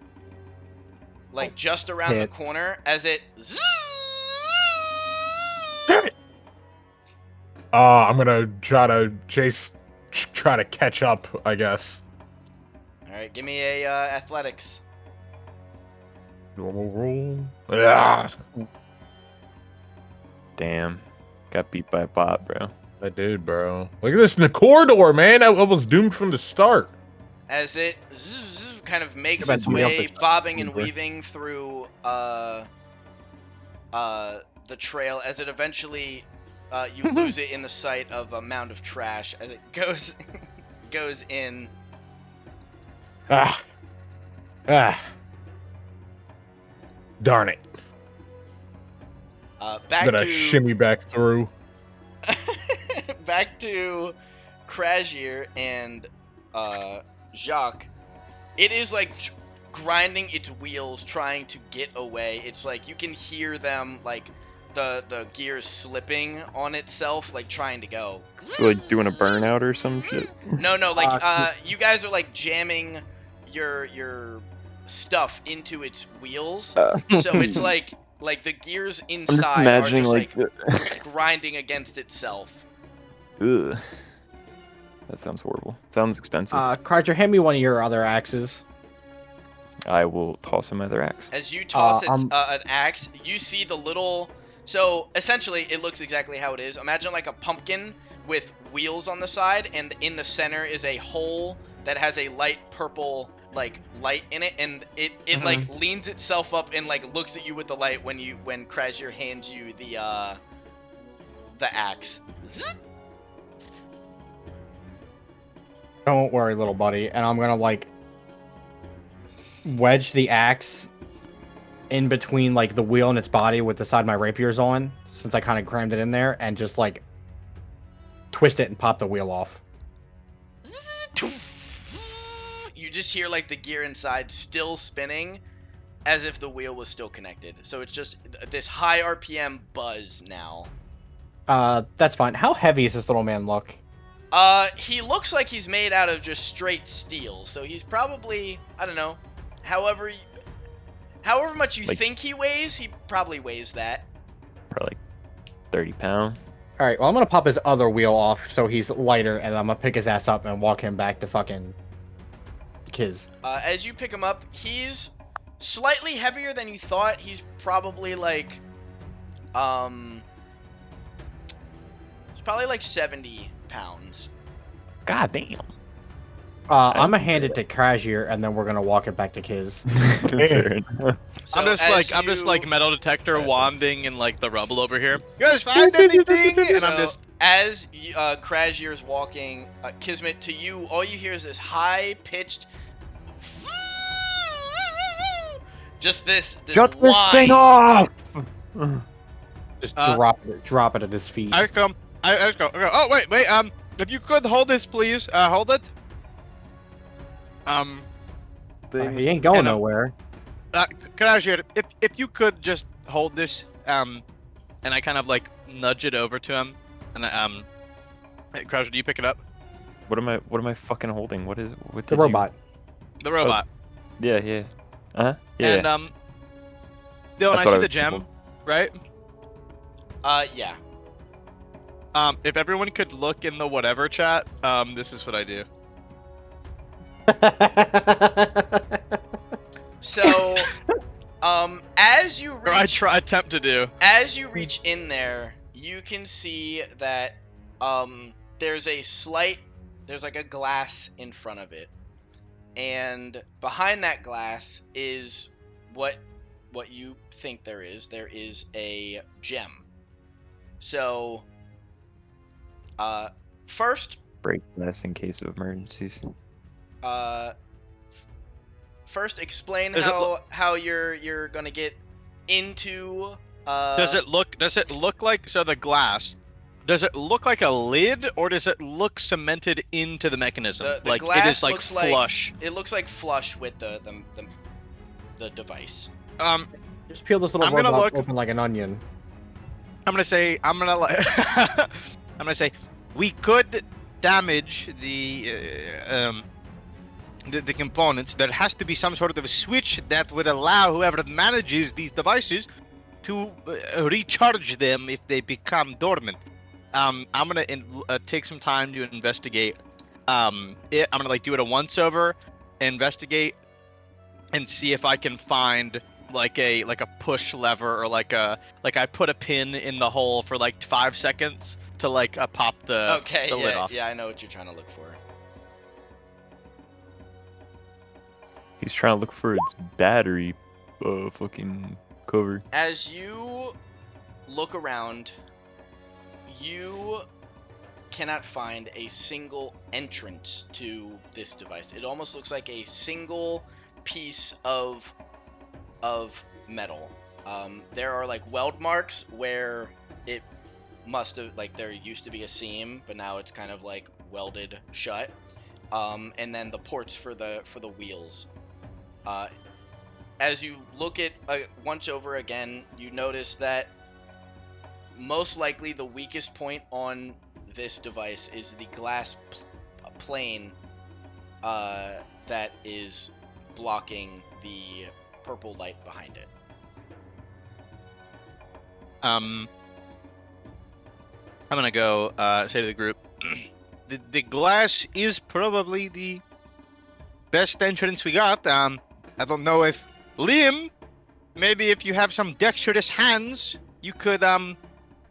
like just around the Hit. corner, as it. I'm gonna try to catch up, I guess. All right, give me a athletics. Normal roll. Yeah, Damn, got beat by a bot, bro. I did, bro. Look at this in the corridor, man. I was doomed from the start. As it kind of makes About its somebody way, else's bobbing and number. weaving through the trail, as it eventually you lose it in the sight of a mound of trash as it goes goes in. Ah. Darn it. Back Gonna to shimmy back through. back to Krasir and Jacques. It is like grinding its wheels trying to get away. It's like you can hear them like the gears slipping on itself, like trying to go. So like doing a burnout or some shit. No, like you guys are like jamming your stuff into its wheels. So it's like Like the gears I'm just inside are imagining just like. like grinding against itself. Ugh. That sounds horrible. Sounds expensive. Carter, hand me one of your other axes. I will toss him other axe. As you toss I'm- an axe, you see the little. So essentially, it looks exactly how it is. Imagine like a pumpkin with wheels on the side, and in the center is a hole that has a light purple like light in it, and it like leans itself up and like looks at you with the light when Krasir hands you the axe. Don't worry, little buddy. And I'm gonna like wedge the axe in between like the wheel and its body with the side my rapier's on, since I kind of crammed it in there, and just like twist it and pop the wheel off. You just hear like the gear inside still spinning as if the wheel was still connected. So it's just this high RPM buzz now. That's fine. How heavy does this little man look? He looks like he's made out of just straight steel. So he's probably, I don't know, however much you Like- think he weighs, he probably weighs that. Probably like 30 pounds. All right. Well, I'm gonna pop his other wheel off so he's lighter, and I'm gonna pick his ass up and walk him back to fucking Kiz. As you pick him up, he's slightly heavier than you thought. He's probably like, it's probably like 70 pounds. God damn. I'm gonna hand it to Krasir, and then we're gonna walk it back to Kiz. Fair enough. So I'm just as like you- metal detector wanding in like the rubble over here. You guys find anything? And So, I'm just as Krasir's walking, Kismet, to you, all you hear is this high-pitched, just this Shut this whine. thing off! Just Uh, drop it at his feet. I come. I just go. Okay. Oh wait. If you could hold this, please. Hold it. He ain't going and, nowhere. Krasir, if you could just hold this, and I kind of like nudge it over to him, and hey, Krasir, do you pick it up? What am I fucking holding? What is what The did you- robot. The robot. Yeah, yeah. Uh-huh. Yeah. And Dylan, I I thought see I the was gem, able- right? Yeah. If everyone could look in the whatever chat, this is what I do. So, as you Or I reach, attempt to do. as you reach in there, you can see that there's like a glass in front of it, and behind that glass is what you think there is. There is a gem. So, first, Break glass in case of emergencies. first explain Does it how you're gonna get into. Does it look like so the glass? Does it look like a lid, or does it look cemented into the mechanism? The like it glass is like looks like- flush. It looks like flush with the device. Just peel this little I'm gonna robot look- open like an onion. I'm gonna say we could damage the components. There has to be some sort of a switch that would allow whoever manages these devices to recharge them if they become dormant. I'm gonna take some time to investigate. I'm gonna like do it a once over, investigate, and see if I can find like a push lever or like I put a pin in the hole for like 5 seconds to like pop the lid off. Yeah, I know what you're trying to look for. He's trying to look for its battery fucking cover. As you look around, you cannot find a single entrance to this device. It almost looks like a single piece of metal. There are like weld marks where it must have, like, there used to be a seam, but now it's kind of like welded shut. And then the ports for the wheels. As you look at once over again, you notice that most likely the weakest point on this device is the glass plane that is blocking the purple light behind it. I'm gonna go say to the group, the glass is probably the best entrance we got. I don't know if Liam, maybe if you have some dexterous hands, you could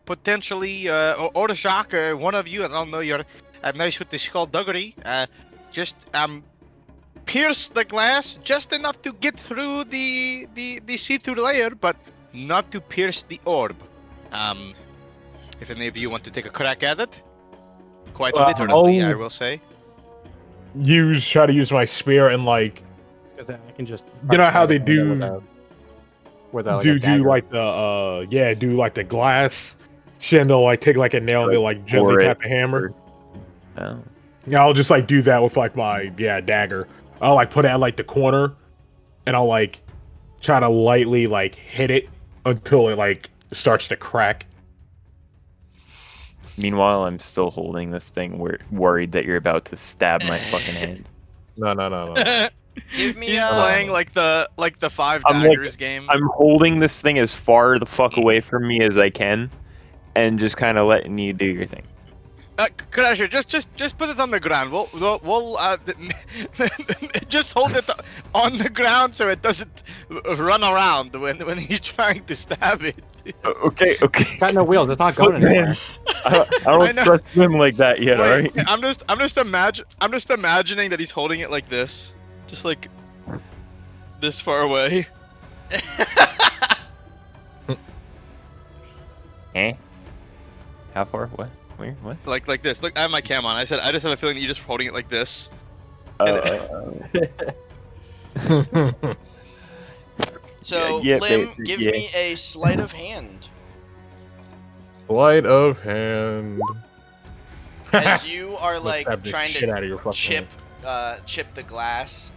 potentially or Jacques, one of you. I don't know. You're nice with the skullduggery. Just pierce the glass just enough to get through the see-through layer, but not to pierce the orb. If any of you want to take a crack at it, quite literally, I I'll will say. try to use my spear and like, Because I can just. you know how sleight they of hand it do with a, like do a dagger. like the do like the glass shit, and they'll like take like a nail and they like gently Pour it, tap a hammer. Oh. Yeah, I'll just like do that with like my dagger. I'll like put it at like the corner, and I'll like try to lightly like hit it until it like starts to crack. Meanwhile, I'm still holding this thing, worried that you're about to stab my fucking hand. No. Give me He's a. playing like the five I'm like- daggers game. I'm holding this thing as far the fuck away from me as I can, and just kind of letting you do your thing. Crasher, just put it on the ground. We'll just hold it on the ground so it doesn't run around when he's trying to stab it. Okay. Got no wheels. It's not going Man, anywhere. I I don't know. trust him like that yet. Wait, All right. I'm just imagining that he's holding it like this, just like this far away. Eh? How far? What? Where? What? Like this. Look, I have my cam on. I said I just have a feeling that you're just holding it like this. So, Yeah, Lim, babe, give yeah. me a sleight of hand. Sleight of hand. As you are Let's like stab the trying shit to out of your fucking chip hand. chip the glass,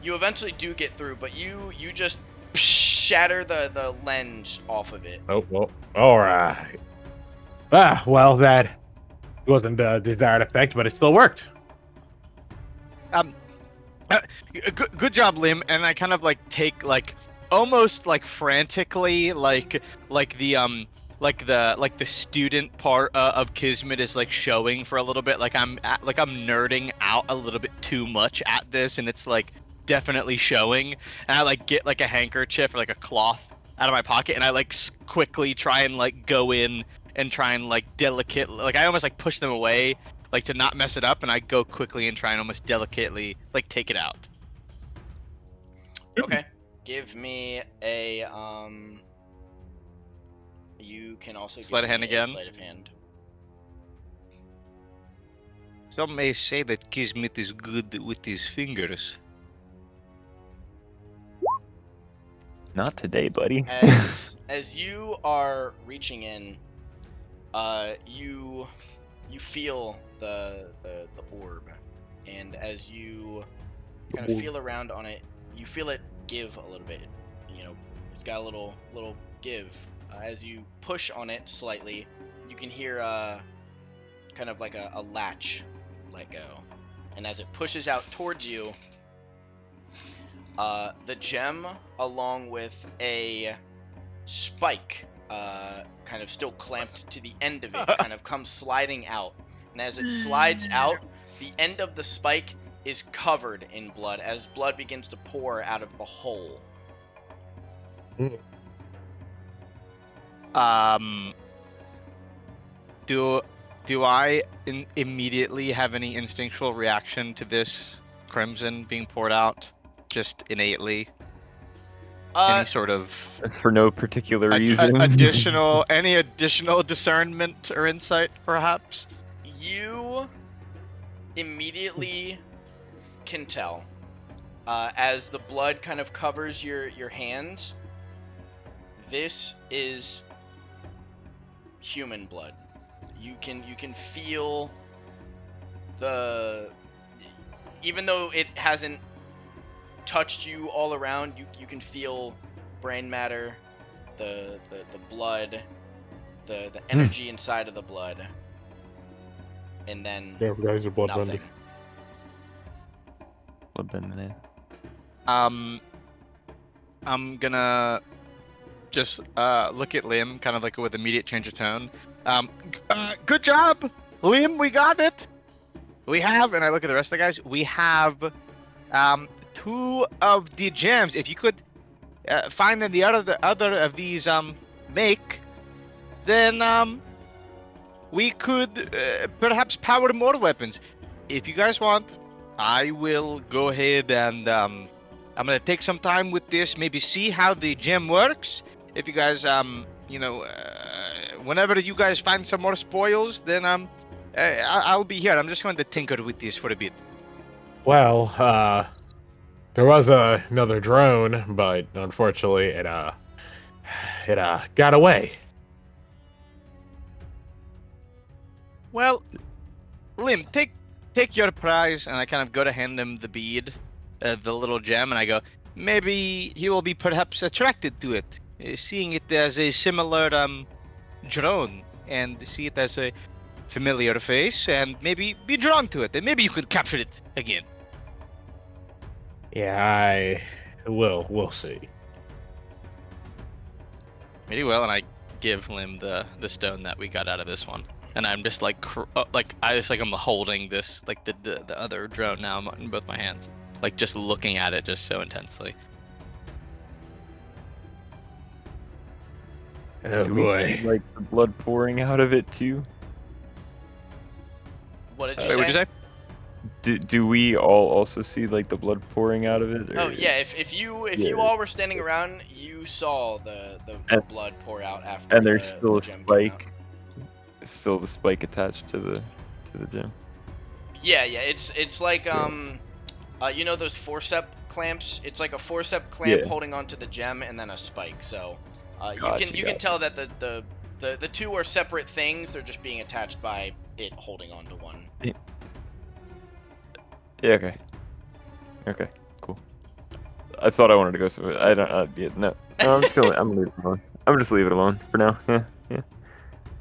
you eventually do get through, but you just shatter the lens off of it. Oh well. All right. Well, that wasn't the desired effect, but it still worked. Good job, Lim. And I kind of like take like almost like frantically like the student part of Kismet is like showing for a little bit. Like I'm nerding out a little bit too much at this, and it's like definitely showing. And I like get like a handkerchief or like a cloth out of my pocket, and I like quickly try and like go in and try and like like I almost like push them away, like to not mess it up, and I go quickly and try and almost delicately like take it out. Okay. Give me a You can also Sleight give of hand me again? a sleight of hand. Some may say that Kismet is good with his fingers. Not today, buddy. As you are reaching in, you feel the orb, and as you kind of feel around on it, you feel it give a little bit. You know, it's got a little give. As you push on it slightly, you can hear kind of like a latch let go, and as it pushes out towards you, the gem, along with a spike, kind of still clamped to the end of it, kind of comes sliding out. And as it slides out, the end of the spike is covered in blood, as blood begins to pour out of the hole. Do I immediately have any instinctual reaction to this crimson being poured out? Just innately? Any sort of For no particular reason. any additional discernment or insight, perhaps? You immediately can tell, as the blood kind of covers your hands, this is human blood. You can feel even though it hasn't touched you all around, you can feel brain matter, the blood, the energy inside of the blood, and then Yeah, guys are bloodbender. nothing. Bloodbender. I'm gonna just look at Lim, kind of like with immediate change of tone. Good job, Lim. We got it. We have, and I look at the rest of the guys. We have 2 of the gems. If you could find them the other of these make, then we could perhaps power more weapons. If you guys want, I will go ahead and I'm gonna take some time with this, maybe see how the gem works. If you guys whenever you guys find some more spoils, then I'll be here. I'm just going to tinker with this for a bit. Well, there was another drone, but unfortunately, it got away. Well, Lim, take your prize, and I kind of go to hand him the bead, the little gem, and I go, maybe he will be perhaps attracted to it, seeing it as a similar drone, and see it as a familiar face, and maybe be drawn to it, and maybe you could capture it again. Yeah, we'll see. Very well, and I give Lim the stone that we got out of this one. And I'm just like, I'm holding this, like the other drone now in both my hands, like just looking at it just so intensely. Oh Do we boy. see like the blood pouring out of it too? What did you Wait, say? what'd you say? Do we all also see like the blood pouring out of it? Oh or- yeah, if you Yeah. all were standing around, you saw the And- blood pour out after. And there's the still a gem came out. spike. Still the spike attached to the gem. Yeah, it's like Yeah. you know those forcep clamps? It's like a forcep clamp Yeah. holding onto the gem and then a spike. So Gotcha, you can tell that the two are separate things. They're just being attached by it holding onto one. Yeah. Okay. Okay. Cool. I thought I wanted to go so I don't. Yeah, no. No, I'm just gonna. I'm gonna leave it alone. I'm just leave it alone for now. Yeah. Yeah.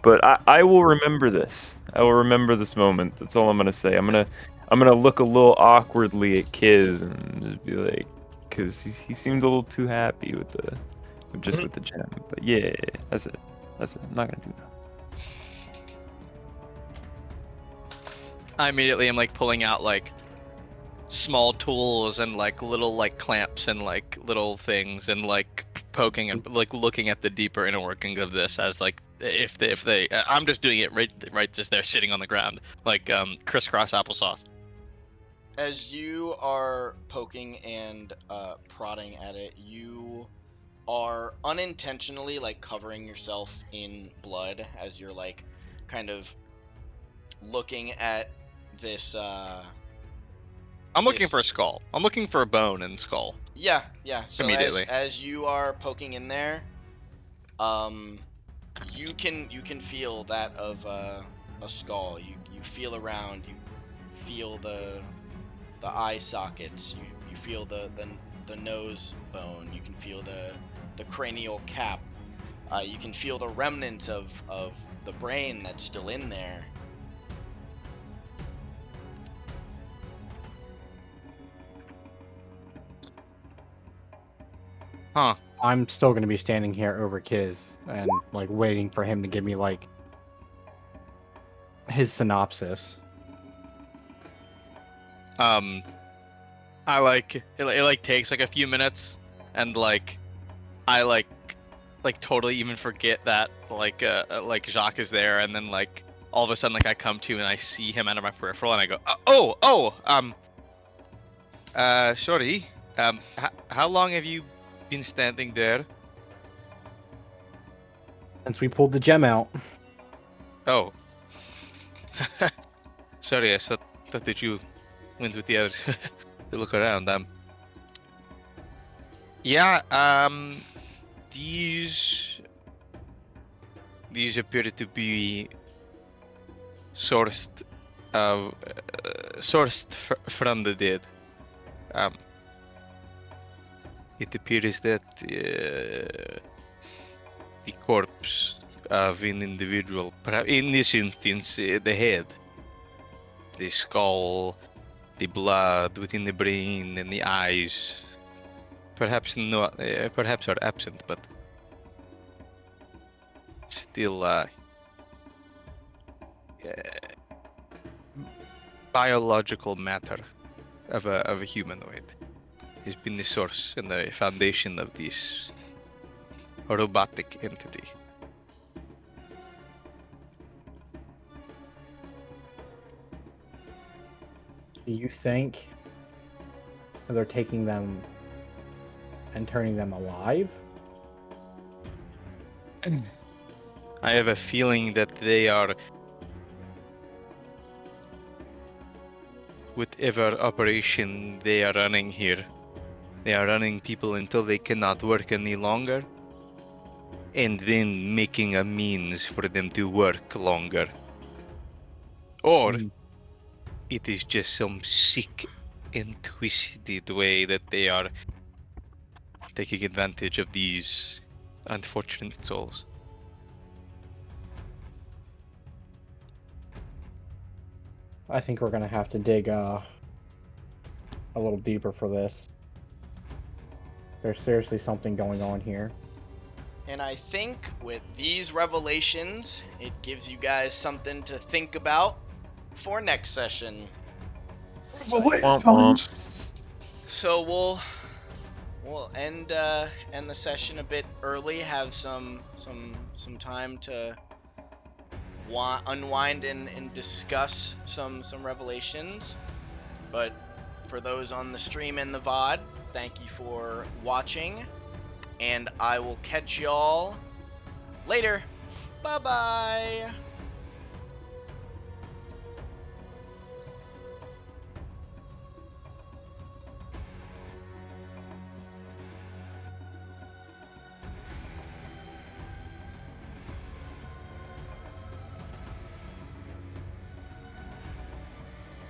But I will remember this. I will remember this moment. That's all I'm gonna say. I'm gonna look a little awkwardly at Kiz and just be like, cause he seemed a little too happy with the gem. But yeah, that's it. That's it. I'm not gonna do that. I immediately am like pulling out like small tools and like little like clamps and like little things and like poking and like looking at the deeper inner working of this as like if they I'm just doing it right just there sitting on the ground like crisscross applesauce. As you are poking and prodding at it, you are unintentionally like covering yourself in blood as you're like kind of looking at this I'm looking Yes. for a skull. I'm looking for a bone and skull. yeah so Immediately. as you are poking in there, you can feel that of a skull. You feel around, you feel the eye sockets, you feel the nose bone, you can feel the cranial cap, you can feel the remnants of the brain that's still in there. Huh. I'm still gonna be standing here over Kiz and like waiting for him to give me like his synopsis. I like it like takes like a few minutes and like I like totally even forget that like Jacques is there, and then like all of a sudden like I come to and I see him out of my peripheral and I go sorry, how long have you been standing there? Since we pulled the gem out. Oh, sorry, I thought that you went with the others to look around. Yeah, these appear to be sourced from the dead. It appears that the corpse of an individual, perhaps in this instance, the head, the skull, the blood within the brain, and the eyes, perhaps not, perhaps are absent, but still biological matter of a humanoid has been the source and the foundation of this robotic entity. Do you think they're taking them and turning them alive? I have a feeling that they are, whatever operation they are running here, they are running people until they cannot work any longer, and then making a means for them to work longer. Or it is just some sick and twisted way that they are taking advantage of these unfortunate souls. I think we're gonna have to dig a little deeper for this. There's seriously something going on here. And I think with these revelations, it gives you guys something to think about for next session. Womp womp. So we'll end the session a bit early. Have some time to unwind and discuss some revelations. But for those on the stream and the VOD, thank you for watching, and I will catch y'all later. Bye bye.